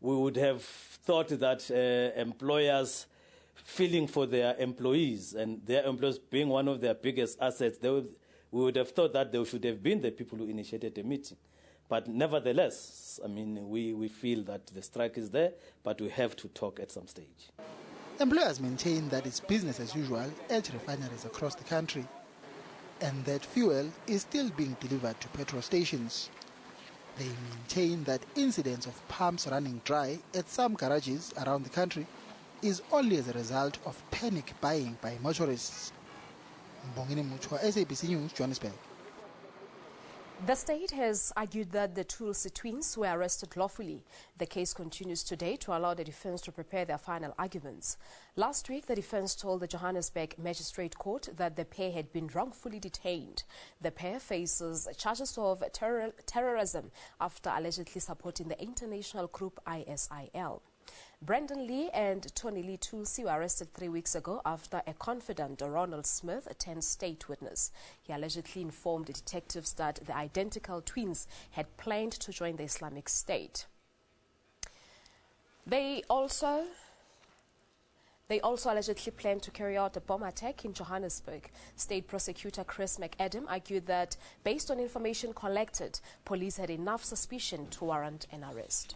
We would have thought that employers feeling for their employees and their employees being one of their biggest assets, we would have thought that they should have been the people who initiated the meeting. But nevertheless, I mean, we feel that the strike is there, but we have to talk at some stage. Employers maintain that it's business as usual at refineries across the country, and that fuel is still being delivered to petrol stations. They maintain that incidents of pumps running dry at some garages around the country is only as a result of panic buying by motorists. Mbongini Muchwa, SABC News, Johannesburg. The state has argued that the Tulsi twins were arrested lawfully. The case continues today to allow the defense to prepare their final arguments. Last week, the defense told the Johannesburg Magistrate Court that the pair had been wrongfully detained. The pair faces charges of terrorism after allegedly supporting the international group ISIL. Brandon Lee and Tony Lee Tulsi were arrested 3 weeks ago after a confidant, Ronald Smith, turned state witness. He allegedly informed detectives that the identical twins had planned to join the Islamic State. They also allegedly planned to carry out a bomb attack in Johannesburg. State prosecutor Chris McAdam argued that, based on information collected, police had enough suspicion to warrant an arrest.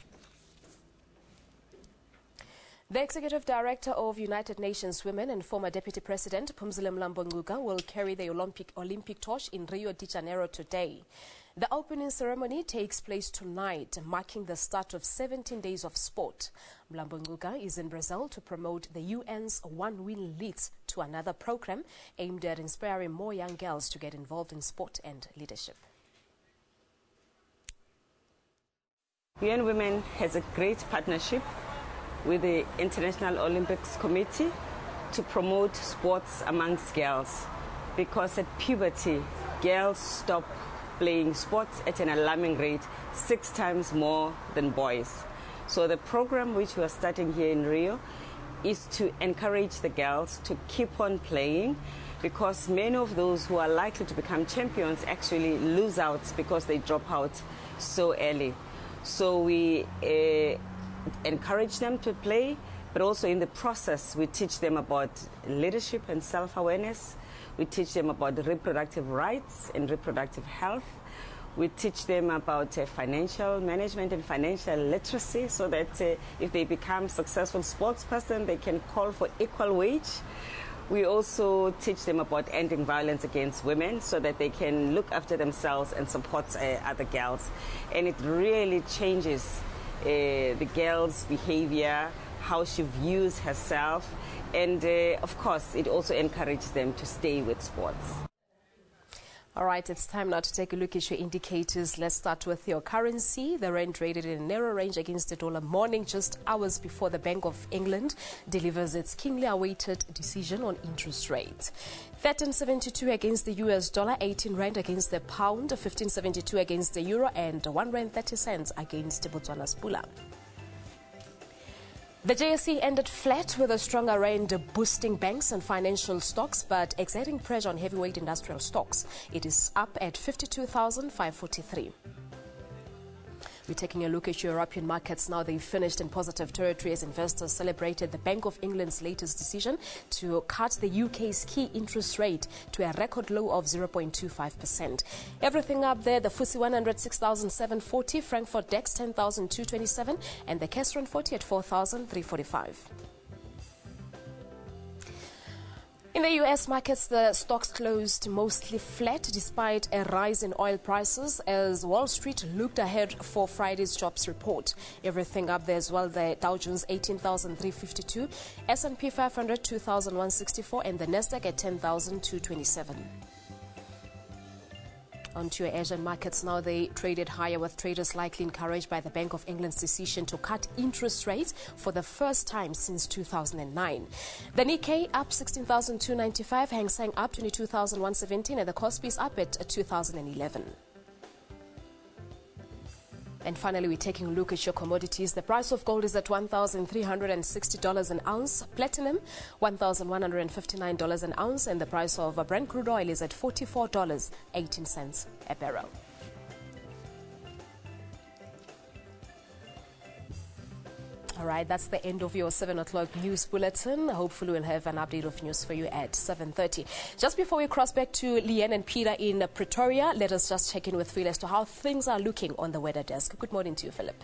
The Executive Director of United Nations Women and former Deputy President Phumzile Mlambo-Ngcuka will carry the Olympic torch in Rio de Janeiro today. The opening ceremony takes place tonight, marking the start of 17 days of sport. Mlambo-Ngcuka is in Brazil to promote the UN's One Win Leads to another program aimed at inspiring more young girls to get involved in sport and leadership. UN Women has a great partnership with the International Olympics Committee to promote sports amongst girls, because at puberty, girls stop playing sports at an alarming rate, 6 times more than boys. So the program which we are starting here in Rio is to encourage the girls to keep on playing, because many of those who are likely to become champions actually lose out because they drop out so early. So we encourage them to play, but also in the process we teach them about leadership and self-awareness. We teach them about reproductive rights and reproductive health. We teach them about financial management and financial literacy, so that if they become successful sports person, they can call for equal wage. We also teach them about ending violence against women, so that they can look after themselves and support other girls. And it really changes the girl's behavior, how she views herself, and of course it also encourages them to stay with sports. All right, it's time now to take a look at your indicators. Let's start with your currency. The rand traded in a narrow range against the dollar morning, just hours before the Bank of England delivers its keenly awaited decision on interest rates. 13.72 against the US dollar, 18 rand against the pound, 15.72 against the euro, and 1 rand 30 cents against Botswana's pula. The JSE ended flat with a stronger rand boosting banks and financial stocks, but exerting pressure on heavyweight industrial stocks. It is up at 52,543. We're taking a look at European markets now. They finished in positive territory as investors celebrated the Bank of England's latest decision to cut the UK's key interest rate to a record low of 0.25%. Everything up there: the FTSE 100 6,740, Frankfurt DAX 10,227, and the KZN 40 at 4,345. In the U.S. markets, the stocks closed mostly flat despite a rise in oil prices as Wall Street looked ahead for Friday's jobs report. Everything up there as well: the Dow Jones 18,352, S&P 500 2,164, and the Nasdaq at 10,227. Onto your Asian markets now, they traded higher with traders likely encouraged by the Bank of England's decision to cut interest rates for the first time since 2009. The Nikkei up 16,295, Hang Seng up 22,117, and the Kospi is up at 2,011. And finally, we're taking a look at your commodities. The price of gold is at $1,360 an ounce. Platinum, $1,159 an ounce. And the price of Brent crude oil is at $44.18 a barrel. All right, that's the end of your 7 o'clock news bulletin. Hopefully we'll have an update of news for you at 7:30. Just before we cross back to Leanne and Peter in Pretoria, let us just check in with Phil as to how things are looking on the weather desk. Good morning to you, Philip.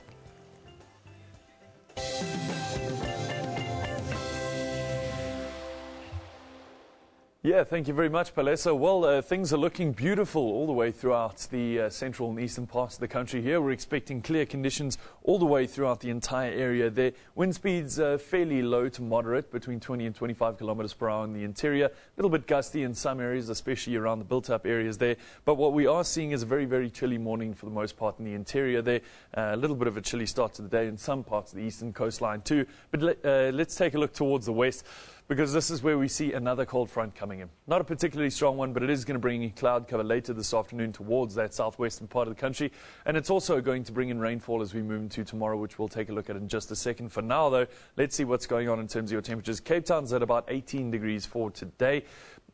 Yeah, thank you very much, Palesa. Well, things are looking beautiful all the way throughout the central and eastern parts of the country here. We're expecting clear conditions all the way throughout the entire area there. Wind speeds fairly low to moderate, between 20 and 25 kilometers per hour in the interior. A little bit gusty in some areas, especially around the built-up areas there. But what we are seeing is a very, very chilly morning for the most part in the interior there. A little bit of a chilly start to the day in some parts of the eastern coastline too. But let's take a look towards the west, because this is where we see another cold front coming in. Not a particularly strong one, but it is going to bring in cloud cover later this afternoon towards that southwestern part of the country. And it's also going to bring in rainfall as we move into tomorrow, which we'll take a look at in just a second. For now, though, let's see what's going on in terms of your temperatures. Cape Town's at about 18 degrees for today.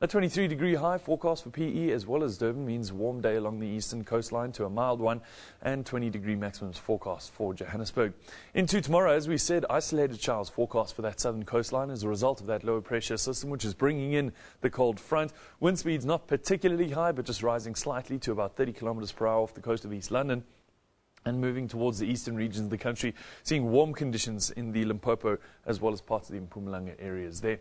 A 23-degree high forecast for PE, as well as Durban, means warm day along the eastern coastline to a mild one, and 20-degree maximums forecast for Johannesburg. Into tomorrow, as we said, isolated showers forecast for that southern coastline as a result of that lower pressure system, which is bringing in the cold front. Wind speeds not particularly high, but just rising slightly to about 30 kilometers per hour off the coast of East London. And moving towards the eastern regions of the country, seeing warm conditions in the Limpopo as well as parts of the Mpumalanga areas there.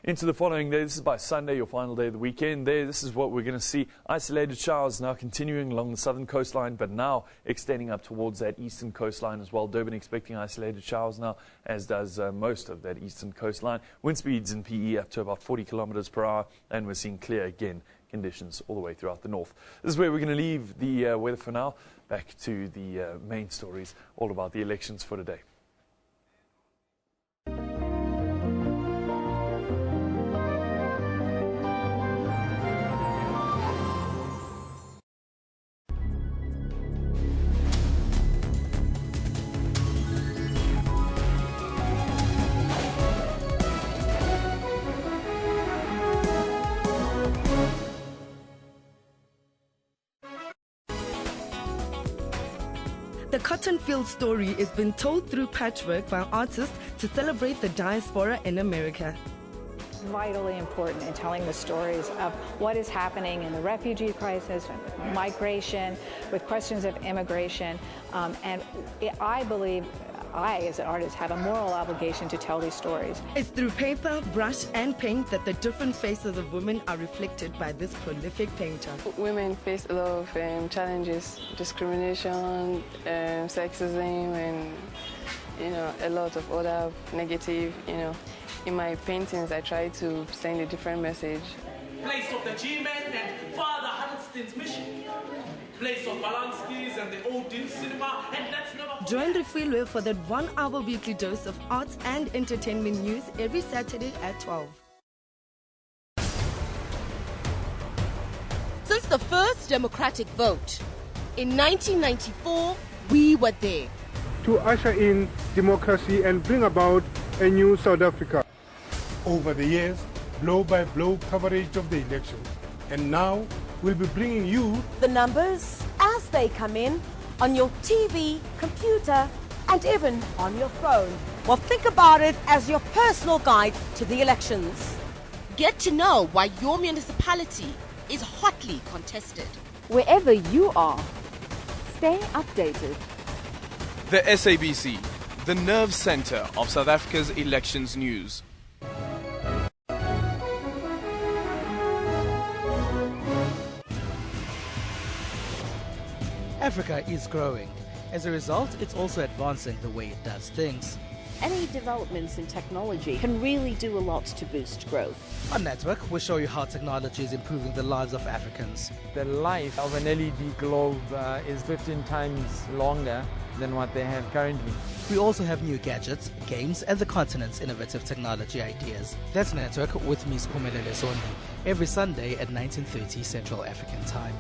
Into the following day, this is by Sunday, your final day of the weekend there. This is what we're going to see. Isolated showers now continuing along the southern coastline, but now extending up towards that eastern coastline as well. Durban expecting isolated showers now, as does most of that eastern coastline. Wind speeds in PE up to about 40 kilometers per hour, and we're seeing clear again conditions all the way throughout the north. This is where we're going to leave the weather for now. Back to the main stories, all about the elections for today. The cotton field story is being told through patchwork by artists to celebrate the diaspora in America. Vitally important in telling the stories of what is happening in the refugee crisis, migration, with questions of immigration, and I believe I, as an artist, have a moral obligation to tell these stories. It's through paper, brush, and paint that the different faces of women are reflected by this prolific painter. Women face a lot of challenges, discrimination, sexism, and a lot of other negative. In my paintings, I try to send a different message. Place of the G-Men and Father Huddleston's mission. Place of Balanski's and the Odeon cinema, and let's never... Join Refilwe for that 1 hour weekly dose of arts and entertainment news every Saturday at 12. Since the first democratic vote in 1994, we were there. To usher in democracy and bring about a new South Africa. Over the years, blow-by-blow coverage of the elections. And now, we'll be bringing you the numbers as they come in on your TV, computer, and even on your phone. Well, think about it as your personal guide to the elections. Get to know why your municipality is hotly contested. Wherever you are, stay updated. The SABC, the nerve center of South Africa's elections news. Africa is growing. As a result, it's also advancing the way it does things. Any developments in technology can really do a lot to boost growth. On Network, we'll show you how technology is improving the lives of Africans. The life of an LED globe is 15 times longer than what they have currently. We also have new gadgets, games, and the continent's innovative technology ideas. That's Network with Municipal every Sunday at 19:30 Central African Time.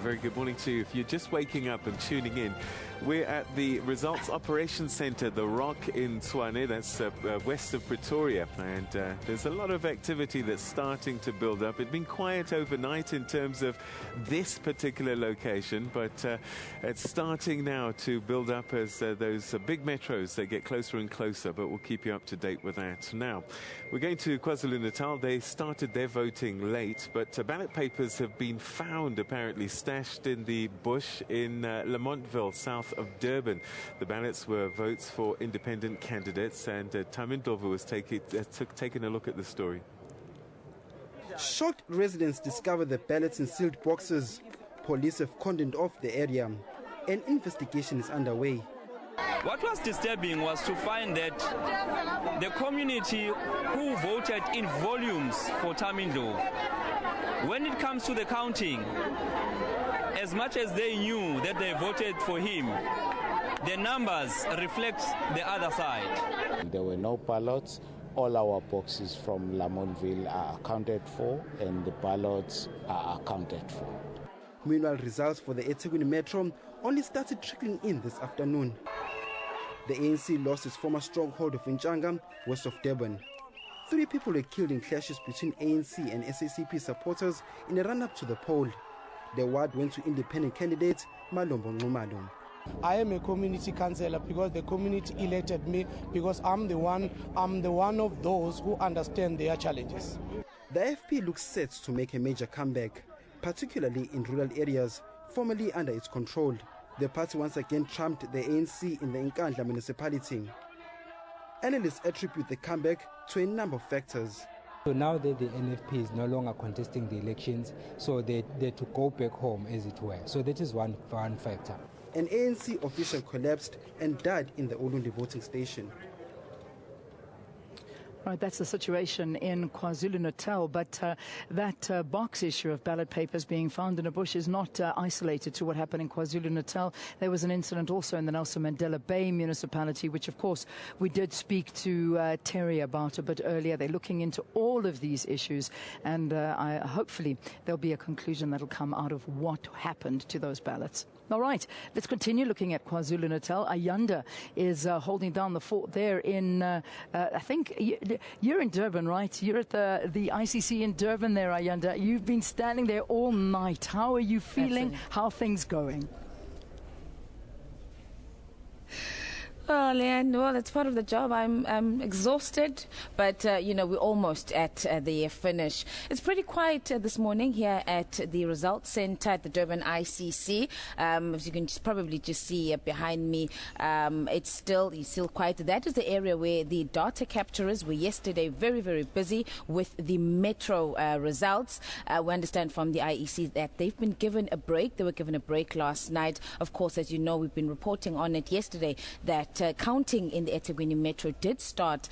Very good morning to you. If you're just waking up and tuning in, we're at the Results Operations Centre, the Rock in Tshwane, that's west of Pretoria, and there's a lot of activity that's starting to build up. It's been quiet overnight in terms of this particular location, but it's starting now to build up as those big metros, they get closer and closer, but we'll keep you up to date with that. Now, we're going to KwaZulu-Natal. They started their voting late, but ballot papers have been found apparently stashed in the bush in Lamontville, south of Durban. The ballots were votes for independent candidates, and Tamindlovu was taking a look at the story. Shocked residents discovered the ballots in sealed boxes. Police have cordoned off the area. An investigation is underway. What was disturbing was to find that the community who voted in volumes for Tamindlovu, when it comes to the counting, as much as they knew that they voted for him, the numbers reflect the other side. There were no ballots. All our boxes from Lamontville are accounted for, and the ballots are accounted for. Meanwhile, results for the eThekwini Metro only started trickling in this afternoon. The ANC lost its former stronghold of Nchanga, west of Durban. 3 people were killed in clashes between ANC and SABC supporters in a run-up to the poll. The award went to independent candidate Malombo Nxumalo. I am a community councillor because the community elected me, because I'm the one of those who understand their challenges. The FP looks set to make a major comeback, particularly in rural areas formerly under its control. The party once again trumped the ANC in the Nkandla municipality. Analysts attribute the comeback to a number of factors. So now that the NFP is no longer contesting the elections, so they're to go back home, as it were. So that is one factor. An ANC official collapsed and died in the Ulundi voting station. Right, that's the situation in KwaZulu-Natal, but that box issue of ballot papers being found in a bush is not isolated to what happened in KwaZulu-Natal. There was an incident also in the Nelson Mandela Bay municipality, which of course we did speak to Terry about a bit earlier. They're looking into all of these issues, and hopefully there'll be a conclusion that'll come out of what happened to those ballots. All right, let's continue looking at KwaZulu-Natal. Ayanda is holding down the fort there in, I think, you're in Durban, right? You're at the ICC in Durban there, Ayanda. You've been standing there all night. How are you feeling? Absolutely. How are things going? Oh, Leanne, well, it's part of the job. I'm exhausted, but, we're almost at the finish. It's pretty quiet this morning here at the Results Centre at the Durban ICC. As you can probably just see behind me, it's still quiet. That is the area where the data capturers were yesterday very, very busy with the metro results. We understand from the IEC that they've been given a break. They were given a break last night. Of course, as you know, we've been reporting on it yesterday that counting in the eThekwini Metro did start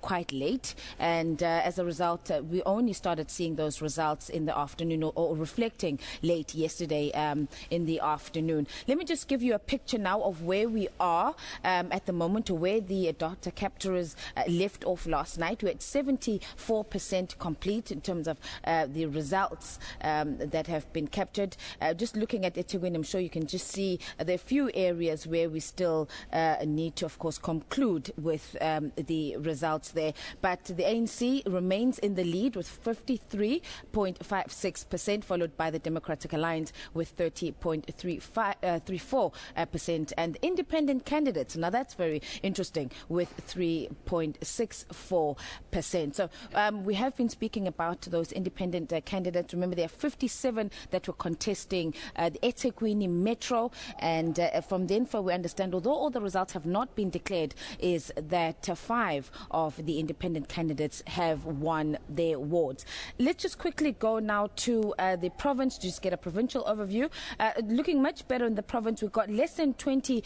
quite late, and as a result, we only started seeing those results in the afternoon, or reflecting late yesterday in the afternoon. Let me just give you a picture now of where we are at the moment, where the data capturers left off last night. We're at 74% complete in terms of the results that have been captured. Just looking at eThekwini, I'm sure you can just see there are a few areas where we still need to, of course, conclude with the results there. But the ANC remains in the lead with 53.56%, followed by the Democratic Alliance with 30.34%, and independent candidates, now that's very interesting, with 3.64%. So we have been speaking about those independent candidates. Remember, there are 57 that were contesting the eThekwini Metro, and from the info we understand, although all the results have not been declared, is that 5 of the independent candidates have won their wards. Let's just quickly go now to the province to just get a provincial overview. Looking much better in the province. We've got less than 20%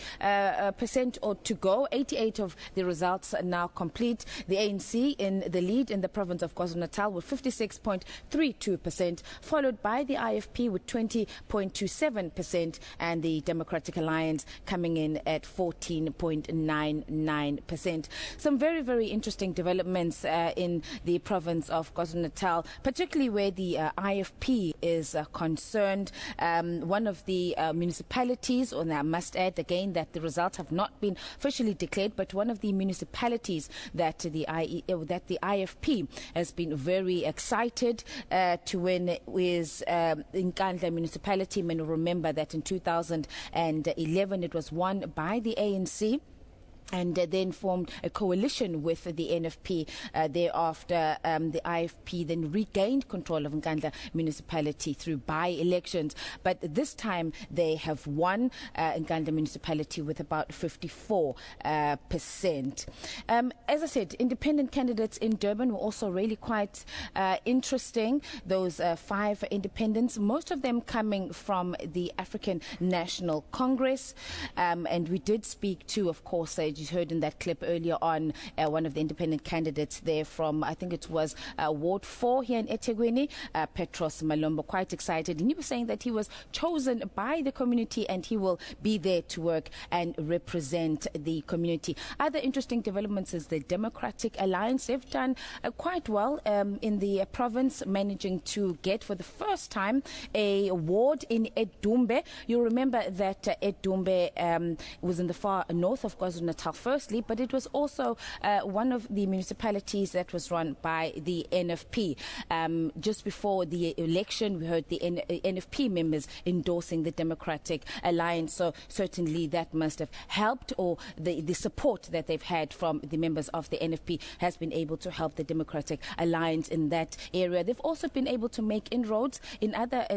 or to go. 88 of the results are now complete. The ANC in the lead in the province of KwaZulu-Natal with 56.32%, followed by the IFP with 20.27%, and the Democratic Alliance coming in at 14.99%. Some very, very interesting developments in the province of KwaZulu-Natal, particularly where the IFP is concerned. One of the municipalities, and I must add again that the results have not been officially declared, but one of the municipalities that the IFP has been very excited to win is Nkandla municipality. And remember that in 2011 it was won by the ANC, and then formed a coalition with the NFP. Thereafter, the IFP then regained control of Nkandla municipality through by-elections. But this time they have won Nkandla municipality with about 54%. As I said, independent candidates in Durban were also really quite interesting. Those 5 independents, most of them coming from the African National Congress. And we did speak to, of course, you heard in that clip earlier on, one of the independent candidates there from, I think it was Ward 4 here in eThekwini, Petros Malombo, quite excited. And he was saying that he was chosen by the community and he will be there to work and represent the community. Other interesting developments is the Democratic Alliance. They've done quite well in the province, managing to get for the first time a ward in Edumbe. You'll remember that Edumbe was in the far north of KwaZulu-Natal firstly, but it was also one of the municipalities that was run by the NFP. Just before the election, we heard the NFP members endorsing the Democratic Alliance, so certainly that must have helped, or the support that they've had from the members of the NFP has been able to help the Democratic Alliance in that area. They've also been able to make inroads in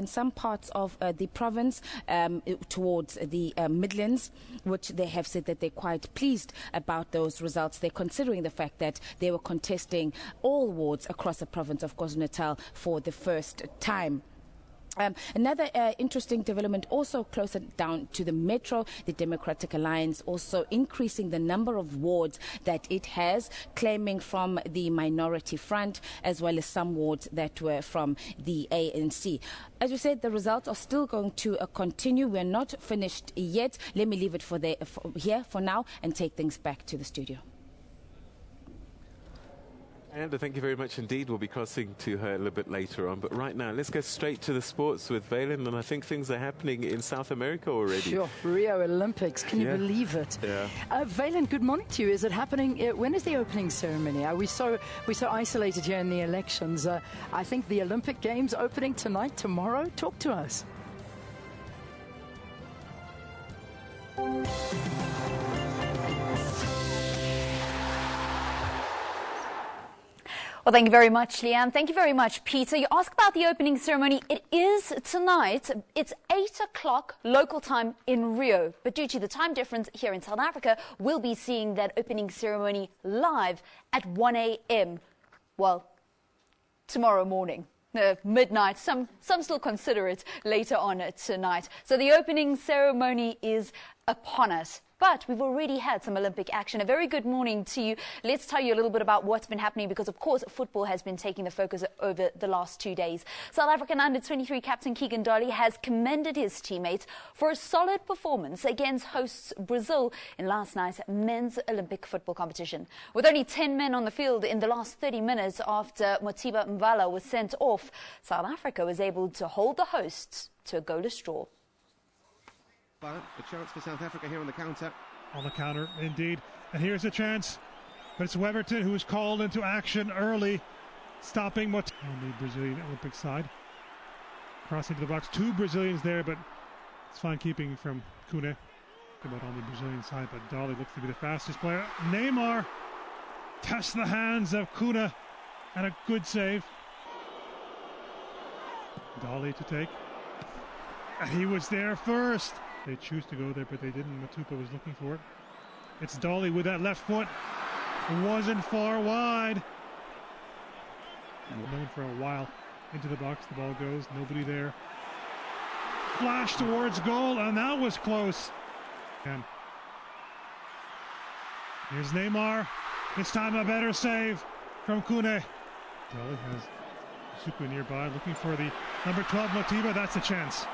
some parts of the province towards the Midlands, which they have said that they're quite pleased about those results. They're considering the fact that they were contesting all wards across the province of KwaZulu-Natal for the first time. Another interesting development also closer down to the metro, the Democratic Alliance also increasing the number of wards that it has, claiming from the minority front as well as some wards that were from the ANC. As we said, the results are still going to continue. We're not finished yet. Let me leave it here for now and take things back to the studio. And thank you very much indeed. We'll be crossing to her a little bit later on. But right now, let's go straight to the sports with Valen. And I think things are happening in South America already. Sure. Rio Olympics. Can you believe it? Yeah. Valen, good morning to you. Is it happening? When is the opening ceremony? Are we so isolated here in the elections? I think the Olympic Games opening tonight, tomorrow. Talk to us. Well, thank you very much, Leanne. Thank you very much, Peter. You asked about the opening ceremony. It is tonight. It's 8 o'clock local time in Rio. But due to the time difference here in South Africa, we'll be seeing that opening ceremony live at 1 a.m. Well, tomorrow morning. Midnight. Some still consider it later on tonight. So the opening ceremony is upon us. But we've already had some Olympic action. A very good morning to you. Let's tell you a little bit about what's been happening because, of course, football has been taking the focus over the last 2 days. South African under-23 captain Keegan Dolly has commended his teammates for a solid performance against hosts Brazil in last night's men's Olympic football competition. With only 10 men on the field in the last 30 minutes after Motiba Mvala was sent off, South Africa was able to hold the hosts to a goalless draw. A chance for South Africa here on the counter. on the counter, indeed. And here's a chance, but it's Weverton who is called into action early, stopping what on the Brazilian Olympic side. Crossing to the box, 2 Brazilians there, but it's fine keeping from Kune. About on the Brazilian side, but Dolly looks to be the fastest player. Neymar tests the hands of Kune, and a good save. Dolly to take, and he was there first. They choose to go there, but they didn't. Matupa was looking for it. It's Dolly with that left foot. It wasn't far wide. And known for a while. Into the box, the ball goes. Nobody there. Flash towards goal, and that was close. And here's Neymar. This time a better save from Kune. Dolly has Suku nearby, looking for the number 12 Motiba. That's a chance.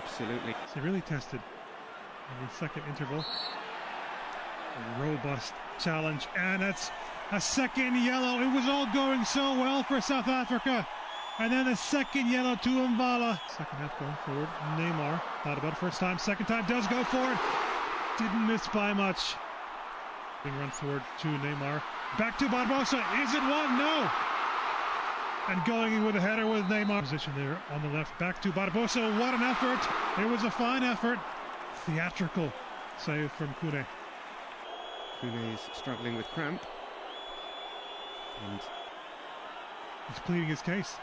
Absolutely. So really tested in the second interval. A robust challenge, and it's a second yellow. It was all going so well for South Africa. And then the second yellow to Mbala. Second half going forward. Neymar thought about it first time. Second time does go forward. Didn't miss by much. Being run forward to Neymar. Back to Barbosa. Is it one? No. And going in with a header with Neymar. Position there on the left. Back to Barbosa. What an effort. It was a fine effort. Theatrical save from Kune. Kune is struggling with cramp. And he's pleading his case.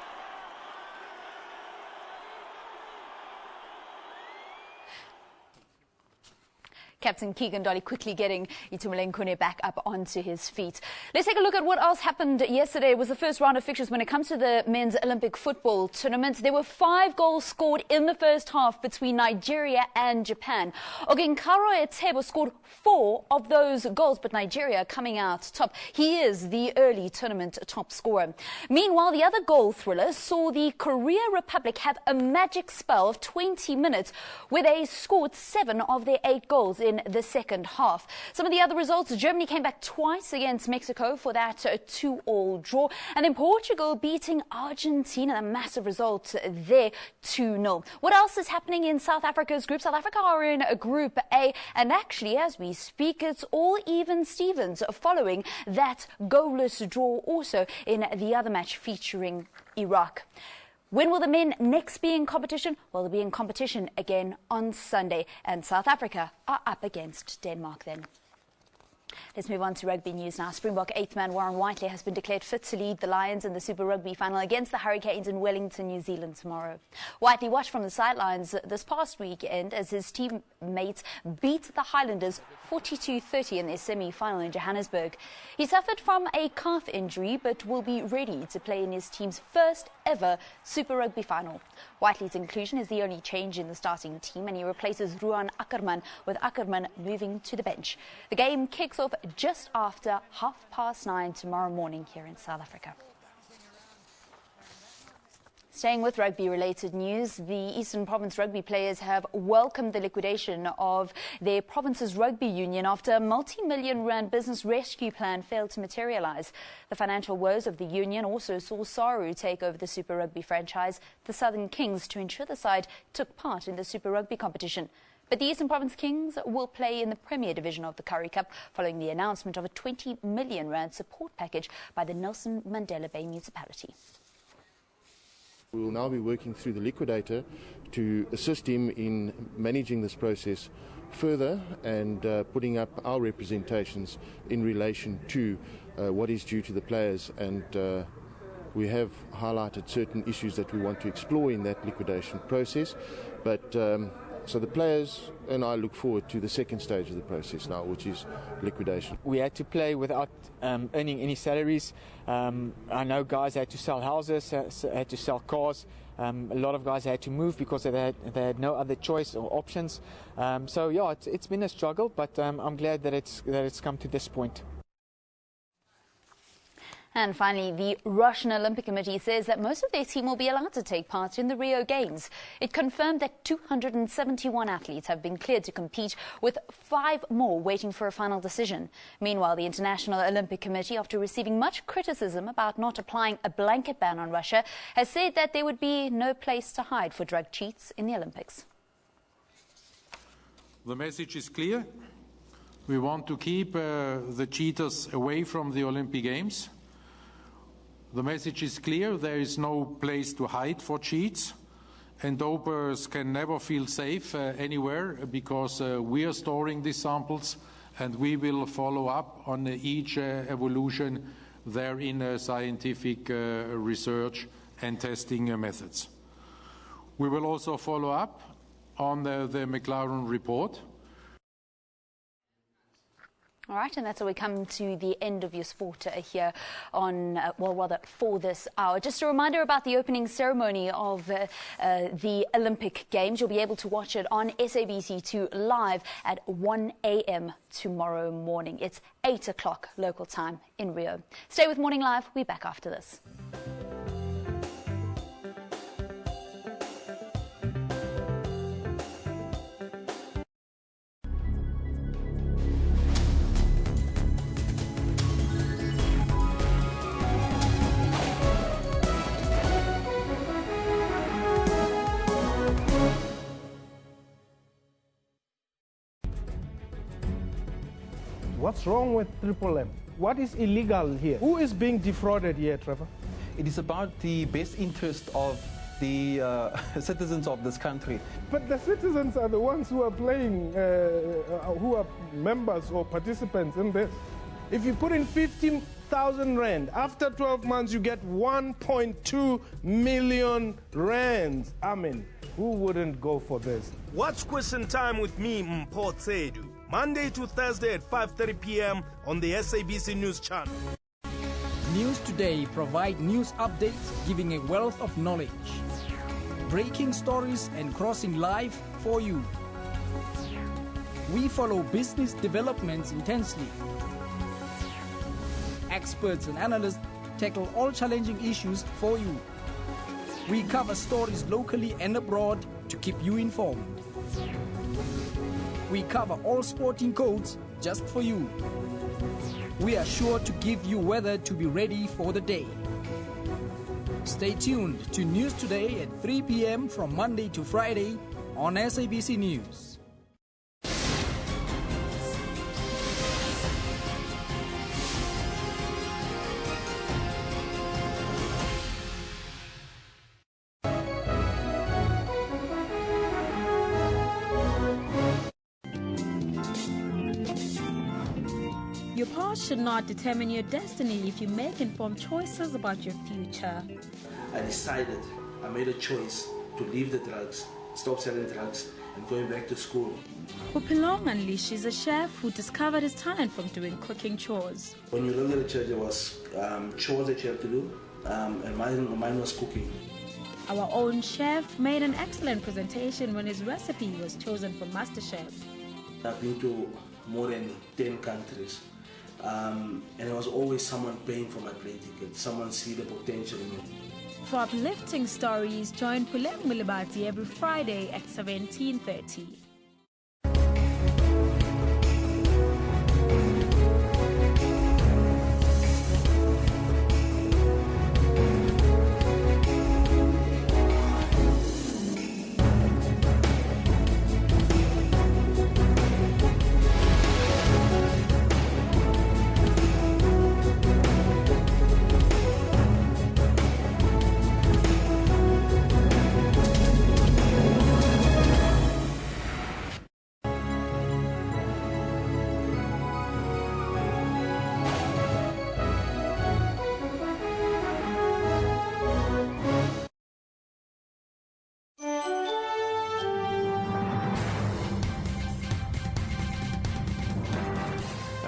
Captain Keegan Dolly quickly getting Itumeleng back up onto his feet. Let's take a look at what else happened yesterday. It was the first round of fixtures when it comes to the men's Olympic football tournament. There were 5 goals scored in the first half between Nigeria and Japan. Ogenkaro Etebo scored 4 of those goals, but Nigeria coming out top. He is the early tournament top scorer. Meanwhile, the other goal thriller saw the Korea Republic have a magic spell of 20 minutes where they scored 7 of their 8 goals in the second half. Some of the other results: Germany came back twice against Mexico for that 2-2 draw, and then Portugal beating Argentina, a massive result there, 2-0. What else is happening in South Africa's group? South Africa are in Group A, and actually as we speak it's all even Stevens following that goalless draw also in the other match featuring Iraq. When will the men next be in competition? Well, they'll be in competition again on Sunday, and South Africa are up against Denmark then. Let's move on to rugby news now. Springbok 8th man Warren Whiteley has been declared fit to lead the Lions in the Super Rugby final against the Hurricanes in Wellington, New Zealand tomorrow. Whiteley watched from the sidelines this past weekend as his teammates beat the Highlanders 42-30 in their semi-final in Johannesburg. He suffered from a calf injury but will be ready to play in his team's first ever Super Rugby final. Whiteley's inclusion is the only change in the starting team, and he replaces Ruan Ackerman, with Ackerman moving to the bench. The game kicks off just after 9:30 tomorrow morning here in South Africa. Staying with rugby-related news, the Eastern Province rugby players have welcomed the liquidation of their province's rugby union after a multi-million rand business rescue plan failed to materialise. The financial woes of the union also saw Saru take over the Super Rugby franchise, the Southern Kings, to ensure the side took part in the Super Rugby competition. But the Eastern Province Kings will play in the Premier Division of the Currie Cup following the announcement of a 20 million rand support package by the Nelson Mandela Bay Municipality. We will now be working through the liquidator to assist him in managing this process further and putting up our representations in relation to what is due to the players, and we have highlighted certain issues that we want to explore in that liquidation process. But so the players and I look forward to the second stage of the process now, which is liquidation. We had to play without earning any salaries. I know guys had to sell houses, had to sell cars. A lot of guys had to move because they had no other choice or options. So yeah, it's been a struggle, but I'm glad that it's come to this point. And finally, the Russian Olympic Committee says that most of their team will be allowed to take part in the Rio Games. It confirmed that 271 athletes have been cleared to compete, with 5 more waiting for a final decision. Meanwhile, the International Olympic Committee, after receiving much criticism about not applying a blanket ban on Russia, has said that there would be no place to hide for drug cheats in the Olympics. The message is clear. We want to keep the cheaters away from the Olympic Games. The message is clear. There is no place to hide for cheats, and dopers can never feel safe anywhere, because we are storing these samples and we will follow up on each evolution there in scientific research and testing methods. We will also follow up on the McLaren report. All right, and that's how we come to the end of your sport here on, for this hour. Just a reminder about the opening ceremony of the Olympic Games. You'll be able to watch it on SABC2 live at 1 a.m. tomorrow morning. It's 8 o'clock local time in Rio. Stay with Morning Live. We'll be back after this. What's wrong with Triple M? What is illegal here? Who is being defrauded here, Trevor? It is about the best interest of the citizens of this country. But the citizens are the ones who are playing, who are members or participants in this. If you put in 15,000 rand, after 12 months you get 1.2 million rands. I mean, who wouldn't go for this? Watch Question Time with me, Mposedu, Monday to Thursday at 5:30 p.m. on the SABC News Channel. News Today provide news updates giving a wealth of knowledge. Breaking stories and crossing live for you. We follow business developments intensely. Experts and analysts tackle all challenging issues for you. We cover stories locally and abroad to keep you informed. We cover all sporting codes just for you. We are sure to give you weather to be ready for the day. Stay tuned to News Today at 3 p.m. from Monday to Friday on SABC News. Your past should not determine your destiny if you make informed choices about your future. I made a choice to leave the drugs, stop selling drugs, and going back to school. Upilong unleashes a chef who discovered his talent from doing cooking chores. When you learned at the church, there was chores that you have to do, and mine was cooking. Our own chef made an excellent presentation when his recipe was chosen for MasterChef. I've been to more than 10 countries. And there was always someone paying for my plane ticket, someone see the potential in me. For uplifting stories, join Puleng Mulibati every Friday at 17:30.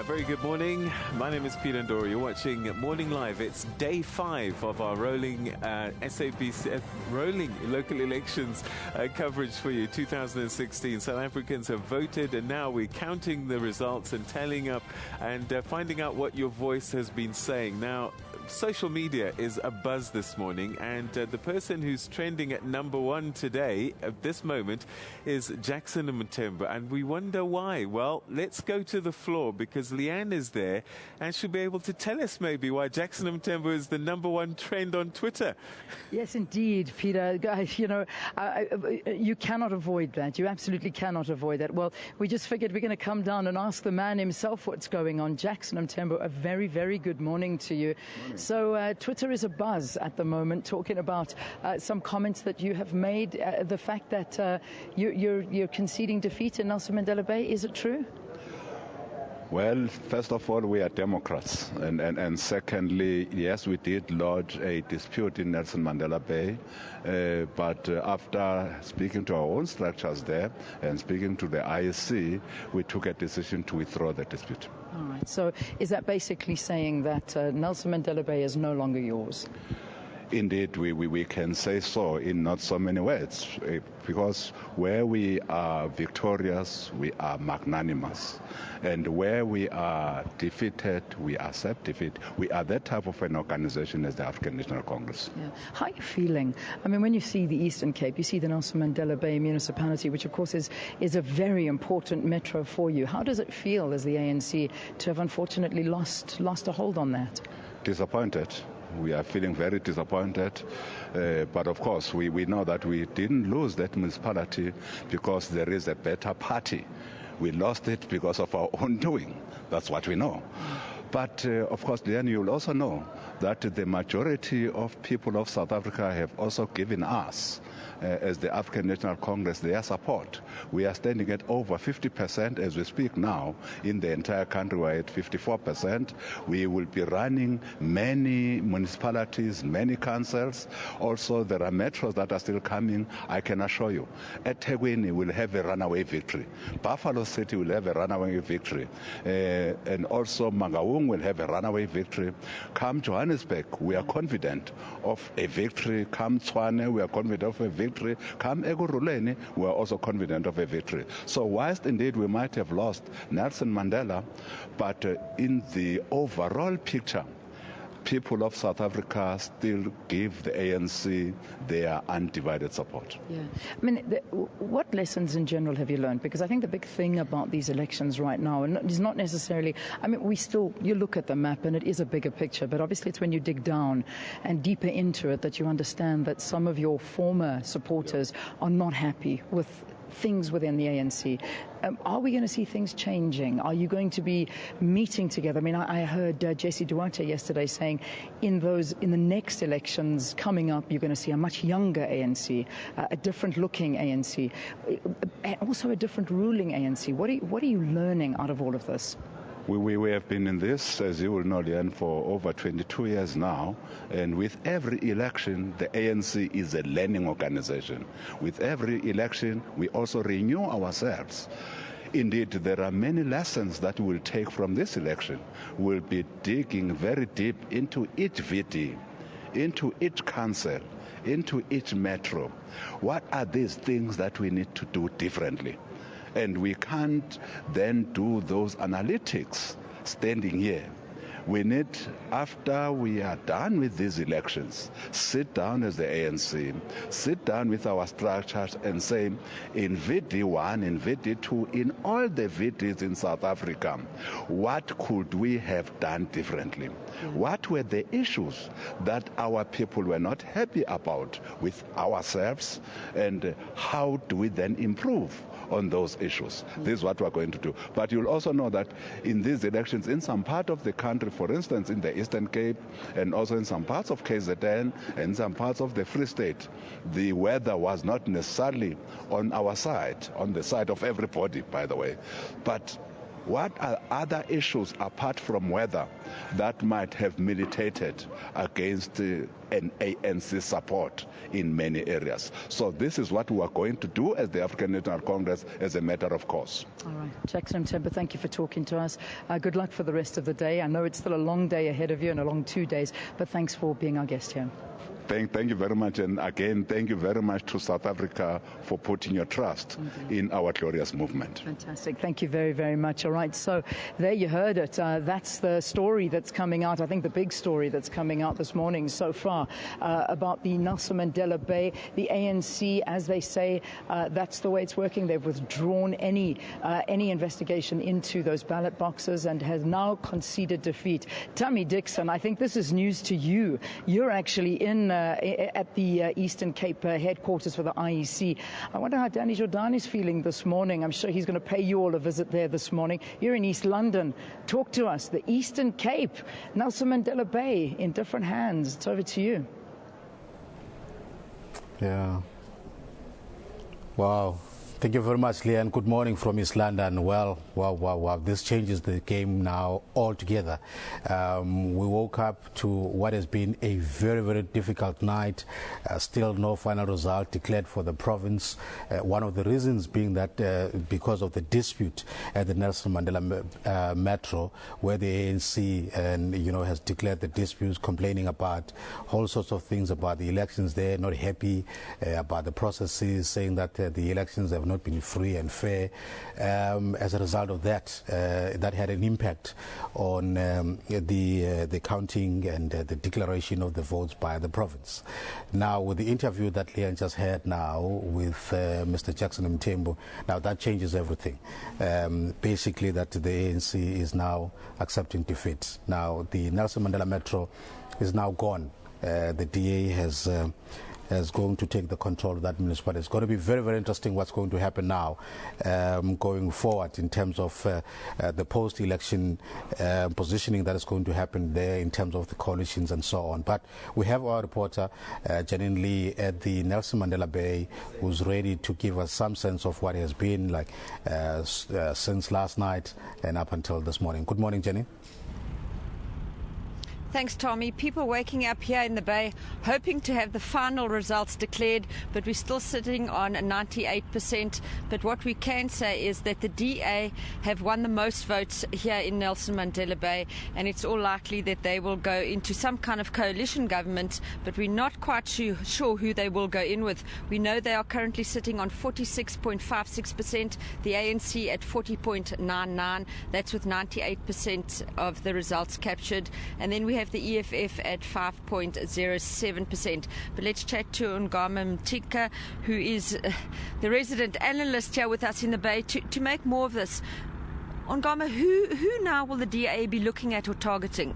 Very good morning. My name is Peter Ndoro. You're watching Morning Live. It's day 5 of our rolling SABC rolling local elections coverage for you. 2016. South Africans have voted, and now we're counting the results and tallying up and finding out what your voice has been saying. Now, social media is abuzz this morning, and the person who's trending at #1 today at this moment is Jackson Mthembu, and we wonder why. Well, let's go to the floor, because Leanne is there, and she'll be able to tell us maybe why Jackson Mthembu is the #1 trend on Twitter. Yes, indeed, Peter. Guys, you know, you cannot avoid that. You absolutely cannot avoid that. Well, we just figured we're going to come down and ask the man himself what's going on. Jackson Mthembu, a very, very good morning to you. Morning. So Twitter is abuzz at the moment, talking about some comments that you have made, the fact that you're conceding defeat in Nelson Mandela Bay. Is it true? Well, first of all, we are Democrats. And secondly, yes, we did lodge a dispute in Nelson Mandela Bay. But after speaking to our own structures there and speaking to the IEC, we took a decision to withdraw the dispute. All right. So is that basically saying that Nelson Mandela Bay is no longer yours? Indeed, we can say so in not so many words, because where we are victorious, we are magnanimous. And where we are defeated, we accept defeat. We are that type of an organization as the African National Congress. Yeah. How are you feeling? I mean, when you see the Eastern Cape, you see the Nelson Mandela Bay Municipality, which of course is a very important metro for you. How does it feel as the ANC to have unfortunately lost a hold on that? Disappointed. We are feeling very disappointed, but of course we know that we didn't lose that municipality because there is a better party. We lost it because of our own doing. That's what we know. But of course, then you'll also know that the majority of people of South Africa have also given us, as the African National Congress, their support. We are standing at over 50% as we speak now. In the entire country, we're at 54%. We will be running many municipalities, many councils. Also, there are metros that are still coming, I can assure you. At eThekwini, we'll have a runaway victory. Buffalo City will have a runaway victory. And also, Mangaung will have a runaway victory. Come Johannesburg, we are confident of a victory. Come Tshwane, we are confident of a victory. Come Ekurhuleni, we are also confident of a victory. So whilst indeed we might have lost Nelson Mandela, but in the overall picture, people of South Africa still give the ANC their undivided support. Yeah. I mean, what lessons in general have you learned? Because I think the big thing about these elections right now is not necessarily, I mean, you look at the map and it is a bigger picture, but obviously it's when you dig down and deeper into it that you understand that some of your former supporters are not happy with things within the ANC. Are we going to see things changing? Are you going to be meeting together? I mean, I heard Jesse Duarte yesterday saying in the next elections coming up, you're going to see a much younger ANC, a different looking ANC, also a different ruling ANC. What are you learning out of all of this? We have been in this, as you will know, Leanne, for over 22 years now. And with every election, the ANC is a learning organization. With every election, we also renew ourselves. Indeed, there are many lessons that we'll take from this election. We'll be digging very deep into each VD, into each council, into each metro. What are these things that we need to do differently? And we can't then do those analytics standing here. We need, after we are done with these elections, sit down as the ANC, sit down with our structures and say, in VD1, in VD2, in all the VDs in South Africa, what could we have done differently? What were the issues that our people were not happy about with ourselves, and how do we then improve on those issues? This is what we're going to do. But you'll also know that in these elections, in some part of the country, for instance, in the Eastern Cape, and also in some parts of KZN, and some parts of the Free State, the weather was not necessarily on our side, on the side of everybody, by the way. But what are other issues apart from weather that might have militated against an ANC support in many areas? So this is what we are going to do as the African National Congress as a matter of course. All right. Jackson Mthembu, thank you for talking to us. Good luck for the rest of the day. I know it's still a long day ahead of you and a long 2 days, but thanks for being our guest here. Thank you very much. And again, thank you very much to South Africa for putting your trust in our glorious movement. Fantastic. Thank you very, very much. All right. So there you heard it. That's the story that's coming out. I think the big story that's coming out this morning so far about the Nelson Mandela Bay. The ANC, as they say, that's the way it's working. They've withdrawn any investigation into those ballot boxes and has now conceded defeat. Tammy Dixon, I think this is news to you. You're actually at the Eastern Cape headquarters for the IEC. I wonder how Danny Jordani's feeling this morning. I'm sure he's going to pay you all a visit there this morning. You're in East London. Talk to us. The Eastern Cape, Nelson Mandela Bay in different hands. It's over to you. Yeah. Wow. Thank you very much, Leanne. Good morning from East London. Well, wow. This changes the game now altogether. We woke up to what has been a very, very difficult night. Still no final result declared for the province. One of the reasons being that because of the dispute at the Nelson Mandela Metro, where the ANC has declared the disputes, complaining about all sorts of things about the elections there, not happy about the processes, saying that the elections have not been free and fair. As a result of that, that had an impact on the counting and the declaration of the votes by the province. Now, with the interview that Leanne just had now with Mr. Jackson Mthembu, now that changes everything. Basically, that the ANC is now accepting defeat. Now, the Nelson Mandela Metro is now gone. The DA is going to take the control of that municipality. It's going to be very, very interesting what's going to happen now going forward in terms of the post-election positioning that is going to happen there in terms of the coalitions and so on. But we have our reporter, Janine Lee, at the Nelson Mandela Bay, who's ready to give us some sense of what it has been like since last night and up until this morning. Good morning, Janine. Thanks, Tommy. People waking up here in the Bay hoping to have the final results declared, but we're still sitting on 98%. But what we can say is that the DA have won the most votes here in Nelson Mandela Bay, and it's all likely that they will go into some kind of coalition government, but we're not quite sure who they will go in with. We know they are currently sitting on 46.56%, the ANC at 40.99%. That's with 98% of the results captured. And then we have the EFF at 5.07%. But let's chat to Ngama Mtika, who is the resident analyst here with us in the Bay, to make more of this. Ngama, who now will the DA be looking at or targeting?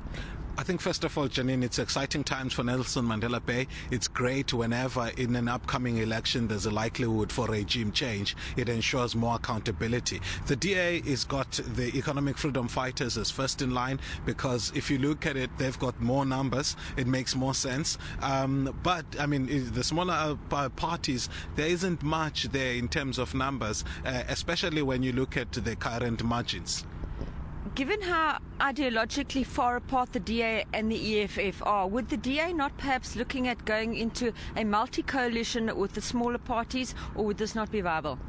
I think, first of all, Janine, it's exciting times for Nelson Mandela Bay. It's great whenever in an upcoming election there's a likelihood for regime change. It ensures more accountability. The DA has got the economic freedom fighters as first in line, because if you look at it, they've got more numbers. It makes more sense. But, I mean, the smaller parties, there isn't much there in terms of numbers, especially when you look at the current margins. Given how ideologically far apart the DA and the EFF are, would the DA not perhaps looking at going into a multi-coalition with the smaller parties, or would this not be viable?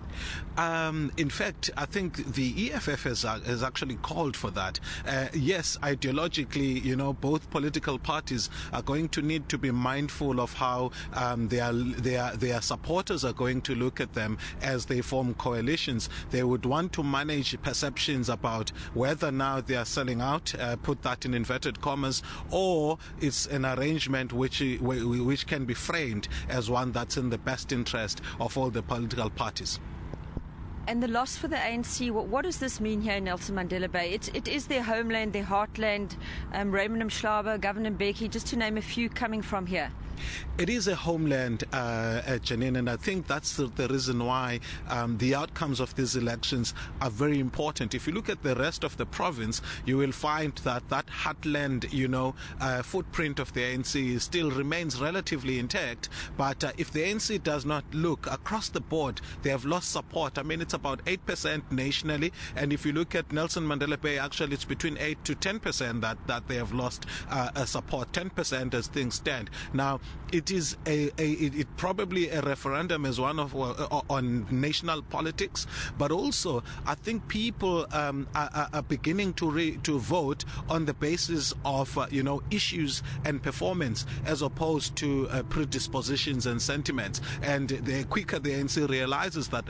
In fact, I think the EFF has actually called for that. Yes, ideologically, both political parties are going to need to be mindful of how their supporters are going to look at them as they form coalitions. They would want to manage perceptions about whether now they are selling out, put that in inverted commas, or it's an arrangement which can be framed as one that's in the best interest of all the political parties. And the loss for the ANC, what does this mean here in Nelson Mandela Bay? It is their homeland, their heartland. Raymond Mhlaba, Governor Mbeki, just to name a few coming from here. It is a homeland, Janine, and I think that's the reason why the outcomes of these elections are very important. If you look at the rest of the province, you will find that heartland, footprint of the ANC still remains relatively intact. But if the ANC does not look across the board, they have lost support. I mean, that's about 8% nationally. And if you look at Nelson Mandela Bay, actually it's between 8 to 10% that they have lost support, 10% as things stand. Now, it is it probably a referendum is one of on national politics, but also I think people are beginning to vote on the basis of issues and performance as opposed to predispositions and sentiments. And the quicker the ANC realizes that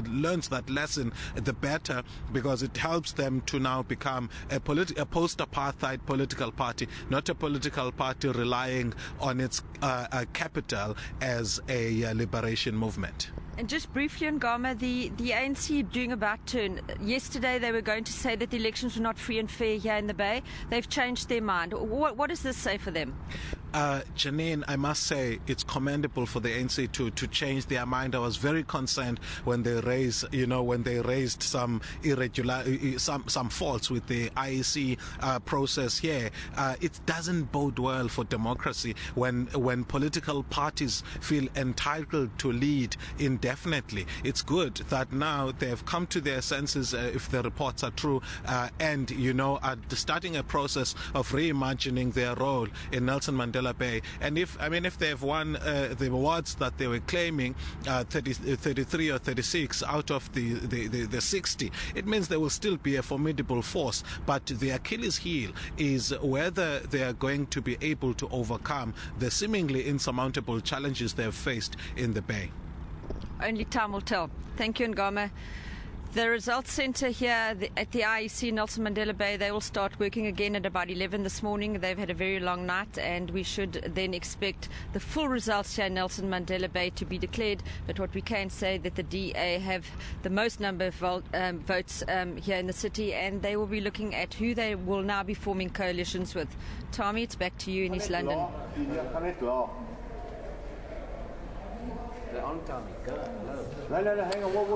learns that lesson, the better, because it helps them to now become a post-apartheid political party, not a political party relying on its capital as a liberation movement. And just briefly on Ngama, the ANC doing about turn. Yesterday they were going to say that the elections were not free and fair here in the Bay. They've changed their mind. What does this say for them? Janine, I must say it's commendable for the ANC to change their mind. I was very concerned when they raised some some faults with the IEC process here. It doesn't bode well for democracy when political parties feel entitled to lead indefinitely. It's good that now they have come to their senses, if the reports are true, and are starting a process of reimagining their role in Nelson Mandela Bay. And if they have won the awards that they were claiming, 33 or 36 out of the 60, it means they will still be a formidable force. But the Achilles heel is whether they are going to be able to overcome the seemingly insurmountable challenges they have faced in the Bay. Only time will tell. Thank you, Ngama. The results centre here at the IEC Nelson Mandela Bay, they will start working again at about 11 this morning. They've had a very long night, and we should then expect the full results here in Nelson Mandela Bay to be declared. But what we can say that the DA have the most number of votes here in the city, and they will be looking at who they will now be forming coalitions with. Tommy, it's back to you in East London.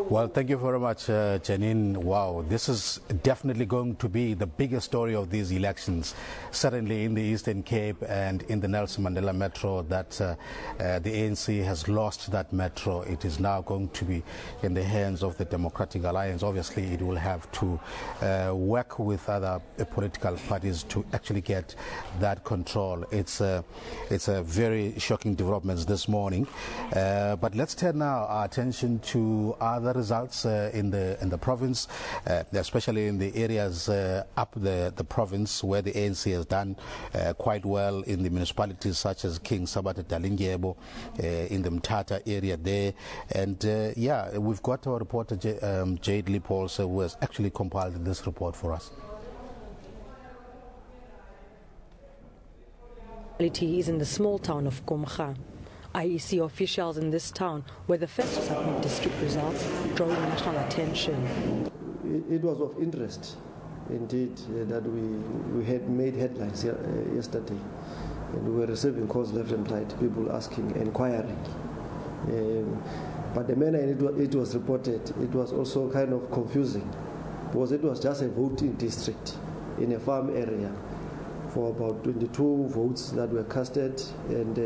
Well, thank you very much, Janine. Wow, this is definitely going to be the biggest story of these elections, certainly in the Eastern Cape and in the Nelson Mandela Metro, that the ANC has lost that metro. It is now going to be in the hands of the Democratic Alliance. Obviously, it will have to work with other political parties to actually get that control. It's a very shocking developments this morning. But let's turn now our attention to other results in the province, especially in the areas up the province where the ANC has done quite well in the municipalities such as King Sabata Dalingebo, in the Mthatha area there. And we've got our reporter Jade Lipolse, who has actually compiled this report for us. It is in the small town of Komga. IEC officials in this town were the first to submit district results, drawing national attention. It was of interest, indeed, that we had made headlines yesterday, and we were receiving calls left and right, people asking, inquiring. But the manner it was reported, it was also kind of confusing, because it was just a voting district in a farm area for about 22 votes that were casted, and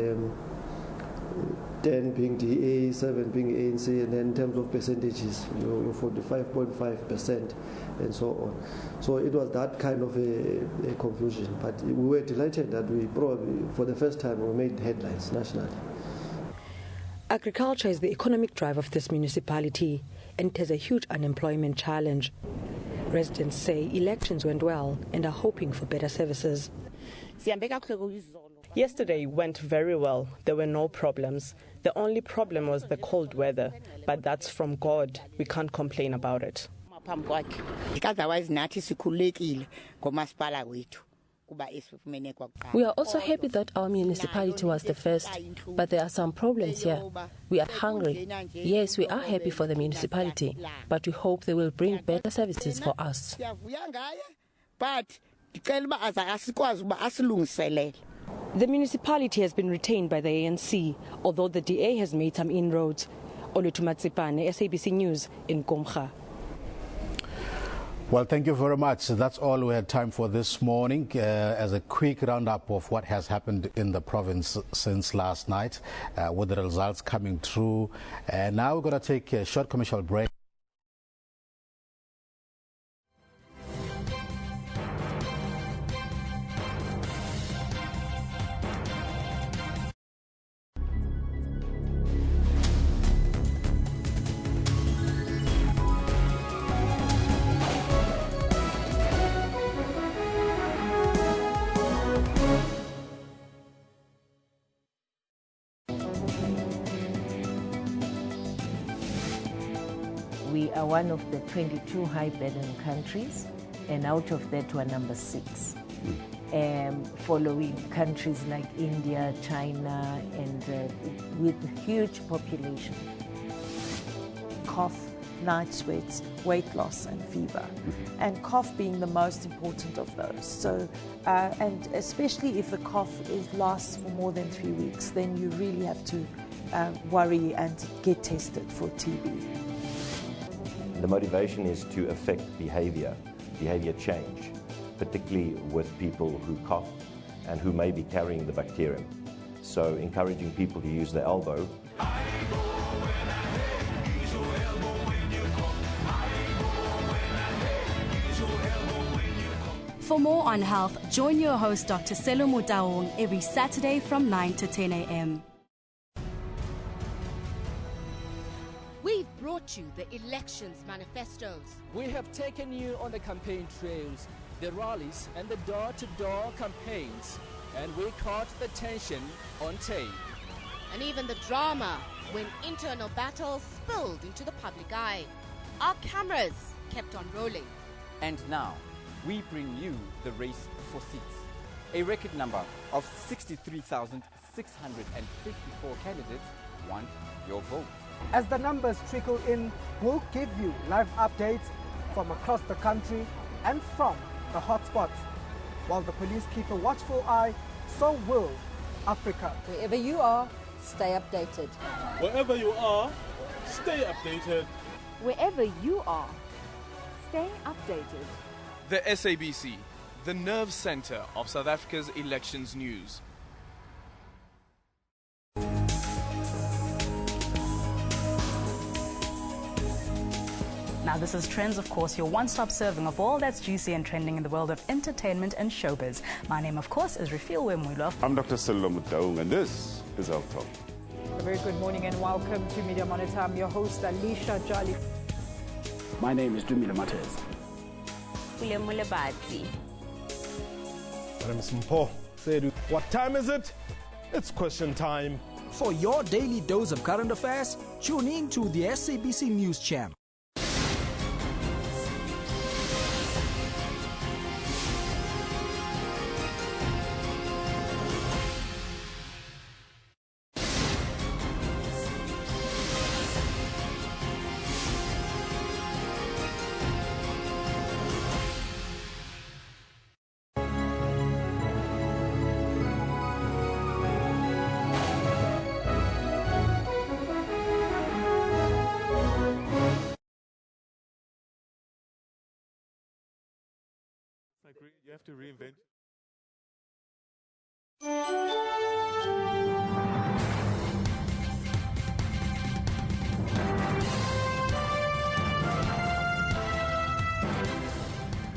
10 being DA, 7 being ANC, and then in terms of percentages, 45.5% and so on. So it was that kind of a confusion. But we were delighted that we probably, for the first time, we made headlines nationally. Agriculture is the economic drive of this municipality, and it has a huge unemployment challenge. Residents say elections went well and are hoping for better services. Yesterday went very well. There were no problems. The only problem was the cold weather, but that's from God. We can't complain about it. We are also happy that our municipality was the first, but there are some problems here. We are hungry. Yes, we are happy for the municipality, but we hope they will bring better services for us. The municipality has been retained by the ANC, although the DA has made some inroads. Olutumatsipane, SABC News in Komga. Well, thank you very much. That's all we had time for this morning. As a quick roundup of what has happened in the province since last night, with the results coming through. And now we're going to take a short commercial break. are one of the 22 high-burden countries, and out of that we're number 6, following countries like India, China, and with huge population. Cough, night sweats, weight loss and fever, and cough being the most important of those. So, and especially if the cough lasts for more than 3 weeks, then you really have to worry and get tested for TB. The motivation is to affect behavior change, particularly with people who cough and who may be carrying the bacterium. So encouraging people to use their elbow. For more on health, join your host Dr. Selo Motaung every Saturday from 9 to 10 a.m. We've brought you the elections manifestos. We have taken you on the campaign trails, the rallies and the door-to-door campaigns, and we caught the tension on tape. And even the drama when internal battles spilled into the public eye. Our cameras kept on rolling. And now, we bring you the race for seats. A record number of 63,654 candidates want your vote. As the numbers trickle in, we'll give you live updates from across the country and from the hotspots. While the police keep a watchful eye, so will Africa. Wherever you are, stay updated. Wherever you are, stay updated. Wherever you are, stay updated. The SABC, the nerve center of South Africa's elections news. Now this is Trends, of course, your one-stop serving of all that's juicy and trending in the world of entertainment and showbiz. My name, of course, is Refiel Wemwilo. I'm Dr. Selo Motaung, and this is Health Talk. A very good morning and welcome to Media Monitor. I'm your host, Alicia Jolly. My name is Dumile Matters. What time is it? It's question time. For your daily dose of current affairs, tune in to the SABC News Channel. You have to reinvent.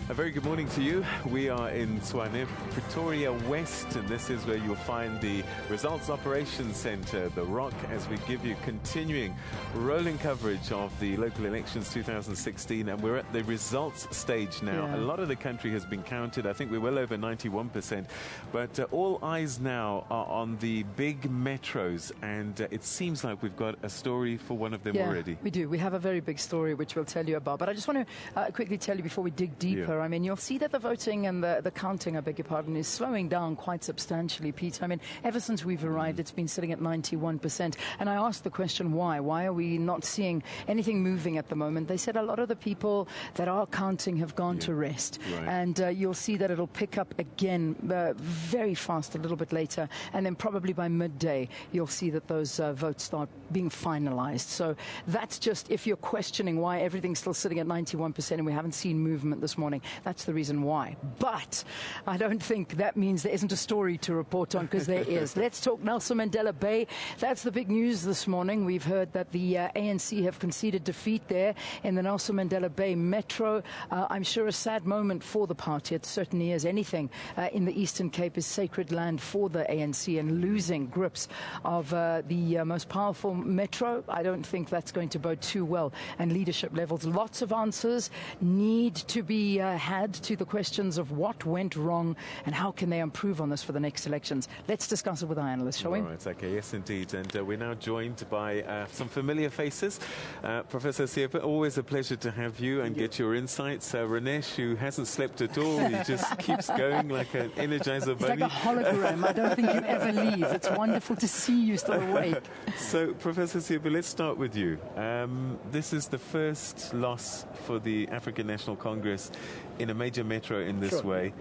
A very good morning to you. We are in Tshwane, Pretoria West, and this is where you'll find the Results Operations Centre, the ROC, as we give you continuing rolling coverage of the local elections 2016, and we're at the results stage now. Yeah. A lot of the country has been counted. I think we're well over 91%, but all eyes now are on the big metros, and it seems like we've got a story for one of them already. We do. We have a very big story which we'll tell you about, but I just want to quickly tell you before we dig deeper. I mean, you'll see that the voting and the counting, I beg your pardon, is slowing down quite substantially, Peter. I mean, ever since we've arrived, it's been sitting at 91%. And I asked the question, why? Why are we not seeing anything moving at the moment? They said a lot of the people that are counting have gone to rest. Right. And you'll see that it'll pick up again very fast a little bit later. And then probably by midday, you'll see that those votes start being finalized. So that's just, if you're questioning why everything's still sitting at 91% and we haven't seen movement this morning, that's the reason why. But I don't think that means there isn't a story to report on, because there is. Let's talk Nelson Mandela Bay. That's the big news this morning. We've heard that the ANC have conceded defeat there in the Nelson Mandela Bay Metro. I'm sure a sad moment for the party. It certainly is. Anything in the Eastern Cape is sacred land for the ANC, and losing grips of the most powerful metro, I don't think that's going to bode too well. And leadership levels, lots of answers need to be had to the questions of what went wrong and how can they improve on this for the next elections. Let's discuss it with our analysts, shall we? All right, okay, yes indeed. And we're now joined by some familiar faces. Professor Siepe, always a pleasure to have you and get your insights. Ranesh, who hasn't slept at all, he just keeps going like an Energizer It's bunny. like a hologram. I don't think you ever leave. It's wonderful to see you still awake. So, Professor Siepe, let's start with you. This is the first loss for the African National Congress in a major metro in this way.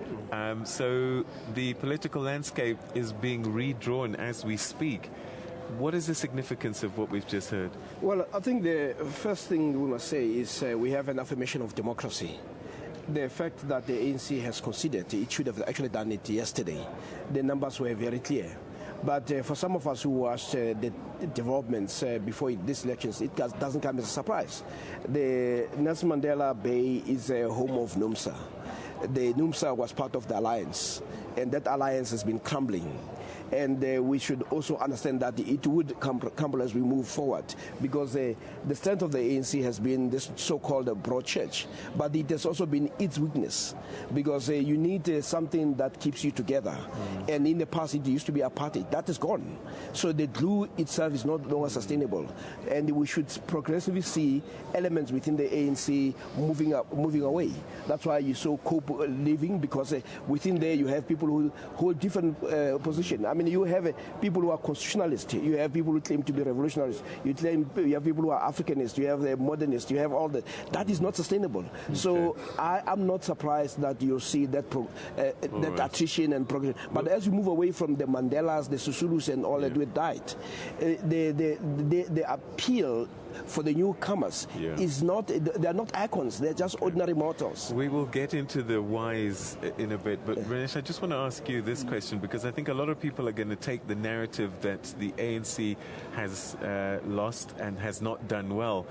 So the political landscape is being redrawn as we speak. What is the significance of what we've just heard? Well, I think the first thing we must say is we have an affirmation of democracy. The fact that the ANC has conceded, it should have actually done it yesterday. The numbers were very clear. But for some of us who watched the developments before these elections, it doesn't come as a surprise. The Nelson Mandela Bay is a home of NUMSA. The NUMSA was part of the alliance, and that alliance has been crumbling. And we should also understand that it would crumble as we move forward, because the strength of the ANC has been this so-called broad church, but it has also been its weakness, because you need something that keeps you together. And in the past, it used to be apartheid. That is gone. So the glue itself is not longer sustainable, and we should progressively see elements within the ANC moving away. That's why you saw COPE leaving, because within there you have people who hold different positions. I mean, you have people who are constitutionalists, you have people who claim to be revolutionaries, you have people who are Africanists, you have the modernists, you have all that. That is not sustainable. Okay. So I'm not surprised that you'll see that attrition and progression. But as you move away from the Mandelas, the Susulus, and all that who died, the appeal for the newcomers is not, they're not icons, they're just ordinary mortals. We will get into the whys in a bit, but Ranesh, I just want to ask you this question, because I think a lot of people are going to take the narrative that the ANC has lost and has not done well.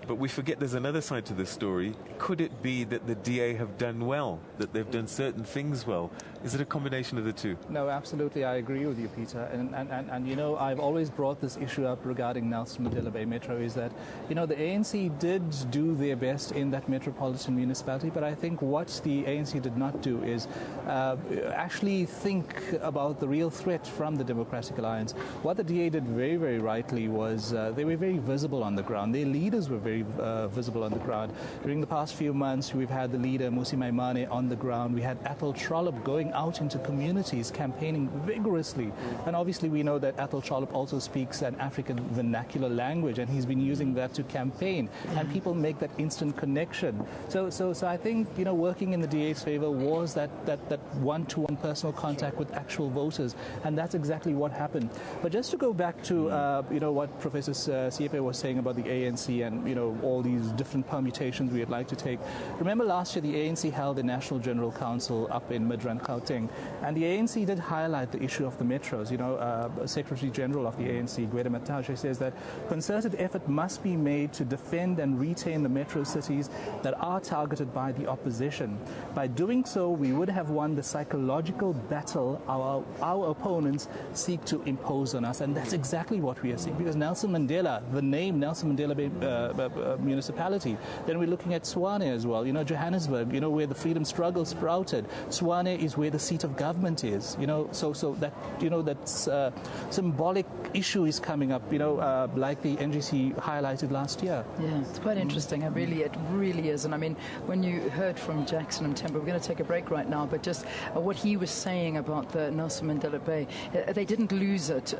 But we forget there's another side to this story. Could it be that the DA have done well, that they've done certain things well? Is it a combination of the two? No, absolutely. I agree with you, Peter. And you know, I've always brought this issue up regarding Nelson Mandela Bay Metro, is that, you know, the ANC did do their best in that metropolitan municipality, but I think what the ANC did not do is actually think about the real threat from the Democratic Alliance. What the DA did very, very rightly was they were very visible on the ground. Their leaders were very visible on the ground. During the past few months, we've had the leader, Musi Maimane, on the ground. We had Athol Trollop going out into communities, campaigning vigorously. And obviously, we know that Athol Trollop also speaks an African vernacular language, and he's been using that to campaign. And people make that instant connection. So I think, you know, working in the DA's favor was that one-to-one personal contact with actual voters. And that's exactly what happened. But just to go back to, you know, what Professor Siepe was saying about the ANC and, you know, all these different permutations we'd like to take. Remember last year the ANC held a National General Council up in Midrand, Gauteng, and the ANC did highlight the issue of the metros. You know, Secretary General of the ANC, Gwede Matashe, says that concerted effort must be made to defend and retain the metro cities that are targeted by the opposition. By doing so, we would have won the psychological battle our opponents seek to impose on us, and that's exactly what we are seeing, because Nelson Mandela, the name Nelson Mandela Bay municipality. Then we're looking at Tshwane as well. You know, Johannesburg, you know, where the freedom struggle sprouted. Tshwane is where the seat of government is. You know, so that, you know, that's symbolic issue is coming up. You know, like the NGC highlighted last year. Yeah, it's quite interesting. It really is. And I mean, when you heard from Jackson and Temba, we're going to take a break right now. But just what he was saying about the Nelson Mandela Bay, they didn't lose it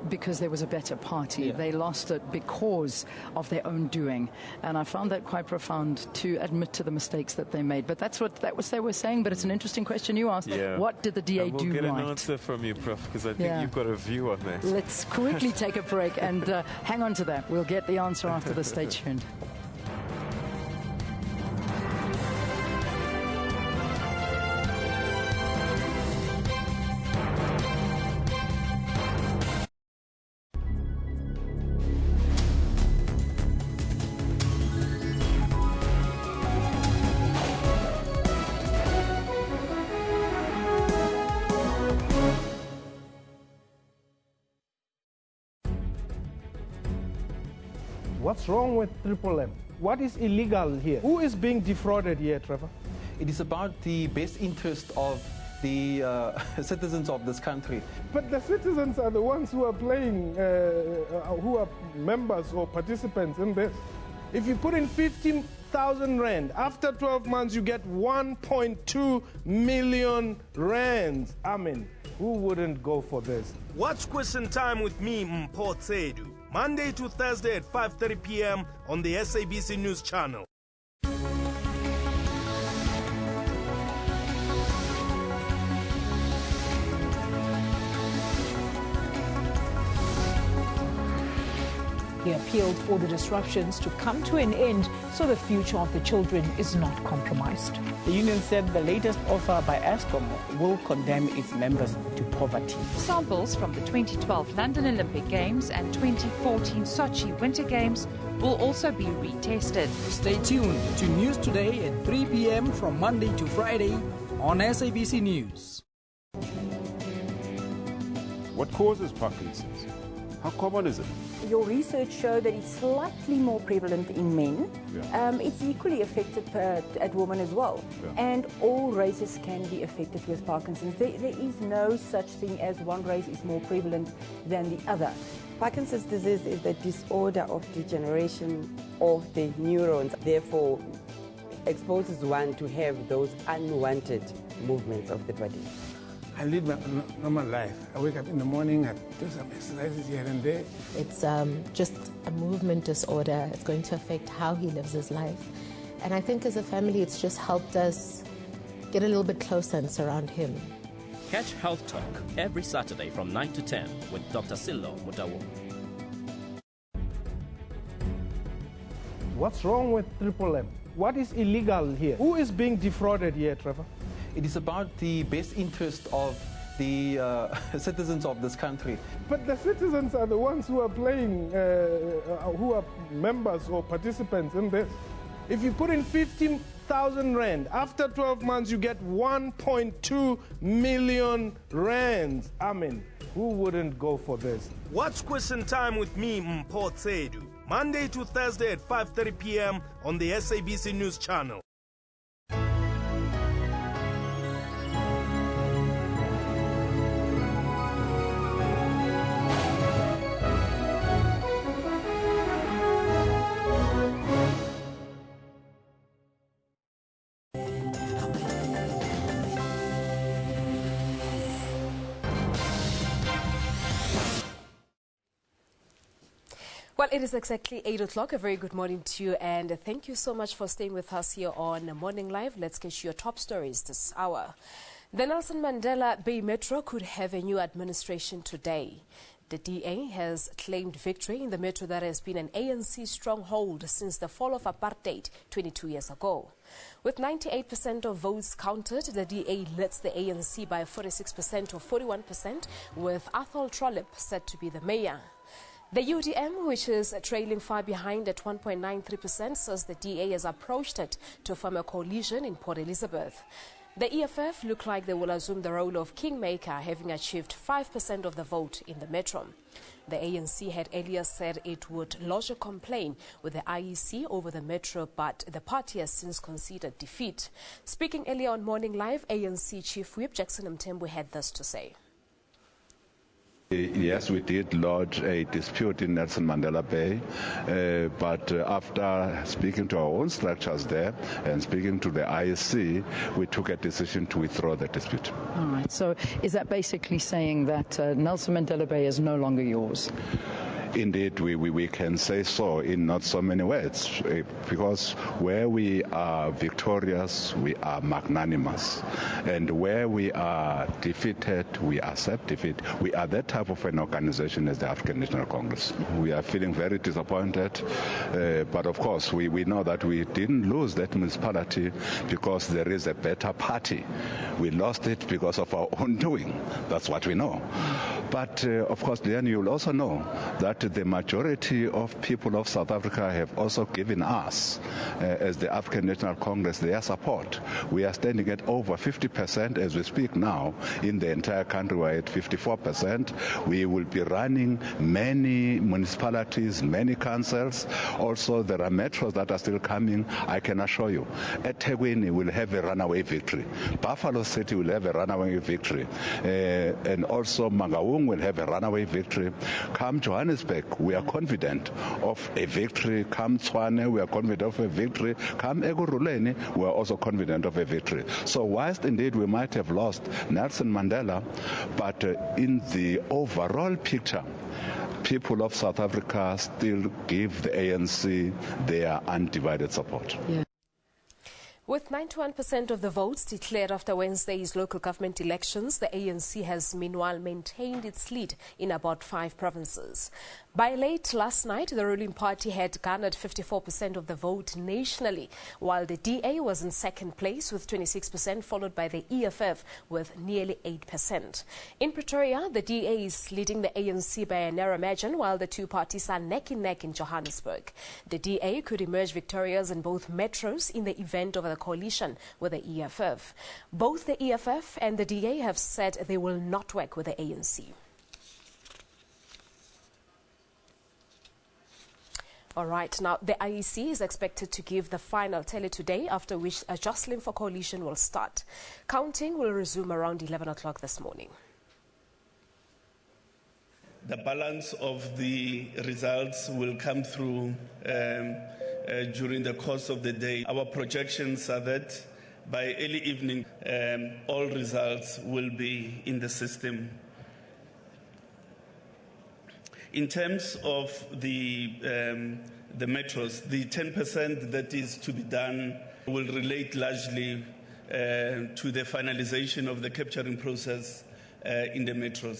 because there was a better party. They lost it because of their own doing. And I found that quite profound, to admit to the mistakes that they made. But that's what they were saying. But it's an interesting question you asked. What did the DA do right? We'll get an answer from you, Prof, because I think you've got a view on that. Let's quickly take a break and hang on to that. We'll get the answer after this. Stay tuned. What's wrong with Triple M? What is illegal here? Who is being defrauded here, Trevor? It is about the best interest of the citizens of this country. But the citizens are the ones who are playing, who are members or participants in this. If you put in 15,000 rand, after 12 months you get 1.2 million rands. I mean, who wouldn't go for this? Watch Question Time with me, Mpumalanga, Monday to Thursday at 5:30 p.m. on the SABC News Channel. He appealed for the disruptions to come to an end so the future of the children is not compromised. The union said the latest offer by Eskom will condemn its members to poverty. Samples from the 2012 London Olympic Games and 2014 Sochi Winter Games will also be retested. Stay tuned to News Today at 3 p.m. from Monday to Friday on SABC News. What causes Parkinson's? How common is it? Your research showed that it's slightly more prevalent in men. Yeah. It's equally affected at women as well. Yeah. And all races can be affected with Parkinson's. There is no such thing as one race is more prevalent than the other. Parkinson's disease is the disorder of degeneration of the neurons, therefore exposes one to have those unwanted movements of the body. I lead my normal life. I wake up in the morning, I do some exercises here and there. It's just a movement disorder. It's going to affect how he lives his life. And I think as a family, it's just helped us get a little bit closer and surround him. Catch Health Talk every Saturday from 9 to 10 with Dr. Silo Mutawo. What's wrong with Triple M? What is illegal here? Who is being defrauded here, Trevor? It is about the best interest of the citizens of this country. But the citizens are the ones who are playing, who are members or participants in this. If you put in 15,000 rand, after 12 months you get 1.2 million rands. I mean, who wouldn't go for this? Watch Question Time with me, Mpumalanga, Monday to Thursday at 5:30 p.m. on the SABC News Channel. Well, it is exactly 8 o'clock. A very good morning to you, and thank you so much for staying with us here on Morning Live. Let's get you your top stories this hour. The Nelson Mandela Bay Metro could have a new administration today. The DA has claimed victory in the metro that has been an ANC stronghold since the fall of apartheid 22 years ago. With 98% of votes counted, the DA leads the ANC by 46% or 41%, with Athol Trollip set to be the mayor. The UDM, which is trailing far behind at 1.93%, says the DA has approached it to form a coalition in Port Elizabeth. The EFF look like they will assume the role of kingmaker, having achieved 5% of the vote in the metro. The ANC had earlier said it would lodge a complaint with the IEC over the metro, but the party has since conceded defeat. Speaking earlier on Morning Live, ANC Chief Whip Jackson Mthembu had this to say. Yes, we did lodge a dispute in Nelson Mandela Bay, but after speaking to our own structures there and speaking to the IEC, we took a decision to withdraw the dispute. All right, so is that basically saying that Nelson Mandela Bay is no longer yours? Indeed, we can say so in not so many words, because where we are victorious, we are magnanimous. And where we are defeated, we accept defeat. We are that type of an organization as the African National Congress. We are feeling very disappointed, but of course, we know that we didn't lose that municipality because there is a better party. We lost it because of our own doing. That's what we know. But of course, then you'll also know that the majority of people of South Africa have also given us, as the African National Congress, their support. We are standing at over 50% as we speak now. In the entire country, we're at 54%. We will be running many municipalities, many councils. Also, there are metros that are still coming. I can assure you, eThekwini will have a runaway victory. Buffalo City will have a runaway victory. And also Mangaung will have a runaway victory. Come Johannesburg, we are confident of a victory. Come Tshwane, we are confident of a victory. Come Ekurhuleni, we are also confident of a victory. So whilst indeed we might have lost Nelson Mandela, but in the overall picture, people of South Africa still give the ANC their undivided support. Yeah. With 91% of the votes declared after Wednesday's local government elections, the ANC has meanwhile maintained its lead in about 5 provinces. By late last night, the ruling party had garnered 54% of the vote nationally, while the DA was in second place with 26%, followed by the EFF with nearly 8%. In Pretoria, the DA is leading the ANC by a narrow margin, while the two parties are neck and neck in Johannesburg. The DA could emerge victorious in both metros in the event of a coalition with the EFF. Both the EFF and the DA have said they will not work with the ANC. All right, now the IEC is expected to give the final tally today, after which a jostling for coalition will start. Counting will resume around 11 o'clock this morning. The balance of the results will come through during the course of the day. Our projections are that by early evening, all results will be in the system. In terms of the metros, the 10% that is to be done will relate largely to the finalization of the capturing process in the metros.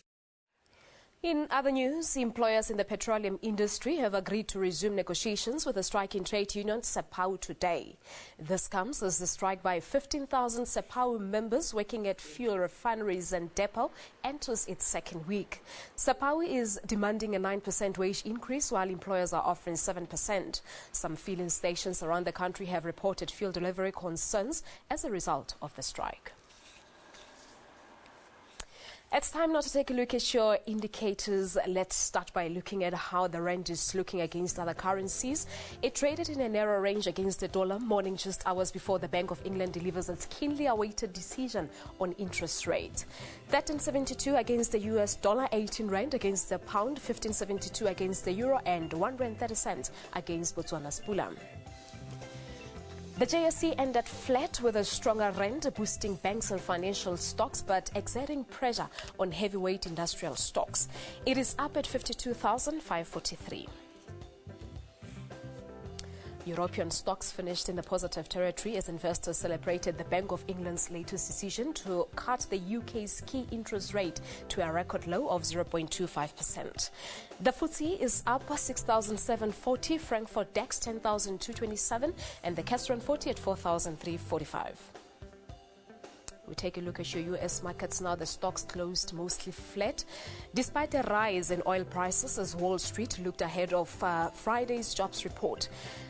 In other news, employers in the petroleum industry have agreed to resume negotiations with the striking trade union SAPAU today. This comes as the strike by 15,000 SAPAU members working at fuel refineries and depot enters its second week. SAPAU is demanding a 9% wage increase, while employers are offering 7%. Some filling stations around the country have reported fuel delivery concerns as a result of the strike. It's time now to take a look at your indicators. Let's start by looking at how the rand is looking against other currencies. It traded in a narrow range against the dollar morning, just hours before the Bank of England delivers its keenly awaited decision on interest rate. 13.72 against the US dollar, 18 rand against the pound, 15.72 against the euro, and 1 rand 30 cents against Botswana's pula. The JSE ended flat with a stronger rand, boosting banks and financial stocks but exerting pressure on heavyweight industrial stocks. It is up at 52,543. European stocks finished in the positive territory as investors celebrated the Bank of England's latest decision to cut the UK's key interest rate to a record low of 0.25%. The FTSE is up 6,740, Frankfurt DAX 10,227, and the Castrol 40 at 4,345. We take a look at your U.S. markets now. The stocks closed mostly flat, despite a rise in oil prices as Wall Street looked ahead of Friday's jobs report.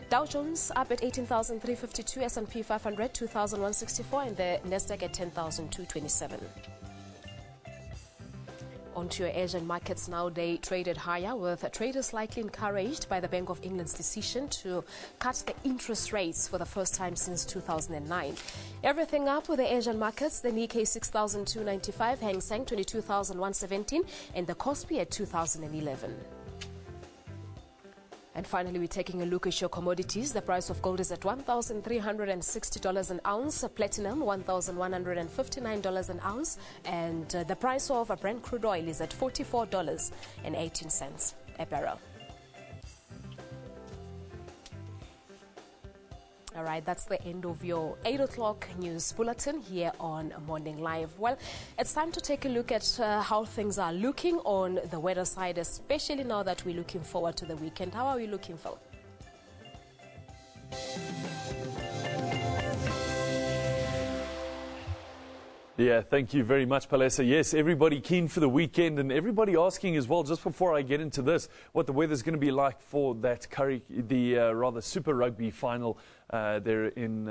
Dow Jones up at 18,352, S&P 500 2,164, and the Nasdaq at 10,227. Onto your Asian markets now. They traded higher, with traders likely encouraged by the Bank of England's decision to cut the interest rates for the first time since 2009. Everything up with the Asian markets. The Nikkei 6,295, Hang Seng 22,117, and the Kospi at 2,011. And finally, we're taking a look at your commodities. The price of gold is at $1,360 an ounce, platinum $1,159 an ounce, and the price of a Brent crude oil is at $44.18 a barrel. All right, that's the end of your 8 o'clock news bulletin here on Morning Live. Well, it's time to take a look at how things are looking on the weather side, especially now that we're looking forward to the weekend. How are we looking, Phil? Yeah, thank you very much, Palesa. Yes, everybody keen for the weekend, and everybody asking as well, just before I get into this, what the weather's going to be like for that rather Super Rugby final there in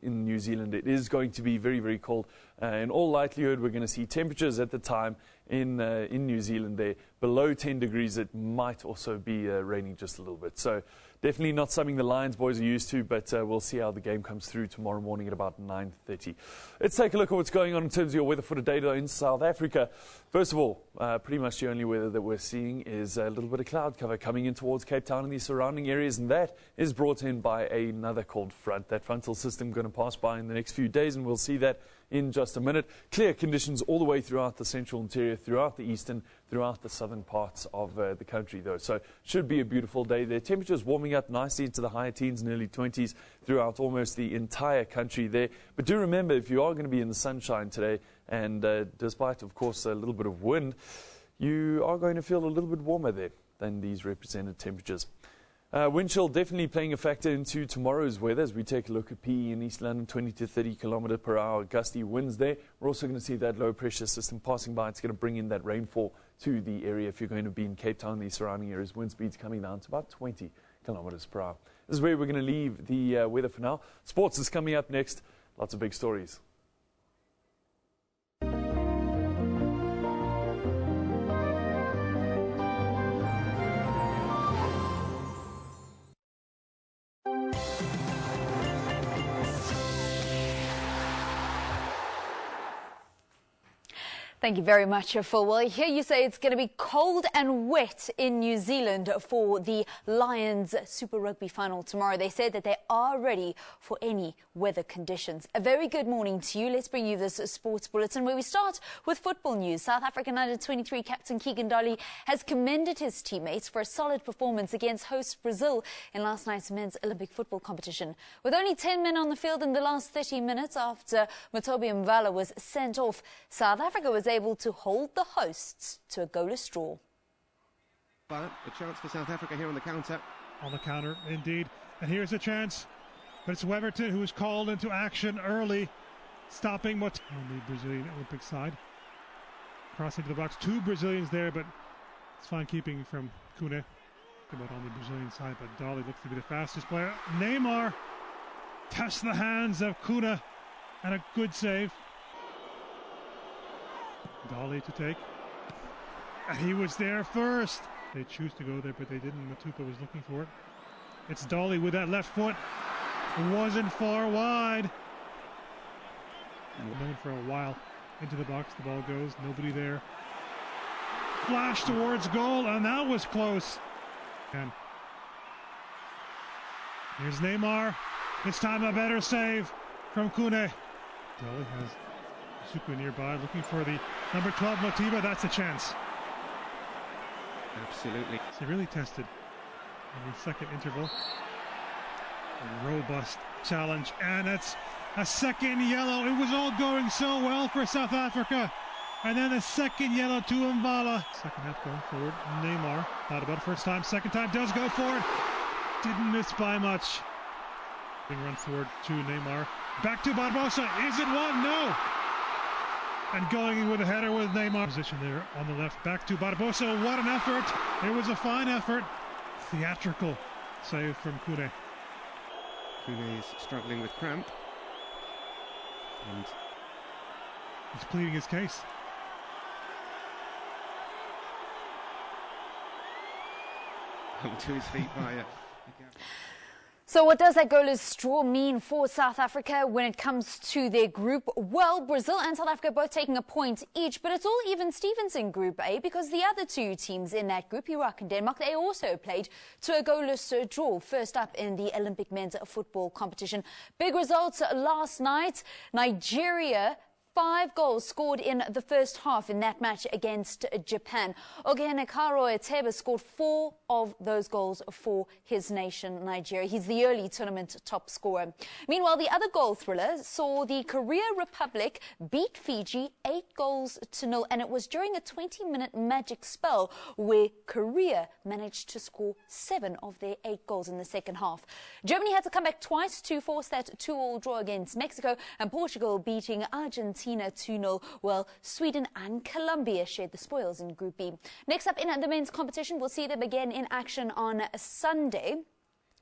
New Zealand. It is going to be very, very cold. In all likelihood, we're going to see temperatures at the time in New Zealand there below 10 degrees. It might also be raining just a little bit. So definitely not something the Lions boys are used to, but we'll see how the game comes through tomorrow morning at about 9:30. Let's take a look at what's going on in terms of your weather for today though in South Africa. First of all, pretty much the only weather that we're seeing is a little bit of cloud cover coming in towards Cape Town and the surrounding areas, and that is brought in by another cold front. That frontal system going to pass by in the next few days, and we'll see that in just a minute. Clear conditions all the way throughout the central interior, throughout the eastern, throughout the southern parts of the country though. So should be a beautiful day there. Temperatures warming up nicely into the higher teens and early 20s throughout almost the entire country there. But do remember, if you are going to be in the sunshine today, and despite of course a little bit of wind, you are going to feel a little bit warmer there than these represented temperatures. Wind chill definitely playing a factor into tomorrow's weather as we take a look at PE in East London, 20 to 30 kilometre per hour gusty winds there. We're also going to see that low pressure system passing by. It's going to bring in that rainfall to the area. If you're going to be in Cape Town, the surrounding areas, wind speeds coming down to about 20 kilometres per hour. This is where we're going to leave the weather for now. Sports is coming up next. Lots of big stories. Thank you very much, Phil. Well, I hear you say it's going to be cold and wet in New Zealand for the Lions Super Rugby final tomorrow. They said that they are ready for any weather conditions. A very good morning to you. Let's bring you this sports bulletin where we start with football news. South African under-23 captain Keegan Dolly has commended his teammates for a solid performance against host Brazil in last night's men's Olympic football competition. With only 10 men on the field in the last 30 minutes after Mpumalanga was sent off, South Africa was able to hold the hosts to a goalless draw. But a chance for South Africa here on the counter. On the counter, indeed. And here's a chance. But it's Weverton who was called into action early, stopping what on the Brazilian Olympic side. Crossing to the box. Two Brazilians there, but it's fine keeping from Kuna. About on the Brazilian side, but Dolly looks to be the fastest player. Neymar touched the hands of Kuna, and a good save. Dolly to take. And he was there first. They choose to go there, but they didn't. Matupa was looking for it. It's Dolly with that left foot. It wasn't far wide. Known for a while. Into the box, the ball goes. Nobody there. Flash towards goal, and that was close. And here's Neymar. This time a better save from Kune. Dolly has Super nearby, looking for the number 12 Motiba. That's a chance. Absolutely. He really tested in the second interval. A robust challenge, and it's a second yellow. It was all going so well for South Africa. And then a second yellow to Mbala. Second half going forward. Neymar, thought about it first time. Second time does go forward. Didn't miss by much. Being run forward to Neymar. Back to Barbosa. Is it one? No. And going in with a header with Neymar. Position there on the left. Back to Barbosa. What an effort. It was a fine effort. Theatrical save from Kune. Kune is struggling with cramp. And he's pleading his case. To his feet by a So what does that goalless draw mean for South Africa when it comes to their group? Well, Brazil and South Africa both taking a point each, but it's all even Stevens in Group A because the other two teams in that group, Iraq and Denmark, they also played to a goalless draw. First up in the Olympic men's football competition. Big results last night. Nigeria 5 goals scored in the first half in that match against Japan. Ogehenekaro Etebe scored 4 of those goals for his nation, Nigeria. He's the early tournament top scorer. Meanwhile, the other goal thriller saw the Korea Republic beat Fiji 8-0, and it was during a 20-minute magic spell where Korea managed to score 7 of their 8 goals in the second half. Germany had to come back twice to force that 2-2 draw against Mexico, and Portugal beating Argentina Argentina 2-0, while Sweden and Colombia shared the spoils in Group B. Next up in the men's competition, we'll see them again in action on Sunday.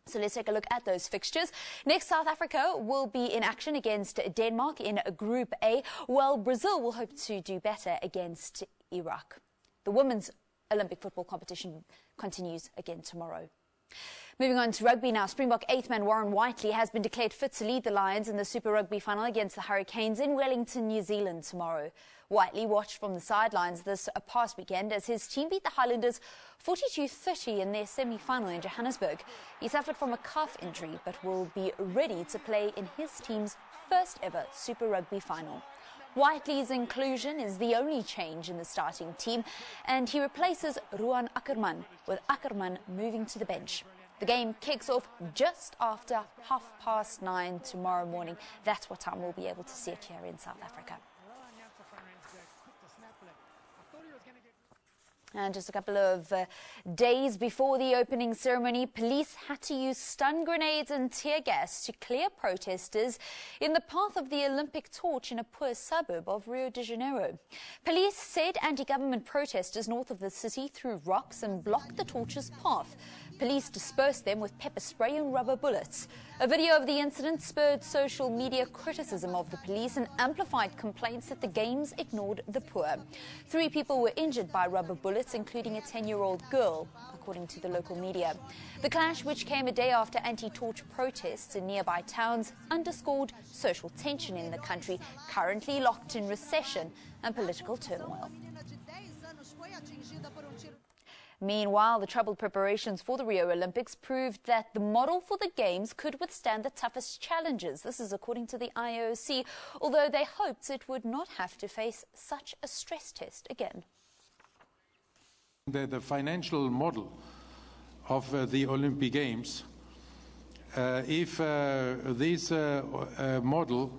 So let's take a look at those fixtures. Next, South Africa will be in action against Denmark in Group A, while Brazil will hope to do better against Iraq. The women's Olympic football competition continues again tomorrow. Moving on to rugby now, Springbok 8th man Warren Whiteley has been declared fit to lead the Lions in the Super Rugby final against the Hurricanes in Wellington, New Zealand tomorrow. Whiteley watched from the sidelines this past weekend as his team beat the Highlanders 42-30 in their semi-final in Johannesburg. He suffered from a calf injury but will be ready to play in his team's first ever Super Rugby final. Whiteley's inclusion is the only change in the starting team, and he replaces Ruan Ackerman, with Ackerman moving to the bench. The game kicks off just after 9:30 tomorrow morning. That's what time we'll be able to see it here in South Africa. And just a couple of days before the opening ceremony, police had to use stun grenades and tear gas to clear protesters in the path of the Olympic torch in a poor suburb of Rio de Janeiro. Police said anti-government protesters north of the city threw rocks and blocked the torch's path. Police dispersed them with pepper spray and rubber bullets. A video of the incident spurred social media criticism of the police and amplified complaints that the games ignored the poor. 3 people were injured by rubber bullets, including a 10-year-old girl, according to the local media. The clash, which came a day after anti-torch protests in nearby towns, underscored social tension in the country, currently locked in recession and political turmoil. Meanwhile, the troubled preparations for the Rio Olympics proved that the model for the Games could withstand the toughest challenges. This is according to the IOC, although they hoped it would not have to face such a stress test again. The financial model of the Olympic Games, if this model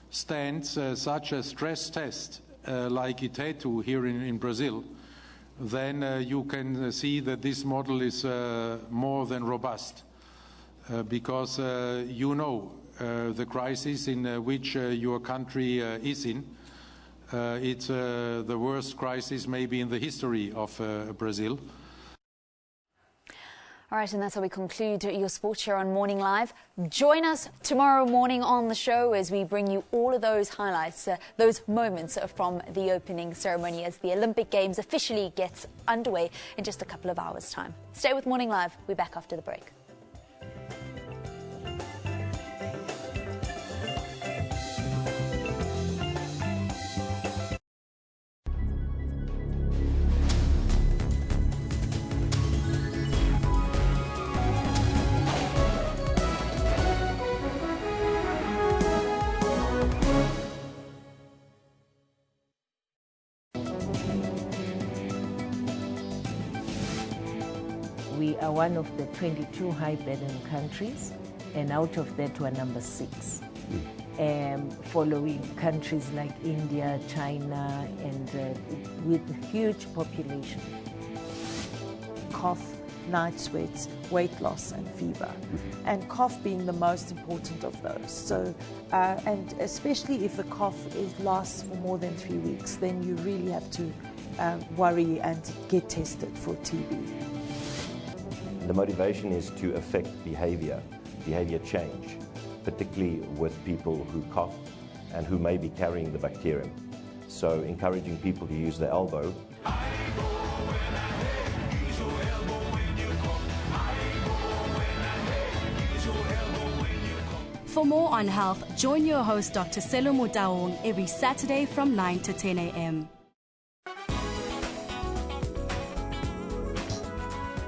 stands such a stress test like it had to here in Brazil, then you can see that this model is more than robust because you know the crisis in which your country is in. It's the worst crisis maybe in the history of Brazil. All right, and that's how we conclude your sports show on Morning Live. Join us tomorrow morning on the show as we bring you all of those highlights, those moments from the opening ceremony as the Olympic Games officially gets underway in just a couple of hours' time. Stay with Morning Live. We're back after the break. We are one of the 22 high-burden countries, and out of that we're number 6, following countries like India, China, and with huge population. Cough, night sweats, weight loss and fever, and cough being the most important of those. So, and especially if the cough lasts for more than 3 weeks, then you really have to worry and get tested for TB. The motivation is to affect behavior change, particularly with people who cough and who may be carrying the bacterium. So encouraging people to use the elbow. For more on health, join your host Dr. Selo Motaung every Saturday from 9 to 10 a.m.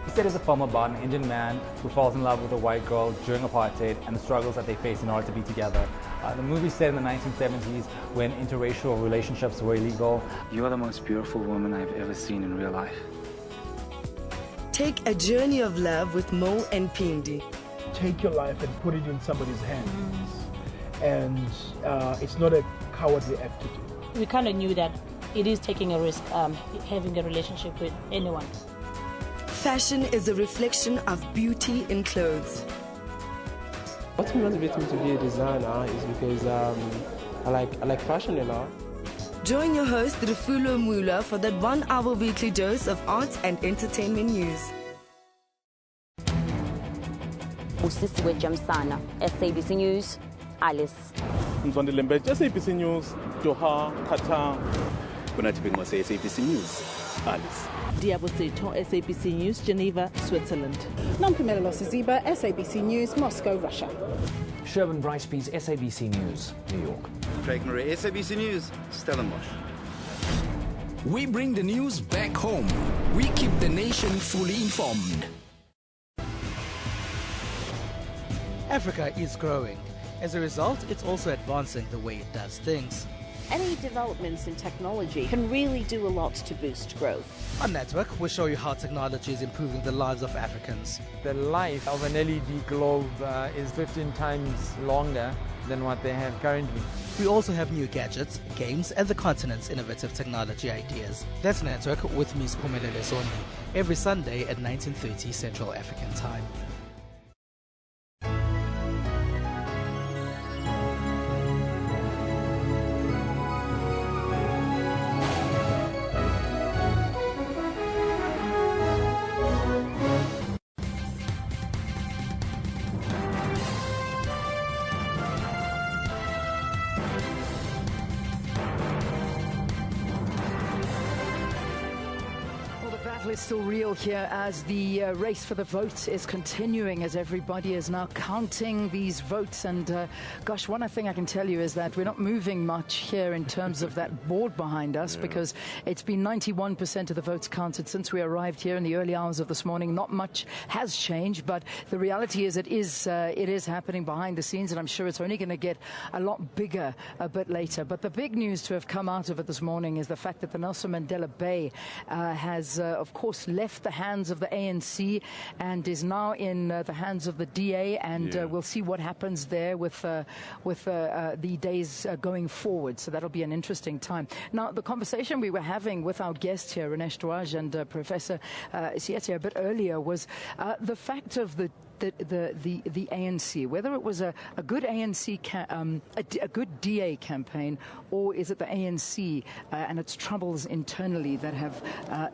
The set is a film about an Indian man who falls in love with a white girl during apartheid and the struggles that they face in order to be together. The movie is set in the 1970s when interracial relationships were illegal. You are the most beautiful woman I've ever seen in real life. Take a journey of love with Mo and Pindi. Take your life and put it in somebody's hands. And it's not a cowardly act to do. We kind of knew that it is taking a risk having a relationship with anyone. Fashion is a reflection of beauty in clothes. What motivates me to be a designer is because I like fashion a lot. Join your host, Refulo Mula, for that 1 hour weekly dose of arts and entertainment news. Usisiwe Jamsana, SABC News, Alice. Mzondi Lembe, SABC News, Doha, Qatar. Kunatibingwa SABC News, Alice. Diabo Seto, SABC News, Geneva, Switzerland. Nampumelelo Siziba, SABC News, Moscow, Russia. Sherwin Bryce-Pease, SABC News, New York. Craig Murray, SABC News, Stellenbosch. We bring the news back home. We keep the nation fully informed. Africa is growing. As a result, it's also advancing the way it does things. Any developments in technology can really do a lot to boost growth. On Network, we'll show you how technology is improving the lives of Africans. The life of an LED globe is 15 times longer than what they have currently. We also have new gadgets, games, and the continent's innovative technology ideas. That's Network with Ms. Pumelele Zondi, every Sunday at 19:30 Central African Time. Is still real here as the race for the vote is continuing, as everybody is now counting these votes. And gosh, one thing I can tell you is that we're not moving much here in terms of that board behind us, because it's been 91% of the votes counted since we arrived here in the early hours of this morning. Not much has changed, but the reality is it is happening behind the scenes, and I'm sure it's only going to get a lot bigger a bit later. But the big news to have come out of it this morning is the fact that the Nelson Mandela Bay has, of course, left the hands of the ANC and is now in the hands of the DA, and we'll see what happens there with the days going forward. So that'll be an interesting time. Now, the conversation we were having with our guest here, Renesh Dwaj and Professor Siete, a bit earlier, was the fact of the ANC, whether it was a good ANC, a good DA campaign, or is it the ANC and its troubles internally that have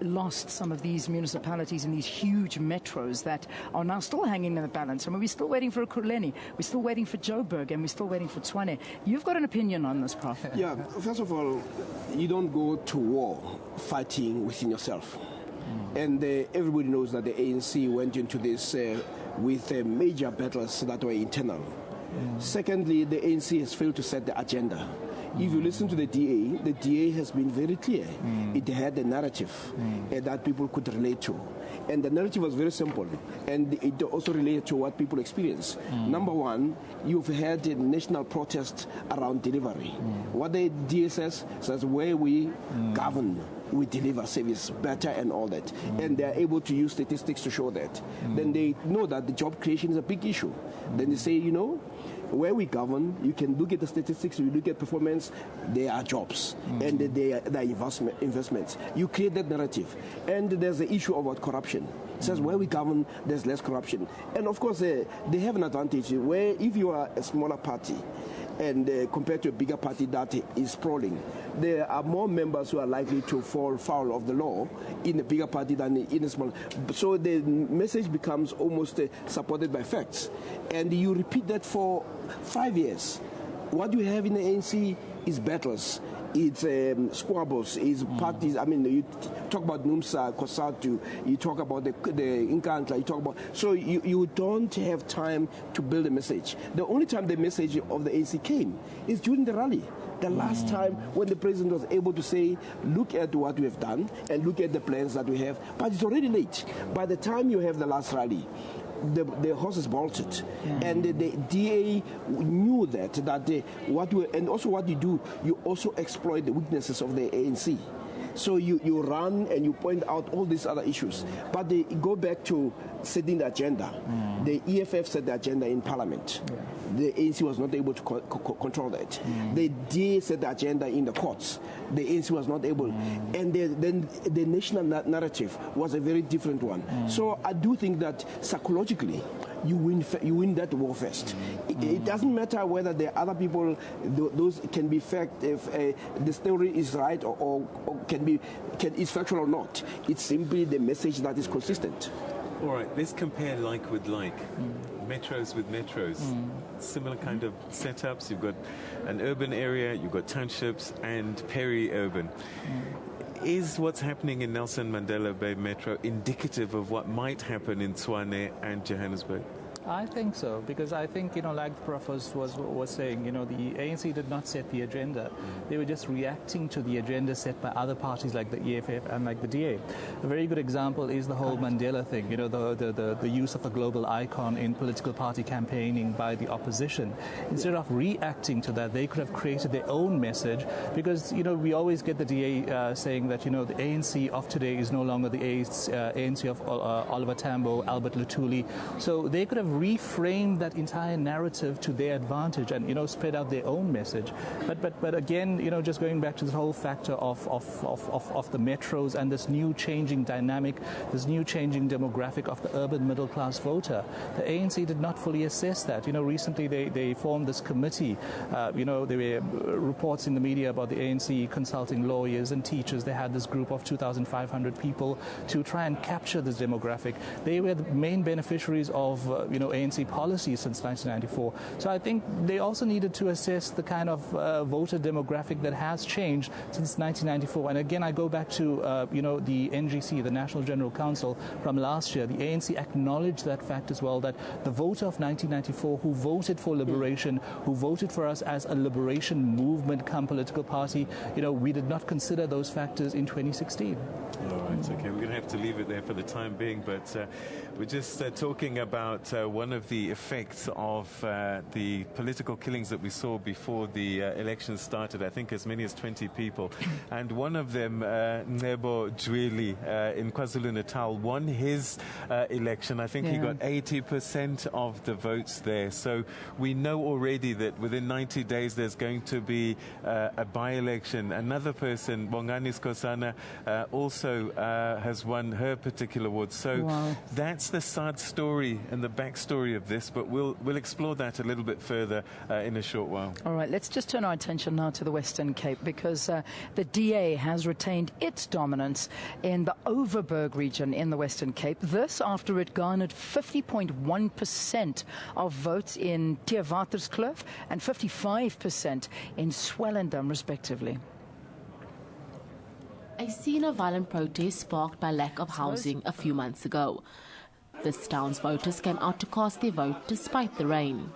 lost some of these municipalities in these huge metros that are now still hanging in the balance? I mean, we're still waiting for Ekurhuleni, we're still waiting for Joburg, and we're still waiting for Tshwane. You've got an opinion on this, Prof? Yeah, first of all, you don't go to war fighting within yourself. And everybody knows that the ANC went into this with major battles that were internal. Secondly, the ANC has failed to set the agenda. If you listen to the DA has been very clear. It had a narrative that people could relate to. And the narrative was very simple, and it also related to what people experience. Number one, you've had a national protest around delivery. What the DA says where we govern, we deliver service better and all that. And they are able to use statistics to show that. Then they know that the job creation is a big issue. Then they say, you know, where we govern, you can look at the statistics, you look at performance, there are jobs, and there are investments. You create that narrative. And there's the issue about corruption. It says where we govern, there's less corruption. And of course, they have an advantage where if you are a smaller party, and compared to a bigger party that is sprawling, there are more members who are likely to fall foul of the law in a bigger party than in a small. So the message becomes almost supported by facts. And you repeat that for 5 years. What you have in the ANC is battles. It's squabbles, it's parties. I mean, you talk about NUMSA, COSATU, you talk about the Inkantla, you talk about. So you don't have time to build a message. The only time the message of the ANC came is during the rally. The last time when the president was able to say, look at what we have done and look at the plans that we have. But it's already late. By the time you have the last rally, the horse is bolted, and the DA knew that and also what you do, you also exploit the weaknesses of the ANC. So you run and you point out all these other issues, but they go back to setting the agenda. The EFF set the agenda in Parliament. The ANC was not able to control that. The DA set the agenda in the courts. The ANC was not able, and then the national narrative was a very different one. So I do think that psychologically, you win that war first. It doesn't matter whether there are other people, those can be fact, if the story is right or is factual or not. It's simply the message that is consistent. All right, let's compare like with like. Metros with metros. Similar kind of setups. You've got an urban area, you've got townships, and peri-urban. Is what's happening in Nelson Mandela Bay Metro indicative of what might happen in Tshwane and Johannesburg? I think so, because I think, like the Prof was saying, the ANC did not set the agenda. They were just reacting to the agenda set by other parties like the EFF and like the DA. A very good example is the whole Mandela thing, the use of a global icon in political party campaigning by the opposition. Instead of reacting to that, they could have created their own message, because, we always get the DA saying that, the ANC of today is no longer the ANC of Oliver Tambo, Albert Lutuli. So they could have reframe that entire narrative to their advantage and spread out their own message. But again, just going back to the whole factor of the metros and this new changing dynamic, this new changing demographic of the urban middle class voter, the ANC did not fully assess that. Recently they formed this committee. There were reports in the media about the ANC consulting lawyers and teachers. They had this group of 2,500 people to try and capture this demographic. They were the main beneficiaries of ANC policy since 1994. So I think they also needed to assess the kind of voter demographic that has changed since 1994. And again, I go back to the NGC, the National General Council from last year. The ANC acknowledged that fact as well, that the voter of 1994 who voted for liberation, who voted for us as a liberation movement come political party, we did not consider those factors in 2016. All right, okay, we're going to have to leave it there for the time being, but we're just talking about one of the effects of the political killings that we saw before the election started. I think as many as 20 people. And one of them, Ncebo Jweli in KwaZulu-Natal, won his election. I think he got 80% of the votes there. So we know already that within 90 days there's going to be a by-election. Another person, Bongani Skosana, also has won her particular ward. So that's the sad story and the backstory of this, but we'll explore that a little bit further in a short while. All right, let's just turn our attention now to the Western Cape, because the DA has retained its dominance in the Overberg region in the Western Cape. This after it garnered 50.1% of votes in Theewaterskloof and 55% in Swellendam, respectively. A scene of violent protest sparked by lack of housing a few months ago. This town's voters came out to cast their vote despite the rain.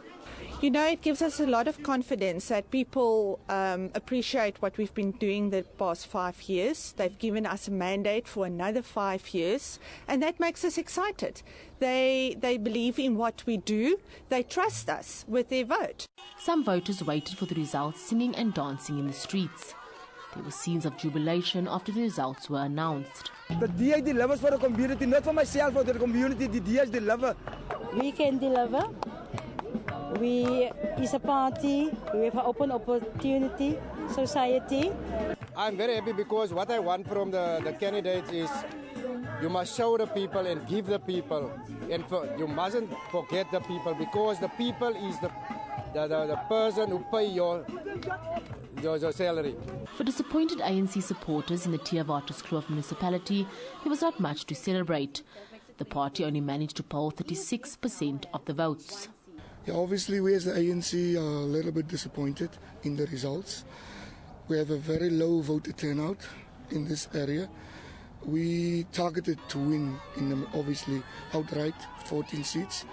It gives us a lot of confidence that people appreciate what we've been doing the past 5 years. They've given us a mandate for another 5 years, and that makes us excited. They believe in what we do. They trust us with their vote. Some voters waited for the results, singing and dancing in the streets. There were scenes of jubilation after the results were announced. The DA delivers for the community, not for myself, for the community. The DA delivers. We can deliver. It's a party. We have an open opportunity society. I'm very happy because what I want from the candidates is you must show the people and give the people. And you mustn't forget the people, because the people is the person who pay your salary. For disappointed ANC supporters in the Theewaterskloof municipality, there was not much to celebrate. The party only managed to poll 36% of the votes. Yeah, obviously, we as the ANC are a little bit disappointed in the results. We have a very low voter turnout in this area. We targeted to win, obviously, outright 14 seats.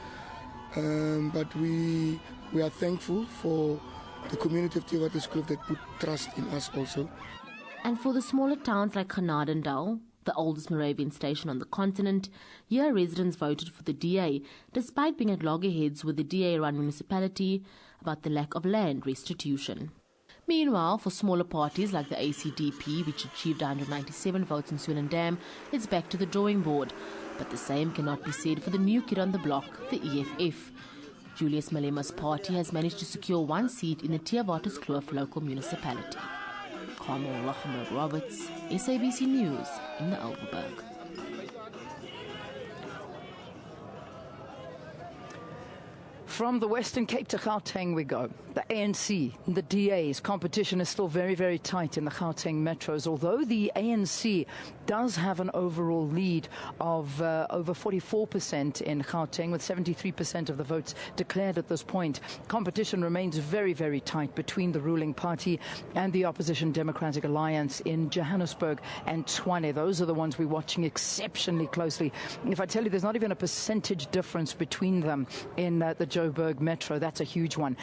But we are thankful for the community of Theewaterskloof that put trust in us also. And for the smaller towns like Genadendal, the oldest Moravian station on the continent, here residents voted for the DA, despite being at loggerheads with the DA-run municipality about the lack of land restitution. Meanwhile, for smaller parties like the ACDP, which achieved 197 votes in Swellendam, it's back to the drawing board. But the same cannot be said for the new kid on the block, the EFF. Julius Malema's party has managed to secure one seat in the Theewaterskloof local municipality. Carmel Roberts, SABC News in the Overberg. From the Western Cape to Gauteng we go. The ANC, the DA's competition is still very, very tight in the Gauteng metros, although the ANC does have an overall lead of over 44% in Gauteng, with 73% of the votes declared at this point. Competition remains very, very tight between the ruling party and the opposition Democratic Alliance in Johannesburg and Tshwane. Those are the ones we're watching exceptionally closely. If I tell you there's not even a percentage difference between them in the Joburg metro, that's a huge one.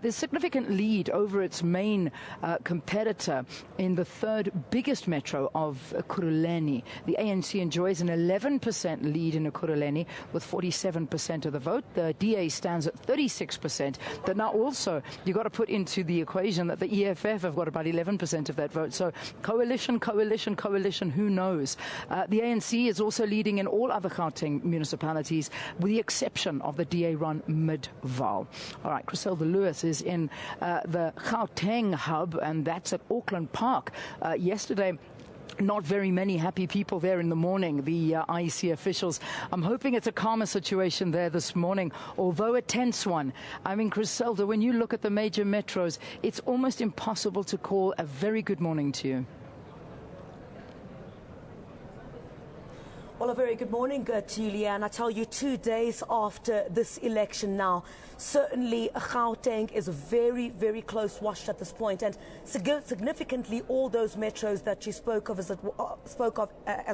There's significant lead over its main competitor in the third biggest metro of Ekurhuleni. The ANC enjoys an 11% lead in Ekurhuleni with 47% of the vote. The DA stands at 36%. But now also you've got to put into the equation that the EFF have got about 11% of that vote. So coalition, who knows? The ANC is also leading in all other Gauteng municipalities, with the exception of the DA-run Mid-Vaal. All right, Griselda Lewis is in the Gauteng hub, and that's at Auckland Park. Yesterday, not very many happy people there in the morning, the IEC officials. I'm hoping it's a calmer situation there this morning, although a tense one. I mean, Griselda, when you look at the major metros, it's almost impossible to call a very good morning to you. Well, a very good morning to you, Leanne. I tell you, 2 days after this election now, certainly Gauteng is very, very close watched at this point, and significantly all those metros that you spoke of as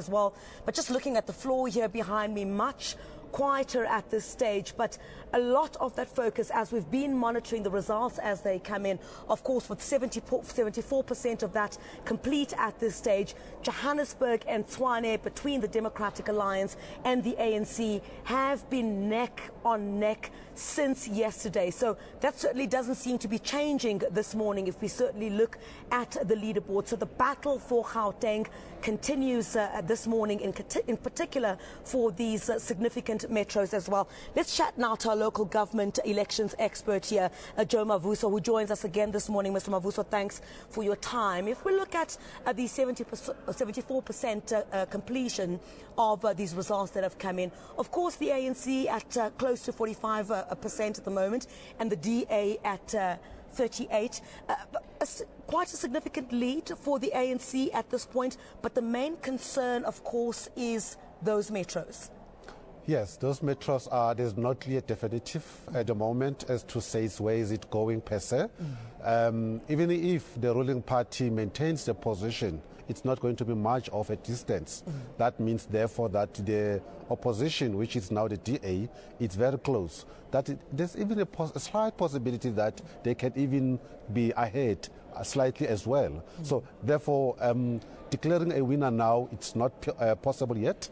well. But just looking at the floor here behind me, much quieter at this stage, but a lot of that focus, as we've been monitoring the results as they come in, of course, with 74% of that complete at this stage. Johannesburg and Tshwane, between the Democratic Alliance and the ANC, have been neck on neck since yesterday. So that certainly doesn't seem to be changing this morning if we certainly look at the leaderboard. So the battle for Gauteng continues this morning, in particular for these significant metros as well. Let's chat now to our local government elections expert here, Joe Mavuso, who joins us again this morning. Mr. Mavuso, thanks for your time. If we look at the 74% completion of these results that have come in, of course the ANC at close to 45% at the moment, and the DA at 38. Quite a significant lead for the ANC at this point, but the main concern, of course, is those metros. Yes, those metros are, there's not clear definitive at the moment as to say where is it going per se. Even if the ruling party maintains the position, it's not going to be much of a distance. That means, therefore, that the opposition, which is now the DA, it's very close. There's even a slight possibility that they can even be ahead slightly as well. So, therefore, declaring a winner now, it's not possible yet.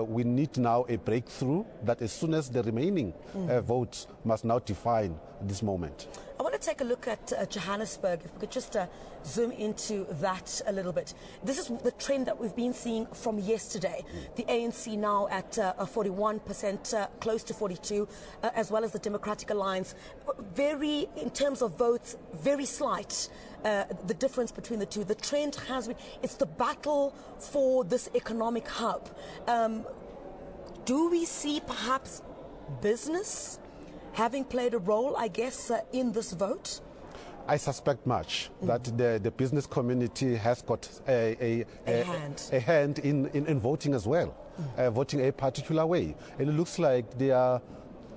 We need now a breakthrough that as soon as the remaining votes must now define this moment. I want to take a look at Johannesburg, if we could just zoom into that a little bit. This is the trend that we've been seeing from yesterday. The ANC now at 41%, close to 42%, as well as the Democratic Alliance. Very, in terms of votes, very slight, the difference between the two. The trend has been, it's the battle for this economic hub. Do we see perhaps business having played a role, I guess, in this vote? I suspect much that the business community has got a hand in voting as well, voting a particular way. And it looks like they are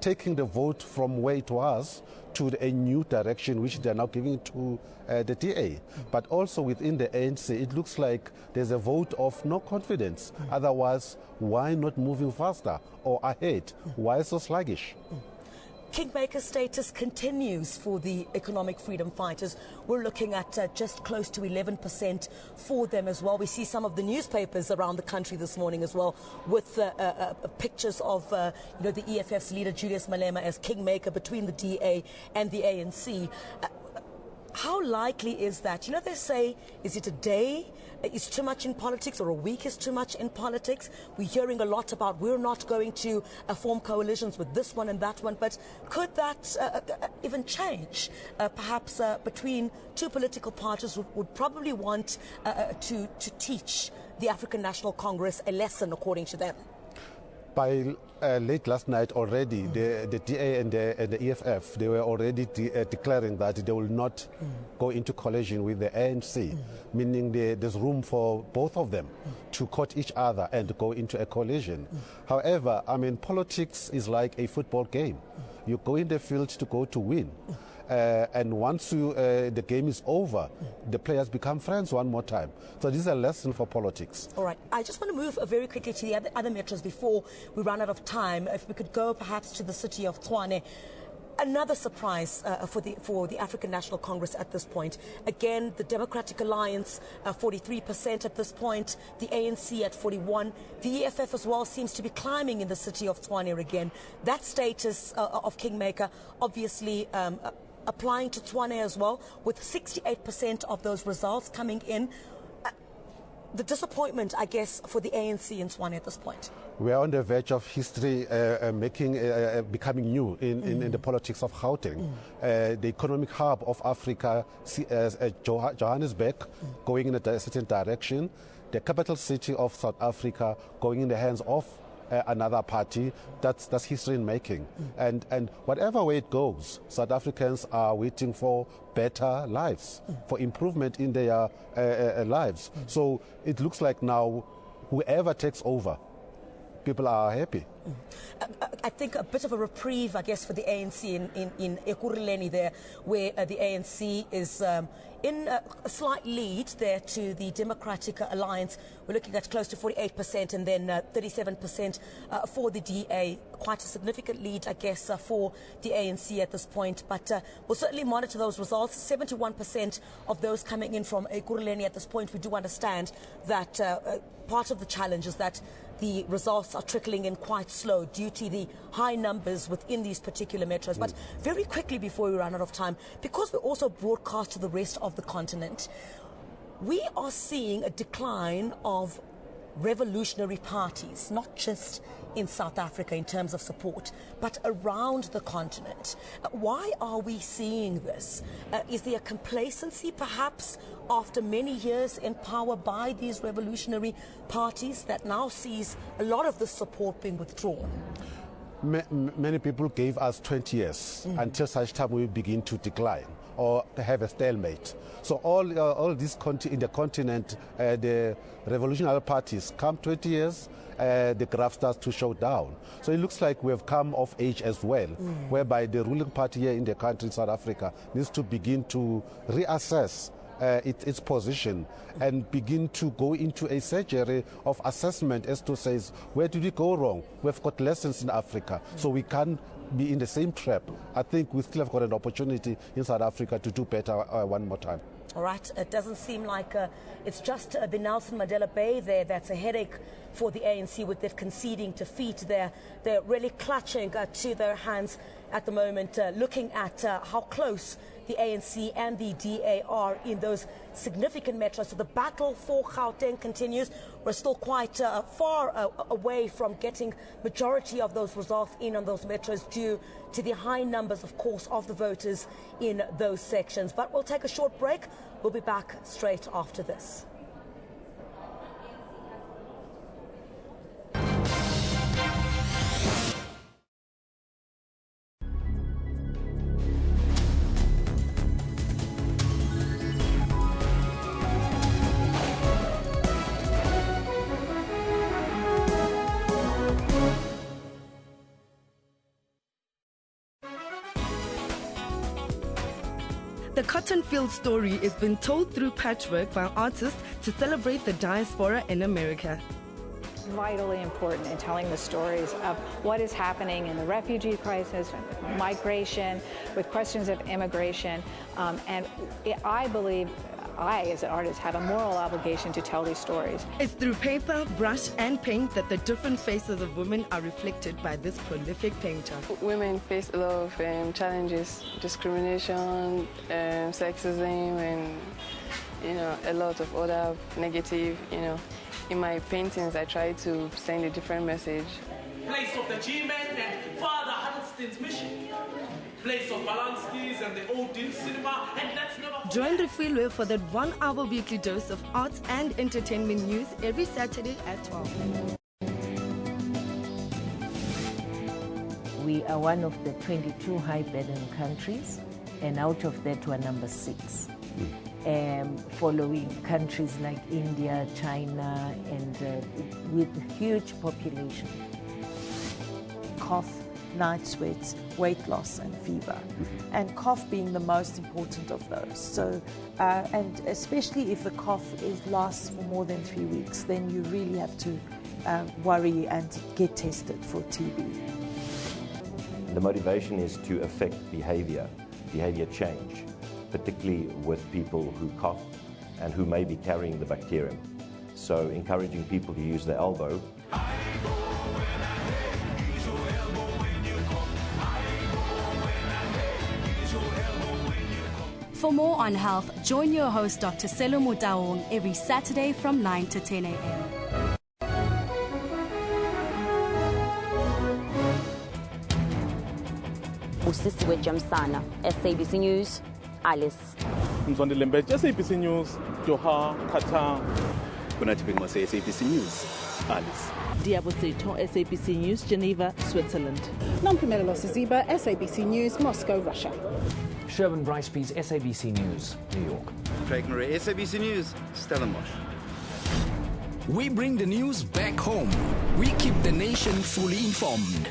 taking the vote from where it was to a new direction, which they are now giving to the DA. But also within the ANC, it looks like there's a vote of no confidence. Otherwise, why not moving faster or ahead? Why so sluggish? Kingmaker status continues for the economic freedom fighters. We're looking at just close to 11% for them as well. We see some of the newspapers around the country this morning as well with pictures of the EFF's leader Julius Malema as kingmaker between the DA and the ANC. How likely is that? You know, they say, is it a day is too much in politics or a week is too much in politics? We're hearing a lot about we're not going to form coalitions with this one and that one, but could that even change? Perhaps between two political parties would probably want to teach the African National Congress a lesson, according to them. By late last night already, the DA and the EFF, they were already declaring that they will not go into collision with the ANC, meaning there's room for both of them to cut each other and go into a collision. However, I mean, politics is like a football game. You go in the field to go to win. And once the game is over, the players become friends one more time. So this is a lesson for politics. All right. I just want to move very quickly to the other metros before we run out of time. If we could go perhaps to the city of Tshwane. Another surprise for the African National Congress at this point. Again, the Democratic Alliance, 43% at this point, the ANC at 41%. The EFF as well seems to be climbing in the city of Tshwane again. That status of Kingmaker obviously applying to Tshwane as well, with 68% of those results coming in. The disappointment, I guess, for the ANC in Tshwane at this point. We are on the verge of history becoming new in the politics of Gauteng. The economic hub of Africa, Johannesburg, going in a certain direction. The capital city of South Africa going in the hands of another party. That's history in making. And whatever way it goes, South Africans are waiting for better lives, for improvement in their lives. So it looks like now whoever takes over, people are happy. I think a bit of a reprieve, I guess, for the ANC in Ekurhuleni there, where the ANC is in a slight lead there to the Democratic Alliance. We're looking at close to 48% and then 37% for the DA. Quite a significant lead, I guess, for the ANC at this point. But we'll certainly monitor those results. 71% of those coming in from Ekurhuleni at this point. We do understand that part of the challenge is that the results are trickling in quite slow due to the high numbers within these particular metros. But very quickly before we run out of time, because we also broadcast to the rest of the continent, we are seeing a decline of revolutionary parties, not just in South Africa in terms of support, but around the continent. Why are we seeing this? Is there a complacency perhaps after many years in power by these revolutionary parties that now sees a lot of the support being withdrawn? Many people gave us 20 years until such time we begin to decline or have a stalemate. So all this in the continent, the revolutionary parties come 20 years, the graph starts to show down. So it looks like we have come of age as well, whereby the ruling party here in the country, South Africa, needs to begin to reassess its position and begin to go into a surgery of assessment as to say, where did we go wrong? We've got lessons in Africa, so we can't be in the same trap. I think we still have got an opportunity in South Africa to do better one more time. All right, it doesn't seem like it's just the Nelson Mandela Bay there that's a headache for the ANC with that conceding defeat there. They're really clutching to their hands at the moment, looking at how close the ANC and the DA are in those significant metros. So the battle for Gauteng continues. We're still quite far away from getting majority of those results in on those metros due to the high numbers, of course, of the voters in those sections. But we'll take a short break. We'll be back straight after this. The cotton field story is being told through patchwork by artists to celebrate the diaspora in America. Vitally important in telling the stories of what is happening in the refugee crisis, migration, with questions of immigration, and I believe I, as an artist, have a moral obligation to tell these stories. It's through paper, brush, and paint that the different faces of women are reflected by this prolific painter. Women face a lot of challenges, discrimination, sexism, and a lot of other negative. In my paintings, I try to send a different message. Place of the G-Men and Father Huddleston's mission. Place of Balanski's and the Odin cinema, and let's never forget. Join Refilwe for that 1 hour weekly dose of arts and entertainment news every Saturday at 12. We are one of the 22 high-burden countries, and out of that, we're number 6. Following countries like India, China, and with huge population. Cough, night sweats, weight loss, and fever. And cough being the most important of those. So, and especially if the cough lasts for more than 3 weeks, then you really have to worry and get tested for TB. The motivation is to affect behavior change, particularly with people who cough and who may be carrying the bacterium. So encouraging people to use their elbow. For more on health, join your host Dr. Selo Motaung every Saturday from 9 to 10 a.m. Usisiwe Jamsana, SABC News, Alice. Mzwande Lembe, SABC News, Doha, Qatar. Kunatipingwa SABC News, Alice. Diabo Seto, SABC News, Geneva, Switzerland. Nampumelelo Siziba, SABC News, Moscow, Russia. Sherwin Bryce-Pease, SABC News, New York. Craig Murray, SABC News, Stellenbosch. We bring the news back home. We keep the nation fully informed.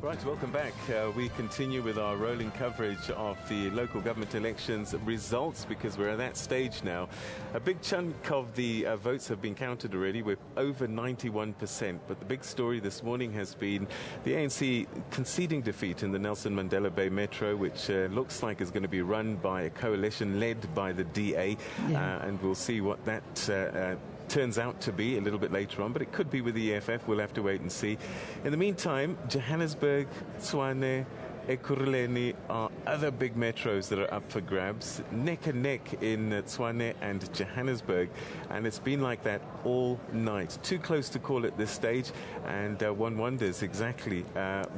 Right, welcome back. We continue with our rolling coverage of the local government elections results because we're at that stage now. A big chunk of the votes have been counted already. We're over 91%. But the big story this morning has been the ANC conceding defeat in the Nelson Mandela Bay Metro, which looks like is going to be run by a coalition led by the DA. And we'll see what that turns out to be a little bit later on, but it could be with the EFF. We'll have to wait and see. In the meantime, Johannesburg, Tshwane, Ekurhuleni are other big metros that are up for grabs, neck and neck in Tshwane and Johannesburg, and it's been like that all night. Too close to call at this stage, and one wonders exactly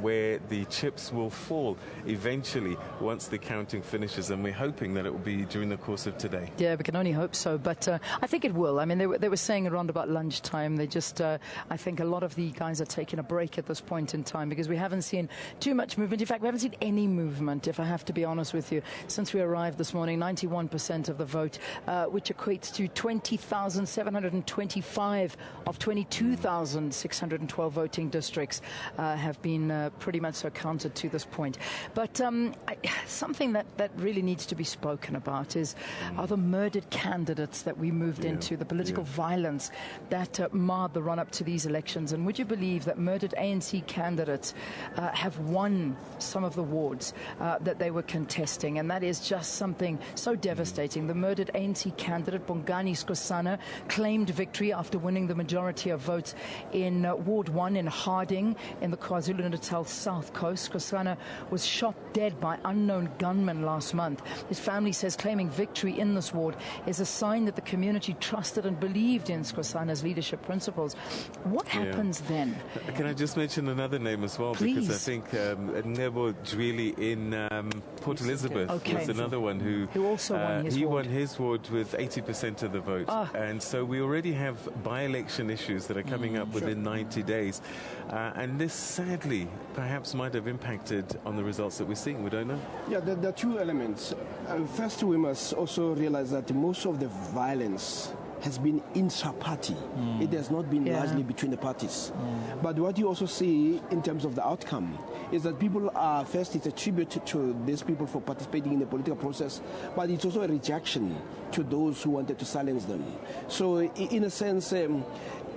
where the chips will fall eventually once the counting finishes, and we're hoping that it will be during the course of today. Yeah, we can only hope so, but I think it will. I mean, they were saying around about lunchtime, they just, I think a lot of the guys are taking a break at this point in time because we haven't seen too much movement. In fact, we haven't seen any movement, if I have to be honest with you, since we arrived this morning. 91% of the vote, which equates to 20,725 of 22,612 voting districts have been pretty much so counted to this point. But something that really needs to be spoken about are the murdered candidates that we moved into, the political violence that marred the run-up to these elections. And would you believe that murdered ANC candidates have won some of the wards that they were contesting, and that is just something so devastating. The murdered ANC candidate Bongani Skhosana claimed victory after winning the majority of votes in Ward 1 in Harding in the KwaZulu-Natal South Coast. Skhosana was shot dead by unknown gunmen last month. His family says claiming victory in this ward is a sign that the community trusted and believed in Skhosana's leadership principles. What happens then? Can I just mention another name as well? Please. Because I think Nebo Dwieli in Port Elizabeth was another one who also won his ward. Won his ward with 80% of the vote. And so we already have by-election issues that are coming up within 90 days. And this, sadly, perhaps might have impacted on the results that we're seeing. We don't know. Yeah, there are two elements. First, we must also realize that most of the violence has been intra-party. It has not been largely between the parties. But what you also see in terms of the outcome is that people are, first, it's a tribute to these people for participating in the political process, but it's also a rejection to those who wanted to silence them. So in a sense,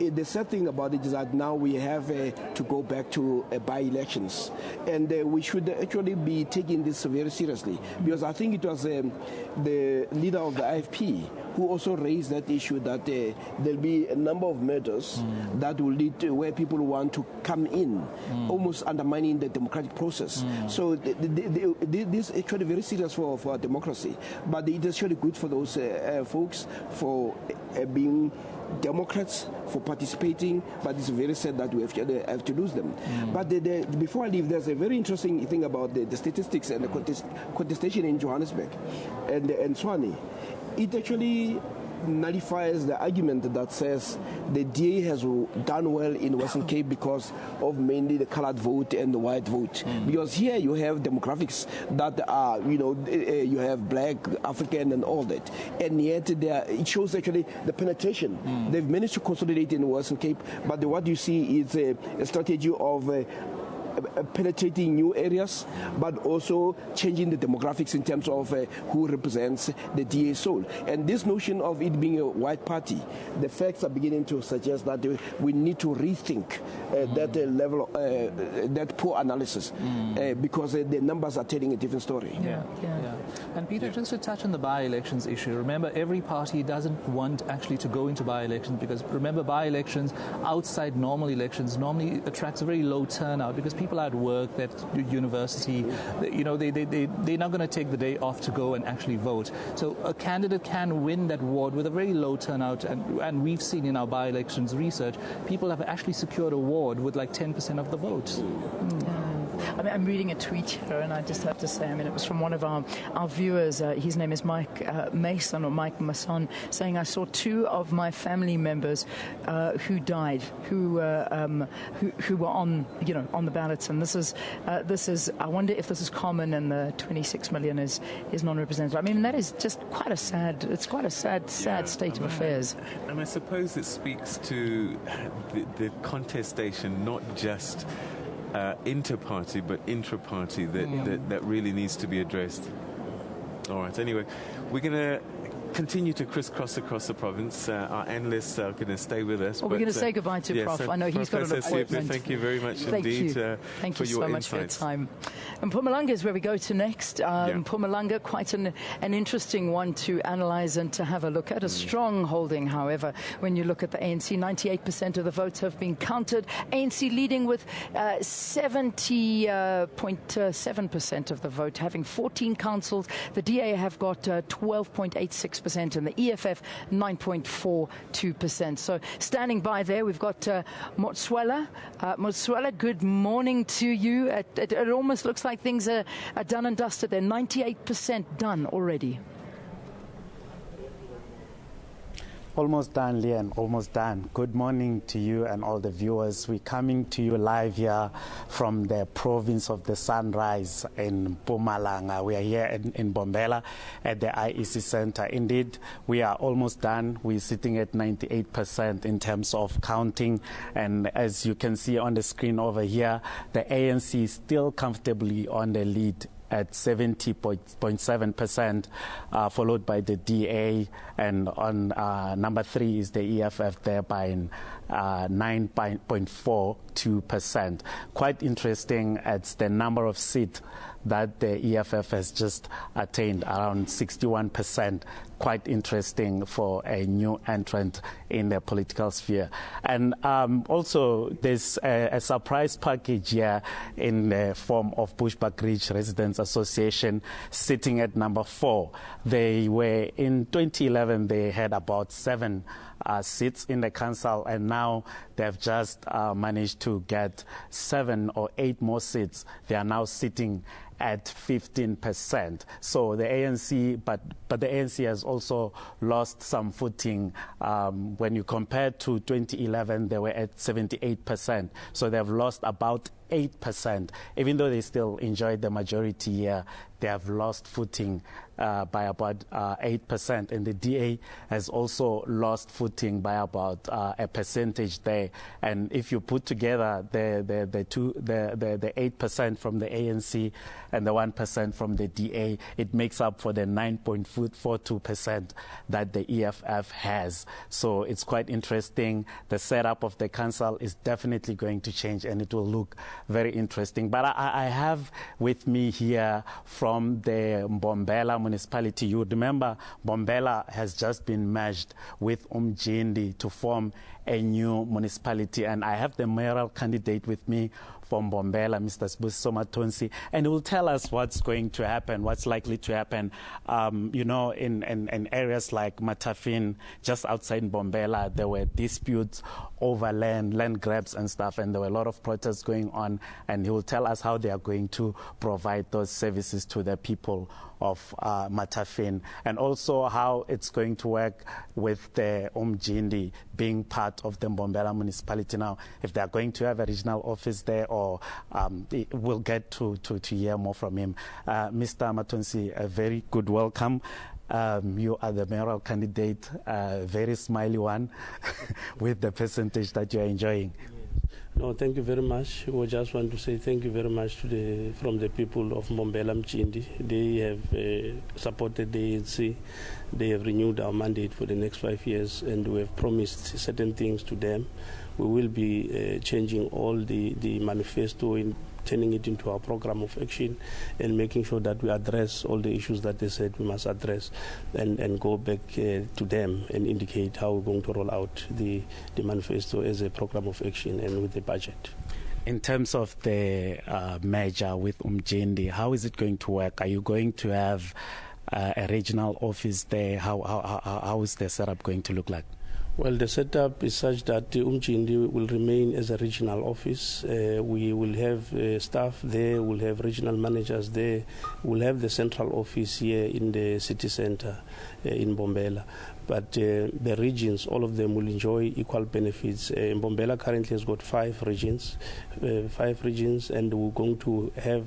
the sad thing about it is that now we have to go back to by-elections, and we should actually be taking this very seriously, because I think it was the leader of the IFP who also raised that issue that there'll be a number of murders that will lead to where people want to come in, almost undermining the democratic process. So this is actually very serious for our democracy, but it is actually good for those folks for being Democrats, for participating, but it's very sad that we have to lose them. But before I leave, there's a very interesting thing about the statistics and the contestation in Johannesburg and Tshwane. It actually nullifies the argument that says the DA has done well in Western Cape because of mainly the colored vote and the white vote. Because here you have demographics that are, you have black, African and all that. And yet it shows actually the penetration. They've managed to consolidate in Western Cape, but what you see is a strategy of penetrating new areas, but also changing the demographics in terms of who represents the DA soul. And this notion of it being a white party, the facts are beginning to suggest that we need to rethink that level, that poor analysis, because the numbers are telling a different story. Yeah. And Peter, just to touch on the by-elections issue, remember every party doesn't want actually to go into by-elections, because remember by-elections outside normal elections normally attracts a very low turnout, because people are at work, at university, they're not going to take the day off to go and actually vote. So a candidate can win that ward with a very low turnout, and we've seen in our by-elections research, people have actually secured a ward with like 10% of the vote. I'm reading a tweet here, and I just have to say, it was from one of our viewers. His name is Mike Mason, or Mike Mason, saying, I saw two of my family members who died, who were on the ballots. And this is, I wonder if this is common, and the 26 million is non-representative. That is just quite a sad state of affairs. And I suppose it speaks to the contestation, not just inter-party but intra-party that really needs to be addressed. All right, anyway, we're going to continue to crisscross across the province. Our analysts are going to stay with us. Well, we're going to say goodbye to Prof. I know he's got an appointment. Thank you very much indeed Thank you for your so much for your time. And Mpumalanga is where we go to next. Mpumalanga, quite an interesting one to analyse and to have a look at. A strong holding, however, when you look at the ANC. 98% of the votes have been counted. ANC leading with 70.7% of the vote, having 14 councils. The DA have got 12.86%. And the EFF 9.42%. So standing by there, we've got Motswela. Motswela, good morning to you. It almost looks like things are done and dusted. They're 98% done already. Almost done, Leanne, almost done. Good morning to you and all the viewers. We're coming to you live here from the province of the sunrise in Mpumalanga. We are here in Bombela at the IEC Center. Indeed, we are almost done. We're sitting at 98% in terms of counting. And as you can see on the screen over here, the ANC is still comfortably on the lead at 70.7%, followed by the DA, and on number 3 is the EFF, there by 9.42%. Quite interesting, it's the number of seats that the EFF has just attained, around 61%. Quite interesting for a new entrant in the political sphere. And also there's a surprise package here in the form of Bushbuck Ridge Residents Association sitting at number 4. They were, in 2011, they had about 7 seats in the council, and now they've just managed to get 7 or 8 more seats. They are now sitting at 15%. So the ANC, but the ANC has also lost some footing. When you compare to 2011, they were at 78%. So they've lost about 8%. Even though they still enjoyed the majority here, they have lost footing by about 8%, and the DA has also lost footing by about a percentage there. And if you put together the 8% from the ANC and the 1% from the DA, it makes up for the 9.42% that the EFF has. So it's quite interesting. The setup of the council is definitely going to change, and it will look very interesting. But I have with me here from the Mbombela municipality. You would remember Mbombela has just been merged with Umjindi to form a new municipality, and I have the mayoral candidate with me from Mbombela, Mr. Sibusiso Matonsi, and he will tell us what's going to happen, what's likely to happen. You know, in areas like Matafin, just outside Mbombela, there were disputes over land grabs and stuff, and there were a lot of protests going on, and he will tell us how they are going to provide those services to the people of Matafin, and also how it's going to work with the Umjindi being part of the Mbombela municipality now, if they are going to have a regional office there, or we'll get to hear more from him. Mr. Matonsi, a very good welcome. You are the mayoral candidate, very smiley one, with the percentage that you are enjoying. No, thank you very much. We just want to say thank you very much from the people of Mbombela Mchindi. They have supported the ANC. They have renewed our mandate for the next 5 years, and we have promised certain things to them. We will be changing all the manifesto in turning it into our program of action and making sure that we address all the issues that they said we must address, and go back to them and indicate how we're going to roll out the manifesto as a program of action and with the budget. In terms of the merger with Umjindi, how is it going to work? Are you going to have a regional office there? How is the setup going to look like? Well, the setup is such that Umjindi will remain as a regional office. We will have staff there, we'll have regional managers there, we'll have the central office here in the city center in Mbombela. But the regions, all of them will enjoy equal benefits. Mbombela currently has got 5 regions, and we're going to have,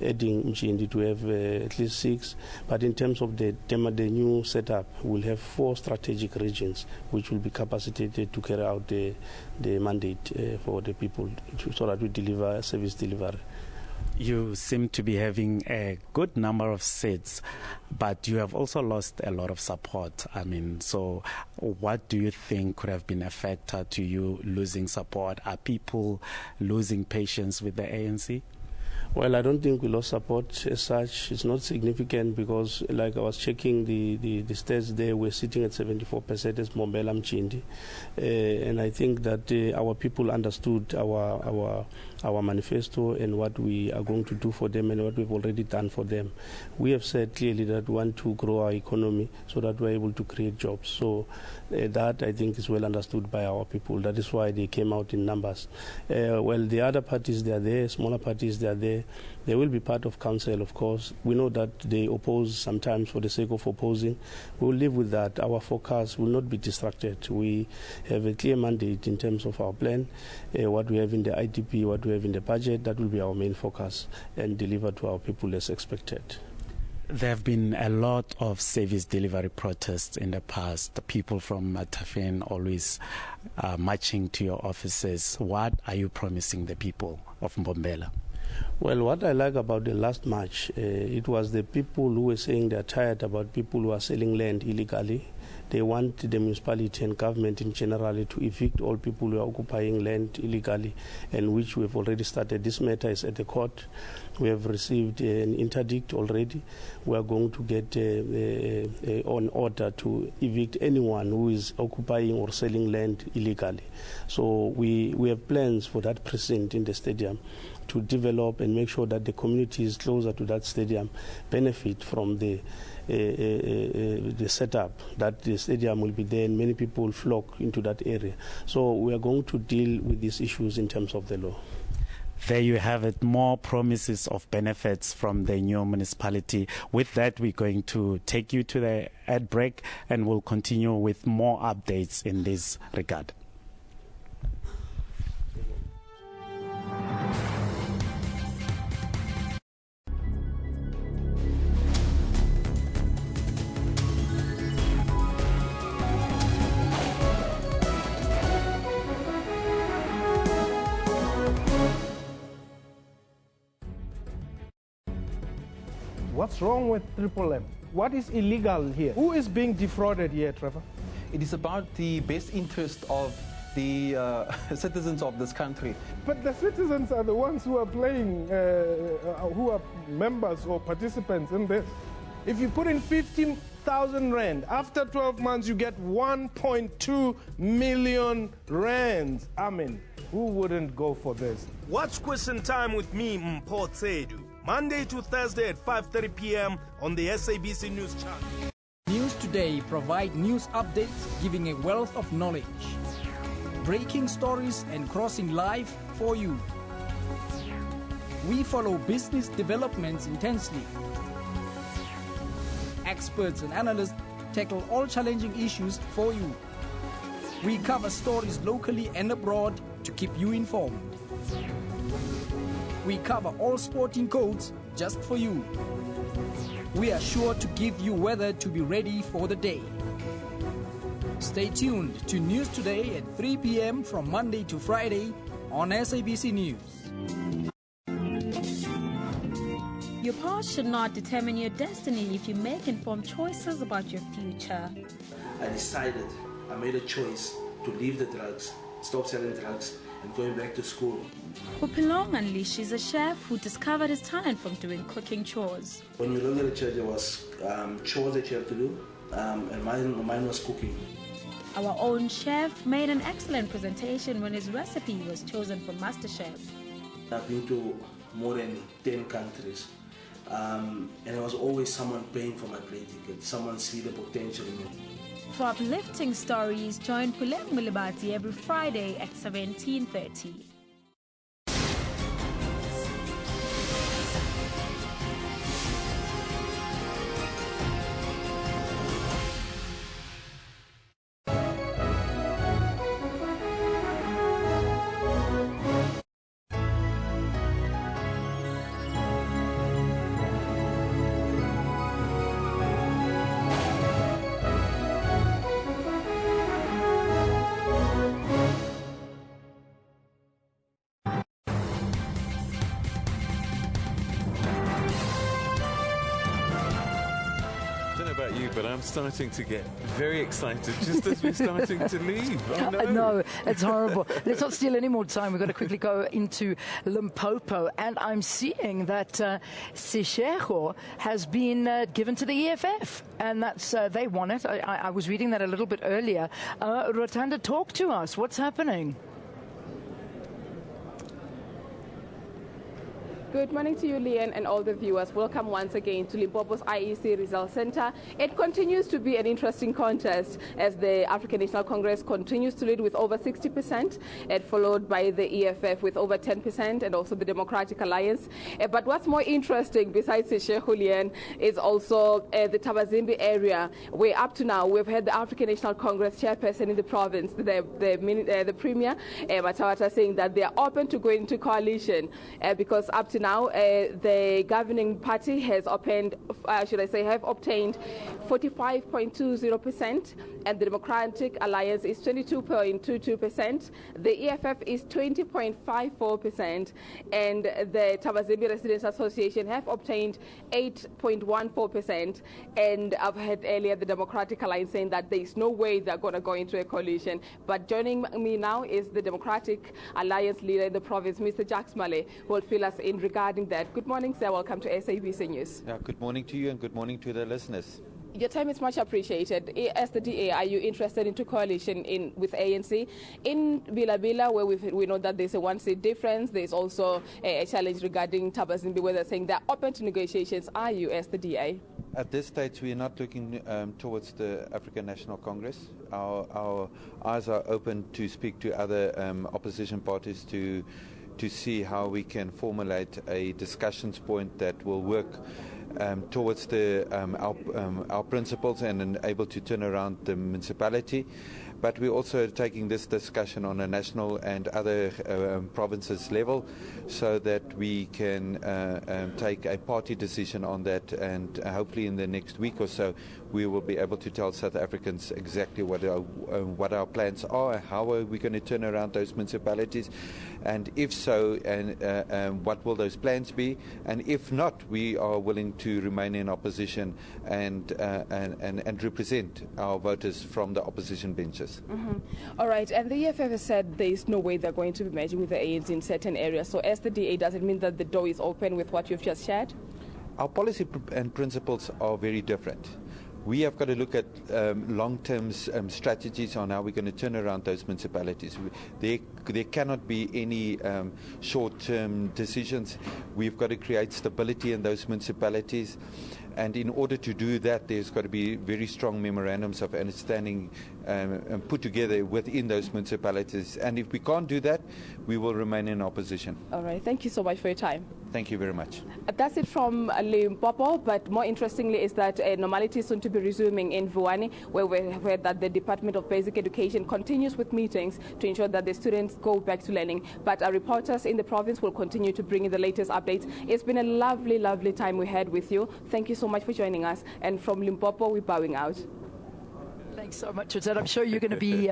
adding Mchindi, to have at least 6. But in terms of the new setup, we'll have 4 strategic regions, which will be capacitated to carry out the mandate for the people, so that we deliver service delivery. You seem to be having a good number of seats, but you have also lost a lot of support. I mean, so what do you think could have been a factor to you losing support? Are people losing patience with the ANC? Well, I don't think we lost support as such. It's not significant because, like I was checking the stats there, we're sitting at 74% as Mbombela Mchindi. And I think that our people understood our manifesto and what we are going to do for them and what we've already done for them. We have said clearly that we want to grow our economy so that we're able to create jobs. So that, I think, is well understood by our people. That is why they came out in numbers. Well, the other parties, they are there, smaller parties, they are there. They will be part of council, of course. We know that they oppose sometimes for the sake of opposing. We will live with that. Our focus will not be distracted. We have a clear mandate in terms of our plan, what we have in the IDP, what we have in the budget. That will be our main focus, and deliver to our people as expected. There have been a lot of service delivery protests in the past. The people from Matafin always marching to your offices. What are you promising the people of Mbombela? Well, what I like about the last march, it was the people who were saying they're tired about people who are selling land illegally. They want the municipality and government in general to evict all people who are occupying land illegally, and which we've already started. This matter is at the court. We have received an interdict already. We are going to get an order to evict anyone who is occupying or selling land illegally. So we have plans for that precinct in the stadium to develop and make sure that the communities closer to that stadium benefit from the setup, that the stadium will be there and many people flock into that area. So we are going to deal with these issues in terms of the law. There you have it, more promises of benefits from the new municipality. With that, we're going to take you to the ad break, and we'll continue with more updates in this regard. What's wrong with M? What is illegal here? Who is being defrauded here, Trevor? It is about the best interest of the citizens of this country. But the citizens are the ones who are playing, who are members or participants in this. If you put in 15,000 rand, after 12 months you get 1.2 million rands. I mean, who wouldn't go for this? Watch Question Time with me, Mpotshedu, Monday to Thursday at 5:30 p.m. on the SABC News channel. News Today provide news updates giving a wealth of knowledge. Breaking stories and crossing live for you. We follow business developments intensely. Experts and analysts tackle all challenging issues for you. We cover stories locally and abroad to keep you informed. We cover all sporting codes just for you. We are sure to give you weather to be ready for the day. Stay tuned to News Today at 3 p.m. from Monday to Friday on SABC News. Your past should not determine your destiny if you make informed choices about your future. I made a choice to leave the drugs, stop selling drugs, and going back to school. Bupilong unleashes a chef who discovered his talent from doing cooking chores. When you look at the church, there was chores that you have to do, and mine was cooking. Our own chef made an excellent presentation when his recipe was chosen for MasterChef. I've been to more than 10 countries, and there was always someone paying for my plane ticket, someone see the potential in me. For uplifting stories, join Puleng Mulibati every Friday at 17:30. But I'm starting to get very excited just as we're starting to leave. Oh, no. No, it's horrible. Let's not steal any more time. We've got to quickly go into Limpopo. And I'm seeing that Seshego has been given to the EFF. And that's they won it. I was reading that a little bit earlier. Rotanda, talk to us. What's happening? Good morning to you, Leanne, and all the viewers. Welcome once again to Limpopo's IEC Results Center. It continues to be an interesting contest as the African National Congress continues to lead with over 60%, and followed by the EFF with over 10%, and also the Democratic Alliance. But what's more interesting, besides Seshego, Leanne, is also the Tabazimbi area, where up to now we've had the African National Congress chairperson in the province, the Premier, Matawata, saying that they are open to going into coalition because up to now, the governing party has obtained 45.20%, and the Democratic Alliance is 22.22%. The EFF is 20.54%, and the Tabazimbi Residents Association have obtained 8.14%. And I've heard earlier the Democratic Alliance saying that there is no way they're going to go into a coalition. But joining me now is the Democratic Alliance leader in the province, Mr. Jacques Male, who will fill us in regarding that. Good morning, sir. Welcome to SABC News. Yeah, good morning to you and good morning to the listeners. Your time is much appreciated. As the DA, are you interested into coalition with ANC? In Bila, where we know that there's a one-seat difference, there's also a challenge regarding Tabazimbi, where they're saying they're open to negotiations. Are you, as the DA? At this stage, we are not looking towards the African National Congress. Our eyes are open to speak to other opposition parties to see how we can formulate a discussions point that will work towards our principles and able to turn around the municipality. But we're also taking this discussion on a national and other provinces level so that we can take a party decision on that, and hopefully in the next week or so we will be able to tell South Africans exactly what our plans are, how are we going to turn around those municipalities, and if so, and what will those plans be, and if not, we are willing to remain in opposition and represent our voters from the opposition benches. All right, and the EFF has said there is no way they're going to be merging with the ANC in certain areas. So as the DA, does it mean that the door is open with what you've just shared? Our policy and principles are very different. We have got to look at long-term strategies on how we're going to turn around those municipalities. There cannot be any short-term decisions. We've got to create stability in those municipalities. And in order to do that, there's got to be very strong memorandums of understanding put together within those municipalities. And if we can't do that, we will remain in opposition. All right. Thank you so much for your time. Thank you very much. That's it from Limpopo, but more interestingly is that normality is soon to be resuming in Vuwani, where we heard that the Department of Basic Education continues with meetings to ensure that the students go back to learning. But our reporters in the province will continue to bring in the latest updates. It's been a lovely, lovely time we had with you. Thank you so much for joining us. And from Limpopo, we're bowing out. Thanks so much, Rizette. I'm sure you're going to be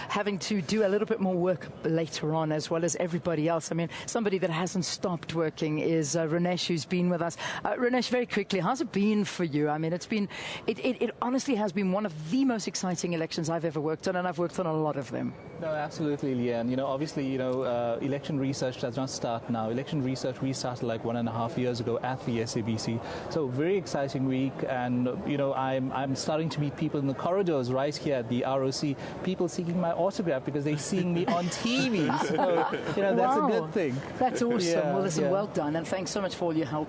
having to do a little bit more work later on, as well as everybody else. I mean, somebody that hasn't stopped working is Ranesh, who's been with us. Ranesh, very quickly, how's it been for you? I mean, it honestly has been one of the most exciting elections I've ever worked on, and I've worked on a lot of them. No, absolutely, Leanne. You know, obviously, election research does not start now. Election research we started like 1.5 years ago at the SABC. So very exciting week, and I'm starting to meet people in the corridors right here at the ROC, people seeking my autograph because they're seeing me on TV. So, that's a good thing. That's awesome. Yeah, well, listen, well done, and thanks so much for all your help.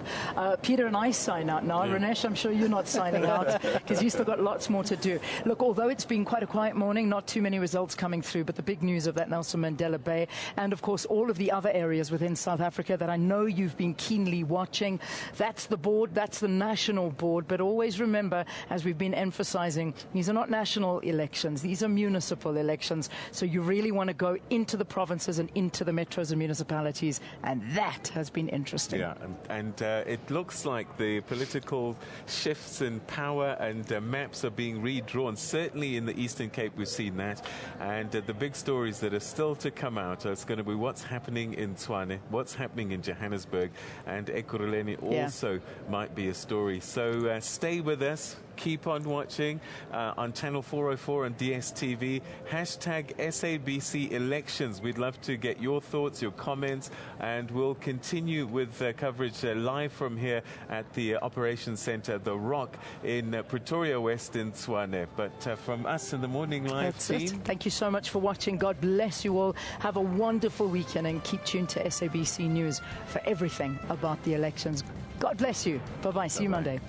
Peter and I sign out now. Ranesh, I'm sure you're not signing out because you've still got lots more to do. Look, although it's been quite a quiet morning, not too many results coming through, but the big news of that Nelson Mandela Bay, and of course all of the other areas within South Africa that I know you've been keenly watching. That's the board, that's the national board, but always remember, as we've been emphasizing, these are not national elections, these are municipal elections, so you really want to go into the provinces and into the metros and municipalities, and that has been interesting. Yeah, and it looks like the political shifts in power and maps are being redrawn. Certainly in the Eastern Cape we've seen that, and the big stories that are still to come out are going to be what's happening in Tshwane, what's happening in Johannesburg, and Ekurhuleni also might be a story. So stay with us. Keep on watching on Channel 404 and DSTV. Hashtag SABC elections. We'd love to get your thoughts, your comments, and we'll continue with coverage live from here at the Operations Centre, The Rock, in Pretoria West in Tshwane. But from us in the Morning Live team. Thank you so much for watching. God bless you all. Have a wonderful weekend and keep tuned to SABC News for everything about the elections. God bless you. Bye-bye. See you Monday.